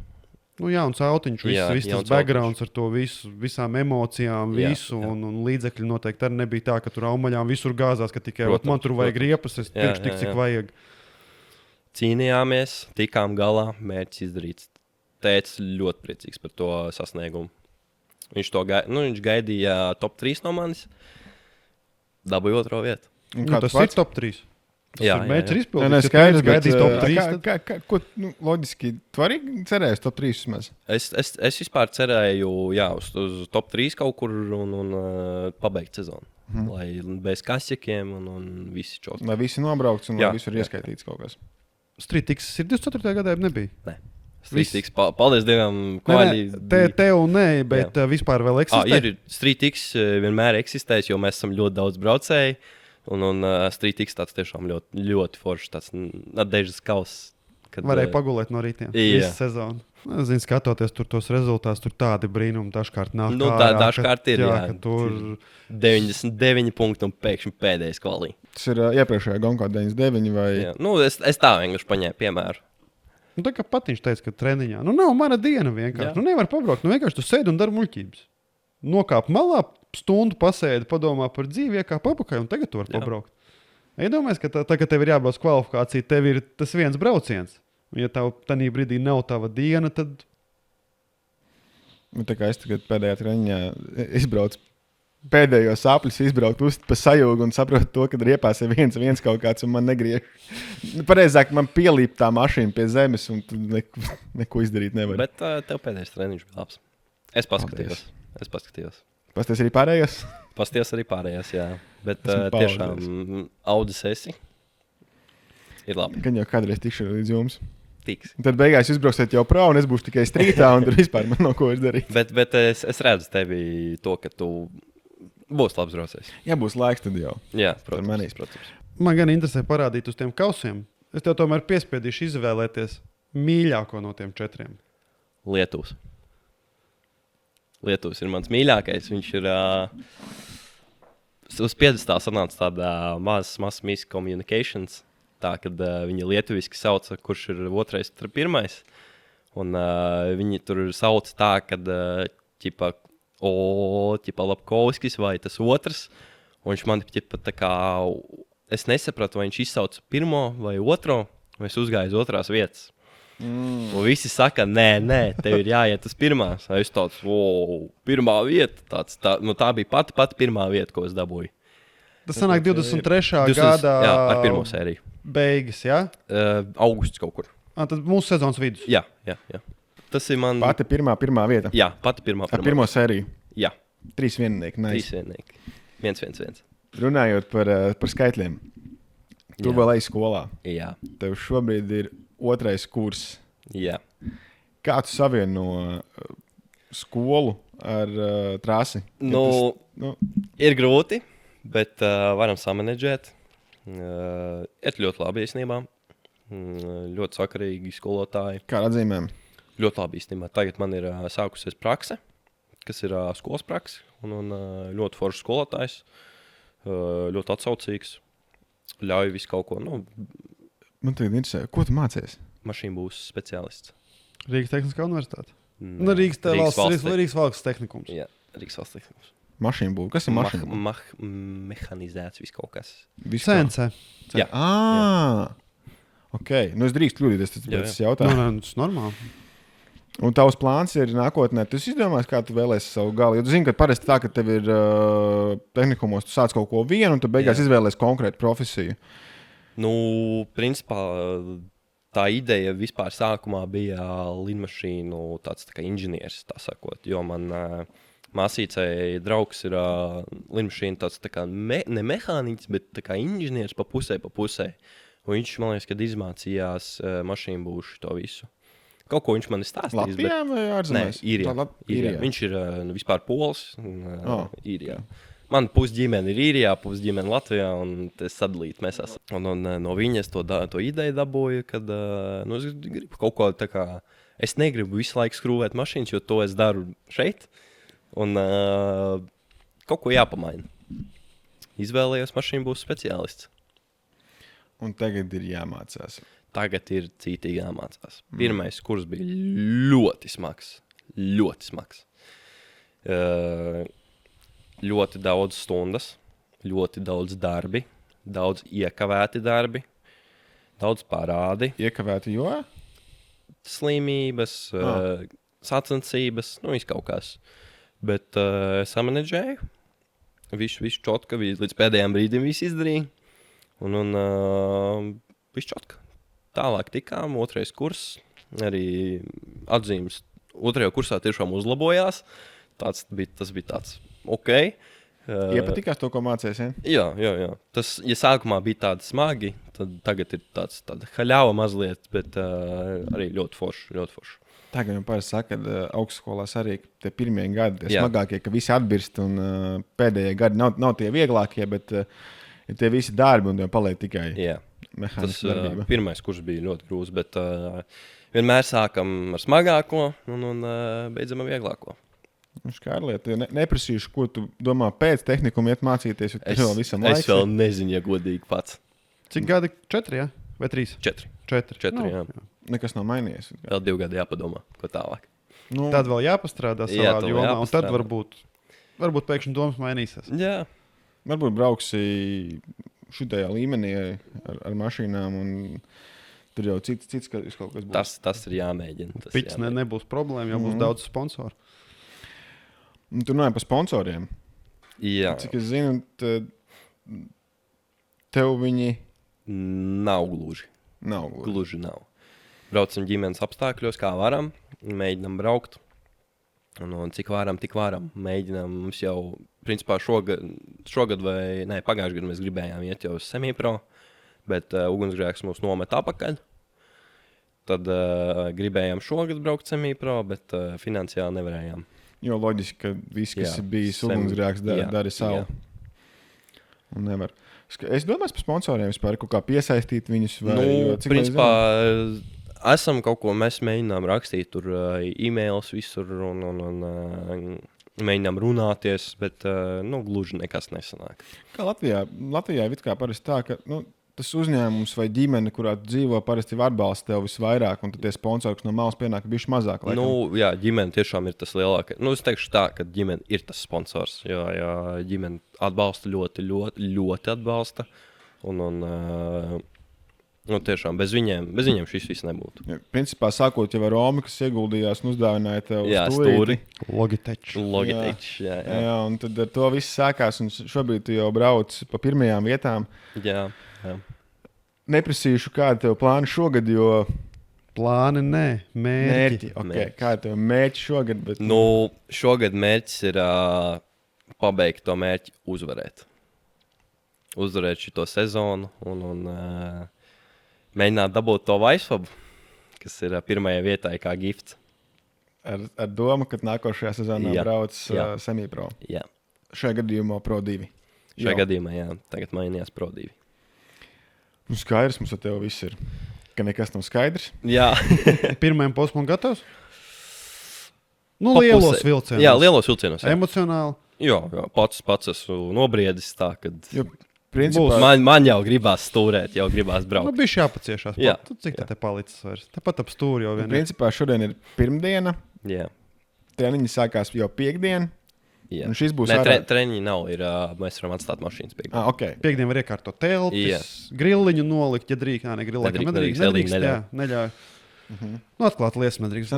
Jauns autiņš, viss tas backgrounds ar to visu, visām emocijām, visu. Un līdzekļi noteikti arī nebija tā, ka tur aumaļām visur gāzās, ka tikai man tur vajag riepas, es pirkšu tik, cik vajag. Cīnījāmies, tikām galā, mērķis izdarīts. Tētis ļoti priecīgs par to sasniegumu. Viņš gaidīja top 3 no manis, dabūja 2. vietu. Tas ir top 3. Jā, mērķis ir izpildīts. Skaidrs, gaidīs top 3. Ko, loģiski, tu arī cerēji top 3 vismaz? Es vispār cerēju, uz top 3 kaut kur un pabeigt sezonu. Lai bez kasjakiem un visi čoski. Lai visi nobraukts un lai visur ieskaitīts kaut kas. Street X ir 24. gadā, nebija? Nē. Street X, paldies Dievam, kvaļi. Tev nē, bet vispār vēl eksistē? Street X vienmēr eksistēs, jo mēs esam ļoti daudz braucēji. Un Street X tāds tiešām ļoti, ļoti foršs, tāds dežas kauss. Varēja pagulēt no rītiem visu sezonu. Es zinu, skatoties tur tos rezultātus, tur tādi brīnumi dažkārt nāk. Dažkārt ir, tur 99 punkti un pēkšņi pēdējais kvalī. Tas ir iepriekšējā Gonkā 99 vai? Jā. Es tā vienkārši paņēmu piemēru. Tā kā Patiņš teica, ka treniņā. Nav mana diena vienkārši. Nevar pabraukt. Vienkārši tu sēdi un dari muļķības. Nokāp malā, stundu pasēdi, padomā par dzīvi, iekāp apakaļ un tagad tu vari pabraukt. Iedomājies, ka tagad tev ir jābrauc kvalifikācija, tev ir tas viens brauciens. Ja tev tajā brīdī nav tava diena, tad... Tā kā es tagad pēdējā treniņā izbraucu pēdējo sapļus, izbraucu pa sajūgu un saprotu to, ka riepās ir viens kaut kāds un man negriež. Pareizāk, man pielīp tā mašīna pie zemes un neko izdarīt nevar. Bet tev pēdējais treniņš bija labs. Es paskatījos. Pasties arī pārējās? Pasties arī pārējās, jā. Bet tiešām Audi sesi ir labi. Gan jau kādreiz tikšu līdz jums. Tiks. Tad beigās jūs brauksiet jau prā un es būšu tikai strītā un tur vispār man nav ko izdarīt. Bet es redzu tevi to, ka tu būsi labs braucējs. Ja būs laiks, tad jau. Jā, protams. Man gan interesē parādīt uz tiem kausiem. Es tev tomēr piespiedīšu izvēlēties mīļāko no tiem 4. Lietuvs ir mans mīļākais. Viņš ir uz piedestāla sanāca tāda mazs miscommunications. Tā, kad viņi lietuviski sauca, kurš ir 2, 1. Un viņi tur sauc tā, kad ķipa Lapkovskis vai tas 2. Un viņš man ķipa tā kā, es nesapratu, vai viņš izsauca 1. vai 2. vai es uzgāju uz 2. vietas. Un visi saka, nē, tev ir jāiet uz 1. Es tāds, 1. vieta. Tā bija pati 1. vieta, ko es dabūju. Tas sanāk 23. gadā. Jā, ar 1. sēriju. Beigas, jā? Augusts kaut kur. Tad mūsu sezonas vidus. Jā. Tas ir man... Pati pirmā vieta. Jā, pati pirmā. Ar 1. sēriju. Jā. 3 viennieki. Nice. 3 viennieki. 1. Runājot par skaitļiem. Tu vēl ej skolā. Jā. Tev šobrīd ir 2. kurs. Jā. Kā tu savieno skolu ar trasi? Ir grūti, bet varam samanedžēt. Ir ļoti labi īstenībā. Ļoti sakarīgi skolotāji. Kā ar atzīmēm? Ļoti labi īstenībā. Tagad man ir sākusies prakse, kas ir skolas prakse. Un ļoti foršs skolotājs. Ļoti atsaucīgs. Ļauj visu kaut ko. Man tagad interesē, ko tu mācies? Mašīnu būs speciālists. Rīgas Tehniskā universitāte. Rīgas valsts tehnikums. Jā, Rīgas valsts tehnikums. Mašīnu būvniecība. Kas ir mašīna? Mehanizēts viss kaut kas. CNC. Jā. Ok. Es drīkstu kļūdīties, tas jautājums. Tas normāli. Un tavs plāns ir nākotnē. Tu izdomāsi, kā tu vēlēsi savu galu. Jo tu zini, ka parasti tā, ka tev ir tehnikumos, tu sāc kaut ko vienu, un tu beigās izvēlēsi konkrētu profesiju. Principā tā ideja vispār sākumā bija lidmašīnu tāds tā kā inženieris, tā sakot. Jo man māsīcei draugs ir lidmašīna tāds tā kā ne mehāniķis, bet tā kā inženieris pa pusē. Un viņš, man liekas, kad izmācījās mašīnu būšu to visu. Kaut ko viņš man ir stāstījis. Latvijā vai ārzemēs? Nē, Īrijā. Viņš ir vispār pols. Īrijā. Man pusģimene ir Īrijā, pusģimene Latvijā, un tas sadalīt mēs esam. Un no viņas to ideju dabūju, kad es gribu kaut ko tā kā, es negribu visu laiku skrūvēt mašīnas, jo to es daru šeit. Un kaut ko jāpamaina. Izvēlējos mašīnu būs speciālists. Un tagad ir jāmācās. tagad ir cītīgi jāmācās. Pirmais kurs bija ļoti smags. Ļoti smags. Ļoti daudz stundas, ļoti daudz darbi, daudz iekavēti darbi, daudz parādi. Iekavēti, jo? Slimības, sacensības, izkaut kas. Bet samanedžēju. Visu čotka, līdz pēdējām brīdim viss izdarīja. Un viss čotka. Tālāk tikām, otrais kurs, arī atzīmes. Otrajā kursā tiešām uzlabojās. Tas bija tāds ok. Iepatikās to, ko mācēs, ja? Jā. Tas, ja sākumā bija tādi smagi, tad tagad ir tāda haļāva mazliet, bet arī ļoti forši. Tagad jau parasti saka, ka augstskolās arī tie pirmie gadi ir smagākie, ka visi atbirst, un pēdējie gadi nav tie vieglākie, bet tie visi darbi un paliek tikai mehāniska darbība. Pirmais kurs bija ļoti grūts, bet vienmēr sākam ar smagāko un beidzam ar vieglāko. Lieta. Neprasīšu, ko tu domā pēc tehnikuma iet mācīties, jo tas vēl visam laiks. Es vēl nezinu, ja godīgi pats. Cik gadi? 4, ja? Vai 3? 4. 4, jā. Nekas nav mainījies. Vēl 2 gadi jāpadomā, ko tālāk. Tad vēl jāpastrādā savā jomā, un tad varbūt pēkšņi domas mainīsies. Jā. Varbūt brauksi šitajā līmenī ar mašīnām, un tur jau cits kaut kas būs. Tas ir jāmēģina. Pits nebūs problēma, jo būs daudz sponsoru. Tu runāji par sponsoriem. Jā. Cik es zinu, tev viņi nav gluži. Gluži nav. Braucam ģimenes apstākļos, kā varam. Mēģinam braukt. Un cik varam, tik varam. Mēģinam, mums jau, principā, šogad vai pagājušajā gadā mēs gribējām iet jau uz semipro, bet ugunsgrēks mūs nomet apakaļ. Tad gribējām šogad braukt semipro, bet finansiāli nevarējām. Jo loģiski, ka viss, kas ir bijis ugunsgrēks, dara savu. Un nevar. Es domāju par sponsoriem vispār, kaut kā piesaistīt viņus. Principā, esam kaut ko, mēs mēģinām rakstīt tur e-mails visur un mēģinām runāties, bet gluži nekas nesanāk. Kā Latvijā it kā parasti tā, ka tas uzņēmums vai ģimene, kurā tu dzīvo, parasti atbalsta tev visvairāk, un tad tie sponsori, kas no malas pienāk, bišķi mazāk. Jā, ģimene tiešām ir tas lielākais. Es teikšu tā, ka ģimene ir tas sponsors, jo ģimene atbalsta ļoti atbalsta, un tiešām bez viņiem šis viss nebūtu. Ja, principā, sākot jau ar Romu, kas ieguldījās un uzdāvināja tev stūri. Logitech. Jā, un tad ar to viss sākās, un šobrīd tu jau brauc pa pirmajām vietām. Jā. Neprasīšu, kāda tev plāna šogad, jo... Plāni, nē, mērķi. Okay. Kāda tev mērķi šogad? Bet... Šogad mērķis ir pabeigt to mērķi uzvarēt. Uzvarēt šito sezonu un mēģināt dabūt to Vaisfabu, kas ir pirmajā vietā kā gifts. Ar domu, ka nākošajā sezonā brauc semipro. Jā. Šajā gadījumā Pro 2. Šajā gadījumā, jā. Tagad mainījās Pro 2. Skaidrs, mums ar tevi viss ir. Ka nekas nav skaidrs. Jā. Pirmajam posmam gatavs? Lielos vilcienos. Jā, lielos vilcienos. Emocionāli. Jā, pats esmu nobriedis tā, kad... Principā... Man jau gribās stūrēt, jau gribās braukt. Bija jāpaciešās. Cik tā te palicis vairs? Tāpat ap stūri jau vien. Principā šodien ir pirmdiena. Jā. Treniņi sākās jau piekdien. Jā. Un šis būs treniņi nav, mēs varam atstāt mašīnas piekdien. Okay. Piekdien var iekārtot teltis, grilliņu nolikt, ja drīk. Jā, nedrīkst. Neļauj. Atklāt liesmu nedrīkst.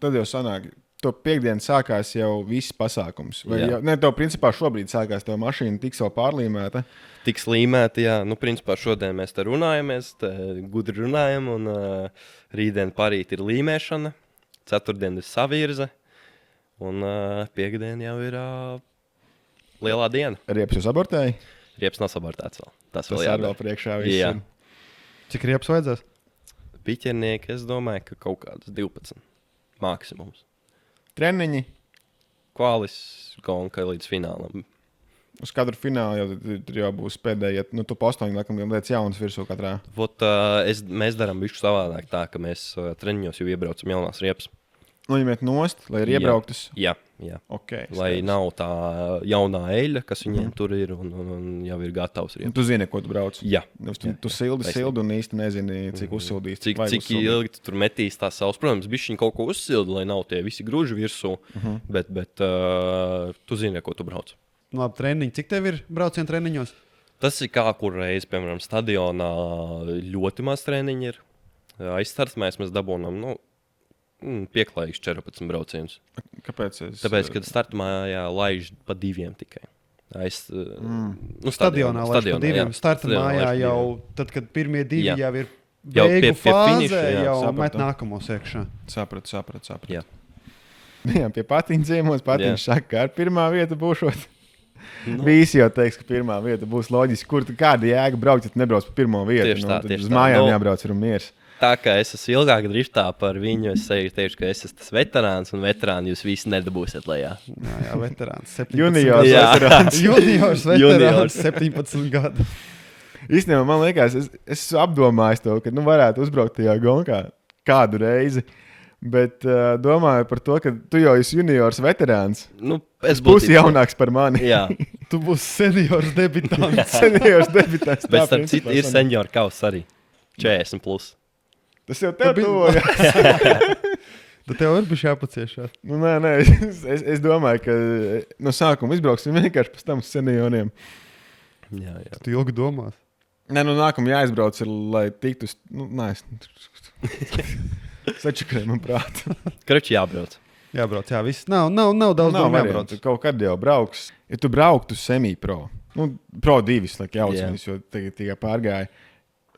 Tad jau sanāk, to piekdienu sākās jau viss pasākums. Tev principā šobrīd sākās tev mašīna tiks vēl pārlīmēta. Tiks līmēta, jā. Principā šodien mēs te runājamies, gudri runājam, un rītdien parīt ir līmēšana, ceturtdien ir savirze. Un piekdien jau ir lielā diena. Riepas jūs abortēji? Riepas nav sabortēts vēl. Tas vēl jādara. Vēl priekšā viss. Jā. Cik riepas vajadzēs? Piķernieki, es domāju, ka kaut kādas 12 maksimums. Treniņi? Kvalis, gonka līdz finālam. Uz katru finālu jau būs pēdējie, tu postoņi, laikam, lietas jaunas virsū katrā. Mēs darām bišķi savādāk tā, ka mēs treniņos jau iebraucam jaunās riepas. Noņemiet nost, lai ir iebrauktas. Jā. jā. Okay, Lai nav tā jaunā eļļa, kas viņiem tur ir un jau ir gatavs. Tu zini, ko tu brauc. Jā. Tu sildi un īsti nezini, cik uzsildīs. Cik ilgi tu tur metīs tās savas. Protams, bišķiņ kaut ko uzsildi, lai nav tie visi gruži virsū, bet tu zini, ko tu brauc. Labi, treniņi. Cik tev ir braucienu treniņos? Tas ir kā kur reiz, piemēram, stadionā ļoti maz treniņi ir. Aizstarts mēs dabūnam, pieklājīgs 14 braucienus. Kāpēc? Tāpēc, kad startmājā laiž pa 2 tikai. Stadionā laiž pa 2. Startmājā jau, tad, kad pirmie 2 jau ir Jau beigu pie fāzē, finiša, jau sapratu. met nākamos iekšā. Sapratu. Jā. Jā, pie patiņa ciemos patiņš saka, ka ar pirmā vieta būšot. Visi jau teiks, ka pirmā vieta būs loģiski. Kur kāda jēga braukt, ja tu nebrauc pa pirmo vietu? Tieši tā, tieši uz tā. mājām jābrauc ir un miers. Tā kā es esmu ilgāk driftā par viņu, es teikšu, ka es esmu tas veterāns, un veterāni jūs visi nedabūsiet lejā. Jā, veterāns. 17 Juniors Jā. veterāns. Juniors veterāns, 17 gadu. Īstenībā man liekas, es esmu apdomājis to, ka varētu uzbraukt tajā gonkā kādu reizi. Bet domāju par to, ka tu jau esi juniors veterāns. Es būsi jaunāks par mani. Jā, Tu būsi seniors debitants. Seniors debitants. bet starp citu ir senjora kaus arī. 40 plus. Tas jau tev tuvojas. Tad tev ir bišķi jāpaciešās. Nē, es domāju, ka no sākuma izbrauksim vienkārši pēc tam senioriem. Jā. Tu ilgi domās. Nē, nākamā jāizbrauc, lai tiktu uz... Sačakrē man prātā. Krači jābrauc. Jābrauc, jā, viss. Nav daudz domu jābrauc. Tu kaut kad jau brauks. Ja tu brauktu semi-pro, pro 2, lai jaucams, jo tikai pārgāja.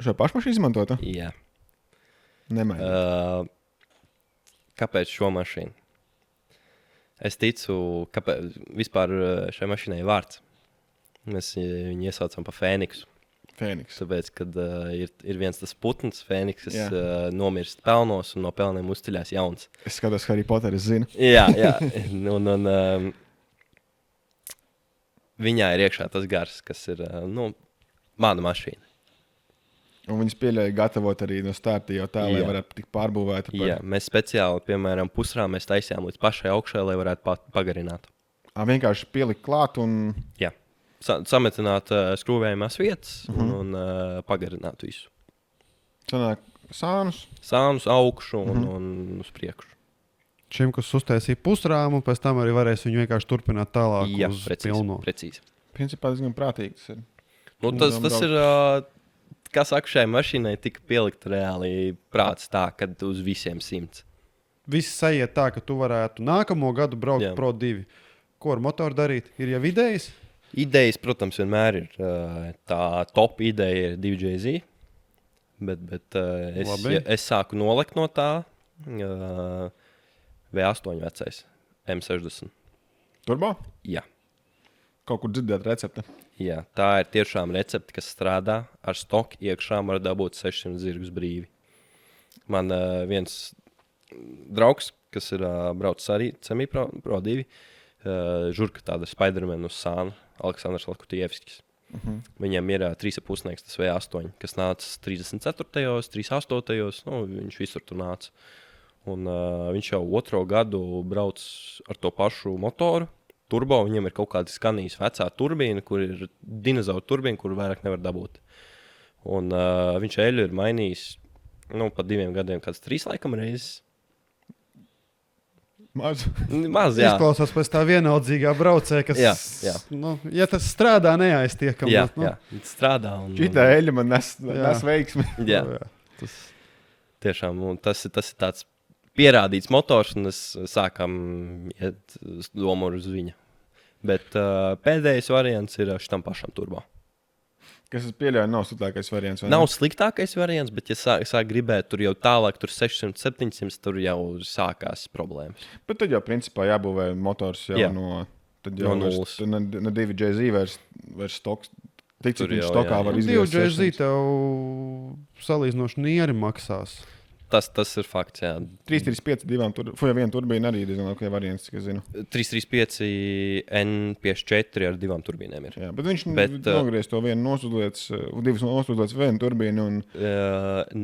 Šo pašmašīnu izmantota? Jā. Nemainīt. Kāpēc šo mašīnu? Es ticu, kāpēc vispār šai mašīnai ir vārds. Mēs viņu iesaucam pa Fēniksu. Fēniks. Tāpēc, kad ir viens tas putns, Fēniks, kas nomirst pelnos un no pelniem uzceļās jauns. Es skatos, Harry Potter, es zinu. Jā. Un viņā ir iekšā tas gars, kas ir mana mašīna. Un viņas pieļauja gatavot arī no starta jau tā, lai varētu tikt pārbūvēta. Jā, mēs speciāli, piemēram, pusrā mēs taisījām līdz pašai augšai, lai varētu pagarināt. Vienkārši pielikt klāt un... Jā. Sametināt skrūvējumās vietas un pagarināt visu. Sanāk sānus. Sānus augšu un uz priekšu. Šim, kas uztaisīja pusrāmu, pēc tam arī varēs viņu vienkārši turpināt tālāk uz pilno. Precīzi. Principā diezgan prātīgi tas ir. Tas ir, kā saka, šai mašīnai tika pielikt reāli prāts tā, kad uz visiem 100. Viss sajiet tā, ka tu varētu nākamo gadu braukt Pro 2. Ko ar motoru darīt? Ir jau idejas? Idejas, protams, vienmēr ir. Tā top ideja ir 2JZ, bet es sāku nolikt no tā V8 vecais, M60. Turbo? Jā. Kaut kur dzirdēt recepti. Jā, tā ir tiešām recepte, kas strādā ar stoku iekšā, var dabūt 600 zirgus brīvi. Man viens draugs, kas ir braucis arī semi-pro 2, žurka tāda Spiderman uz sāna, Aleksandrs Lakutievskis. Viņam ir 3,5 tas V8, kas nāca 34. 38. Viņš visur tur nāca. Un viņš jau 2. gadu brauc ar to pašu motoru. Turbo, viņam ir kaut kāda Skanijas vecā turbīna, kur ir dinozauru turbīna, kur vairāk nevar dabūt. Un viņš eļu ir mainījis pa 2 gadiem, kāds 3 laikam reizes. Maz, jā. Izklausās pēc tā vienaldzīgā braucēja, kas, ja tas strādā, neaiztiekam. Jā, strādā. Šitā eļa man nes veiksmi. Jā. Tiešām, tas ir tāds pierādīts motors, un es sākam iet domu uz viņa. Bet pēdējais variants ir šitam pašam turbo. Kas es pieļauju, nav sliktākais variants. Nav sliktākais variants, bet, ja sāk gribēt tur jau tālāk, tur 600, 700, tur jau sākās problēmas. Bet tad jau principā jābūvē motors jau no nulles. Ne 2JZ vairs stoks. Tik cik viņš stokā var izgriezt 2JZ tev salīdzinoši nieri maksās. Tas ir fakts, jā. 335 viena turbīna arī diezgan ok variants, cik es zinu. 335 N54 ar 2 turbīnēm ir. Jā, bet viņš nogriez to vienu nosūdlietas, 2 nosūdlietas vienu turbīnu un...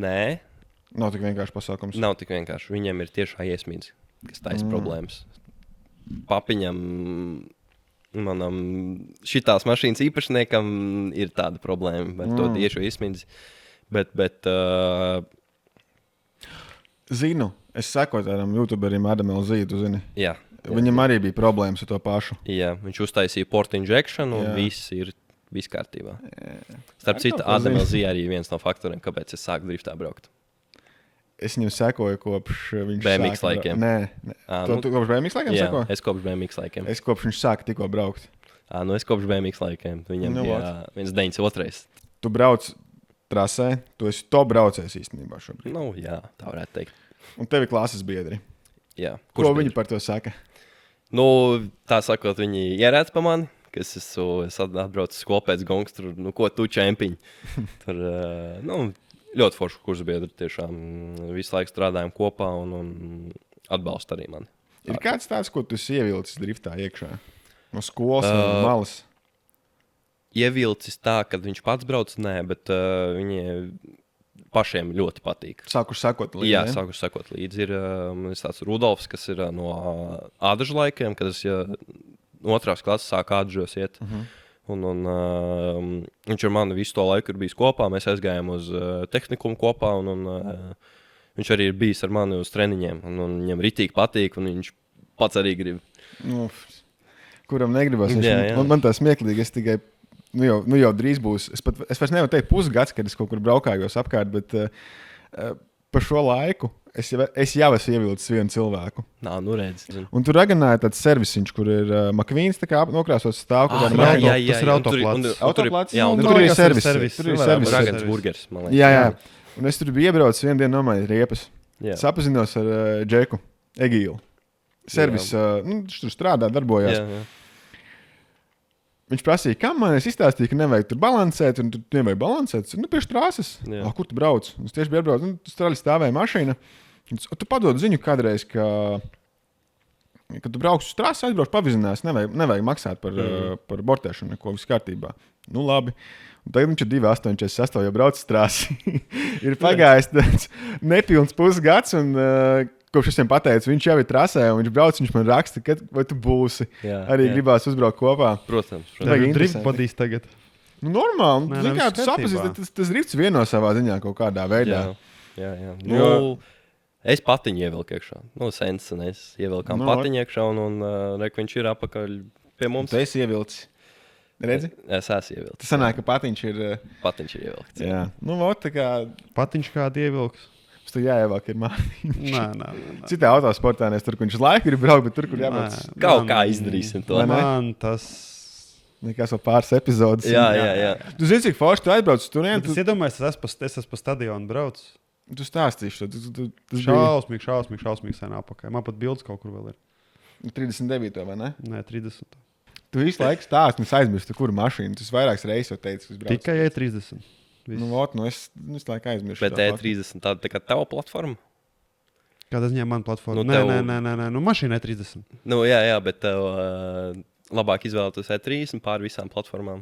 Nē. Nav tik vienkārši pasākums. Nav tik vienkārši. Viņiem ir tiešā iesmīdz, kas taisa problēmas. papiņam, manam šitās mašīnas īpašniekam ir tāda problēma ar to tiešu izsmidzi. Bet Zinu, es sekoju tādam YouTuberim Adamam Zīdu, zini. jā. Viņam arī bija problēmas ar to pašu. Jā, viņš uztaisīja port injection un Jā. viss kārtībā. Starp citu, kaut ko zinu. Adams arī viens no faktoriem, kāpēc es sāku driftā braukt. Es viņam sekoju kopš viņš BMX sāka laikiem. Nē. Nu, Tu kopš BMX laikiem jā, sekoju? es kopš BMX laikiem. Es kopš viņš sāka tikko braukt. Es kopš BMX laikiem. Viņam Nu, bija 192. Tu brauc trasē, tu esi top braucējs īstenībā šobrīd. Nu, jā, tā varētu teikt. Un tev ir klases biedri. Jā. Ko viņi par to saka? Nu, tā sakot, viņi ierēc pa mani, ka es atbraucu skolu pēc gongas, tur, ko tu čempiņi. Tur, ļoti forši kursbiedri, tiešām visu laiku strādājam kopā un atbalsta arī mani. Ir kāds tāds, ko tu esi ievilcis driftā iekšā? No skolas vai malas? Ievilcis tā, ka viņš pats brauc, nē, bet viņi pašiem ļoti patīk. Sākuši sekot līdzi. Jā, sākuši sekot līdzi. Ir tāds Rudolfs, kas ir no ādažu laikiem, kad es 2. klases sāku ādažos iet. Viņš ar mani visu to laiku ir bijis kopā. Mēs aizgājām uz tehnikumu kopā. Viņš arī ir bijis ar mani uz treniņiem. Viņam ritīgi patīk, un viņš pats arī grib. Nu, kuram negribas? Jā. Man tā smieklīgi, es tikai. Nu jau drīz būs. Es vairs nevaru teikt pusgads, kad es kaut kur braukājos apkārt, bet par šo laiku es jau esmu ievilcis vienu cilvēku. Nu redz. Un tur Raganā ir tāds servisiņš, kur ir Makvīns nokrāsots stāv. Jā, tas ir autoplats. Autoplats? Jā, un tur ir servis. Tur ir servis. Ragans burgers, man liekas. Jā. Un es tur biju iebraucis vienu dienu nomainīt riepas. Jā. Sapazinos ar Džeku Egīlu. Servis, viņš tur strādā, darbojās. Jā. Viņš prasīja, kam man es izstāstīju, ka nevajag tur balansēt, un tur nevajag balansēt. Pie trāsas. Kur tu brauc? Es tieši biju atbraucis, tur straļi stāvēja mašīna. Tu padod ziņu kādreiz, ka tu brauks uz trāsu, aizbrauc pavizinās, nevajag maksāt par bortēšanu, neko viss kārtībā. Nu labi. Un tagad viņš ir 2,848, jau brauc uz trāsu. Ir pagājis nepilns pusgads, un kopš es viņam pateicu, viņš jau ir trasē, un viņš brauc, viņš man raksta, vai tu būsi. Arī gribās uzbraukt kopā. Protams. Drift badīs tagad. Nu, normāli. Nē, Zini, kā tu sapazīsti, tas drifts vieno savā ziņā kaut kādā veidā. Jā. Es patiņu ievilku iekšā. Sens un es ievilkām patiņu iekšā, un viņš ir apakaļ pie mums. Tu esi ievilcis. Redzi? Es esmu ievilcis. Tas sanāk, ka patiņš ir... Patiņš ir ievilkts. Jā. Nu, tā kā... Patiņš kādu ievilks. Tur jāievelk ir mājiņš. Nē. Citā autosportā nes tur, kur viņš laiku ir braukt, bet tur, kur jābrauc. Kaut kā izdarīsim to. Man tas... Nekas vēl pāris epizodes. Jā. Tu zini, cik forši tu aizbrauc uz turieni? Es iedomājos, es esmu pa stadionu brauc. Tu stāstīši to. Šausmīgi sen apakaļ. Man pat bildes kaut kur vēl ir. 39. vai ne? Nē, 30. Tu visu laiku stāsti, un es aizmirstu, kuru mašīnu. Tu vairākas reizes jau teici, ka brauc. Tikai E30. Es laiku aizmirstu. Bet E30 tāda tā kā tava platforma? Kādā ziņā man platforma? Nu, Nē. Mašīna E30. Jā, bet tev labāk izvēlēties E30 pār visām platformām.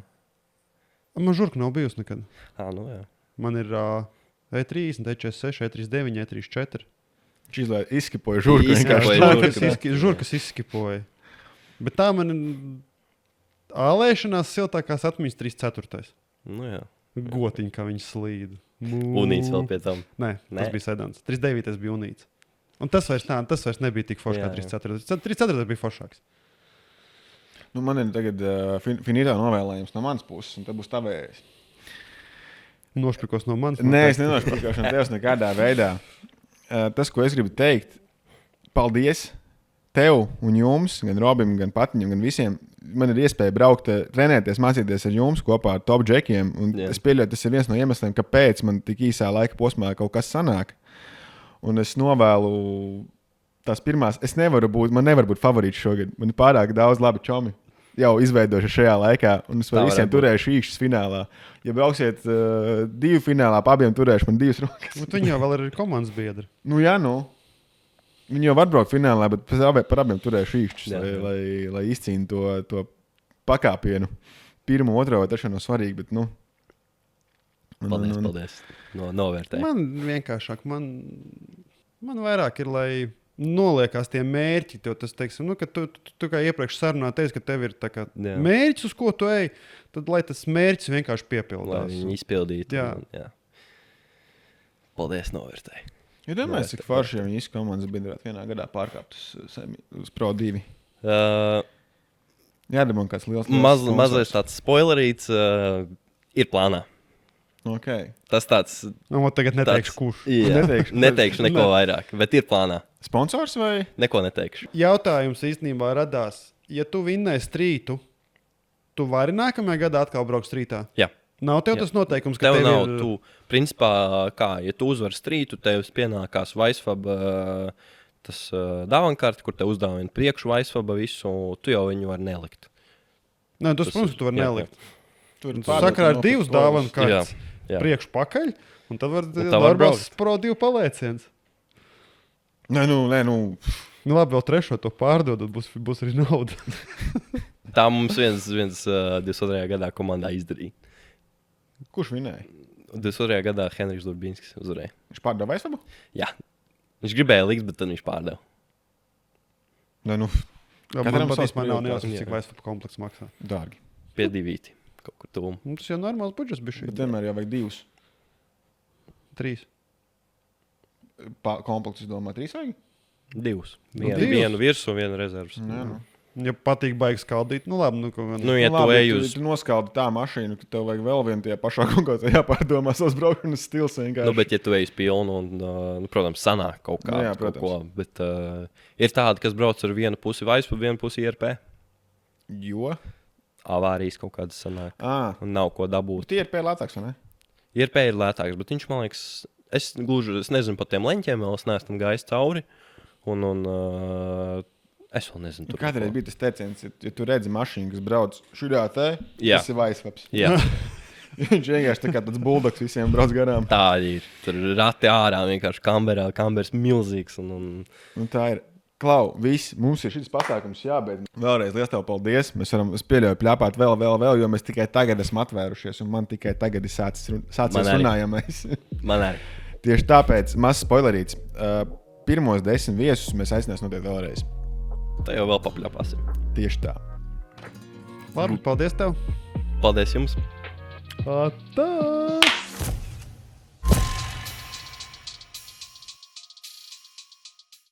Man žurka nav bijusi nekad. Jā. Man ir E30, E46, E39, E34. Viņš izskipoja žurku. Žurkas izskipoja. Bet tā man ālēšanās siltākās atmiņas 3/4. Jā. Gotiņa, kā viņi slīd. Unīts vēl pie tam. Nē, tas bija sedans. 39. bija unīts. Un tas vairs nebija tik foršs kā 3/4. 3/4 bija foršāks. Nu, man ir tagad finītā novēlējums no manas puses, un tad būs tavējais. Nošpikos no manas? Nē, es nenošpikošu no tevis nekādā veidā. Tas, ko es gribu teikt, paldies tev un jums, gan Robim, gan Patiņam, gan visiem. Man ir iespēja braukt, trenēties, mācīties ar jums kopā ar top džekiem. Es pieļauju, tas ir viens no iemesliem, kāpēc man tik īsā laika posmā kaut kas sanāk. Un es novēlu tās pirmās. Man nevar būt favorīts šogad. Man ir pārāk daudz labi čomi jau izveidojuši šajā laikā. Un es varu visiem turēšu īkšķis finālā. Ja brauksiet 2 finālā, pa abiem turēšu man 2 rokas. Viņi jau vēl ir komandas biedri. Viņi jau var braukt finālā, bet par abiem turēšu īkšķus, lai izcīnītu to pakāpienu. Pirmo, otro vai trešo nav svarīgi, bet Paldies. Novērtēju. Man vienkāršāk, man vairāk ir, lai noliekās tie mērķi, tev tas, teiksim, nu, ka tu kā iepriekš sarunā teici, ka tev ir tā kā Jā. mērķis, uz ko tu ej, tad lai tas mērķis vienkārši Lai piepildās. viņi izpildītu. Jā. Jā. Paldies, novērtēji. Ja domāju, cik forši, ja viņi visu komandas biedrāt vienā gadā pārkāpt uz Pro 2. Jādabūn kāds liels Mazliet tāds spoilerīts ir plānā. Okay. Tas tāds. Nu, tagad neteikšu, kurš. Jā, neteikšu neko vairāk, bet ir plānā. Sponsors vai? Neko neteikšu. Jautājums īstenībā radās, ja tu vinnēji strītu, tu vari nākamajā gadā atkal braukt strītā? Jā. Nav tev tas noteikums, ka tev nav. ir... Tu, principā, ja tu uzvari strītu, tev pienākās Vaisfab tas dāvankārti, kur tev uzdāvina priekšu Vaisfaba visu, tu jau viņu vari nelikt. Nē, tas, protams, tu vari nelikt. Tur Tu sakarā ar 2 dāvankārtas Jā. priekšu pakaļ, un tad var var braukt Pro 2 palieciens. Nē, nu. Nu labi, vēl trešo to pārdodot, būs arī nauda. Tā mums viens 22. gadā komandā izdarīja. Kurš vinēja? 22. gadā Henrijs Durbīnskis uzvarēja. Viņš pārdeva Vaisfabu? Jā. Viņš gribēja likt, bet tad viņš pārdeva. Nē, nu. Man Katram patīk, savs man nav prioritātes. nejausmas, cik Vaisfaba komplekss maksā. Dārgi. Pie 2. Kaut kur tuvu. Nu, tas jau normāls budžets bija Bet šī. vienmēr jau vajag 2 3. komplektus, domāju, 3 vajag? 2. divus? Vienu virsmu, vienu rezervus. Nē, nu. Ja patīk baigi skaldīt, nu labi. Nu, ja tu labi, ej uz. Tu noskaldi tā mašīnu, ka tev vajag vēl vienu tajā pašā konkursā jāpārdomā savs braukšanas stils vienkārši. Nu, bet, ja tu ej uz pilnu, un, protams, sanāk kaut kā. Nu, jā, kaut protams. ko, bet ir tādi, kas brauc ar vienu pusi Vaisfabu, vienu pusi IRP. Jo? Avārijas kaut kādas sanāk. Un nav ko dabūt. Tie ir pie lētāks, vai ne? IRP ir lētāks, bet viņš, man liekas, es nezinu par tiem leņķiem, vēl es neesmu gājis cauri. Un es vēl nezinu. tur Kādreiz neko. bija tas teiciens, ja tu redzi mašīnu, kas brauc šurā te, Jā. tas ir Vaisfabs. Jā, Viņš vienkārši tā kā tāds buldogs visiem brauc garām. tā ir. Tur ir rati ārā, vienkārši kambers milzīgs. Un tā ir. Klau, viss, mums ir šis pasākums jābeidz. Vēlreiz liels tev paldies. Mēs varam, es pieļauju, pļāpāt vēl, jo mēs tikai tagad esam atvērušies, un man tikai tagad ir sācies Man arī. runājamais. Man arī. Tieši tāpēc mazs spoilerīts. Pirmos 10 viesus mēs aicināsim noteikti vēlreiz. Tā jau vēl papļāpāsim. Tieši tā. Labi, paldies tev. Paldies jums! Atā!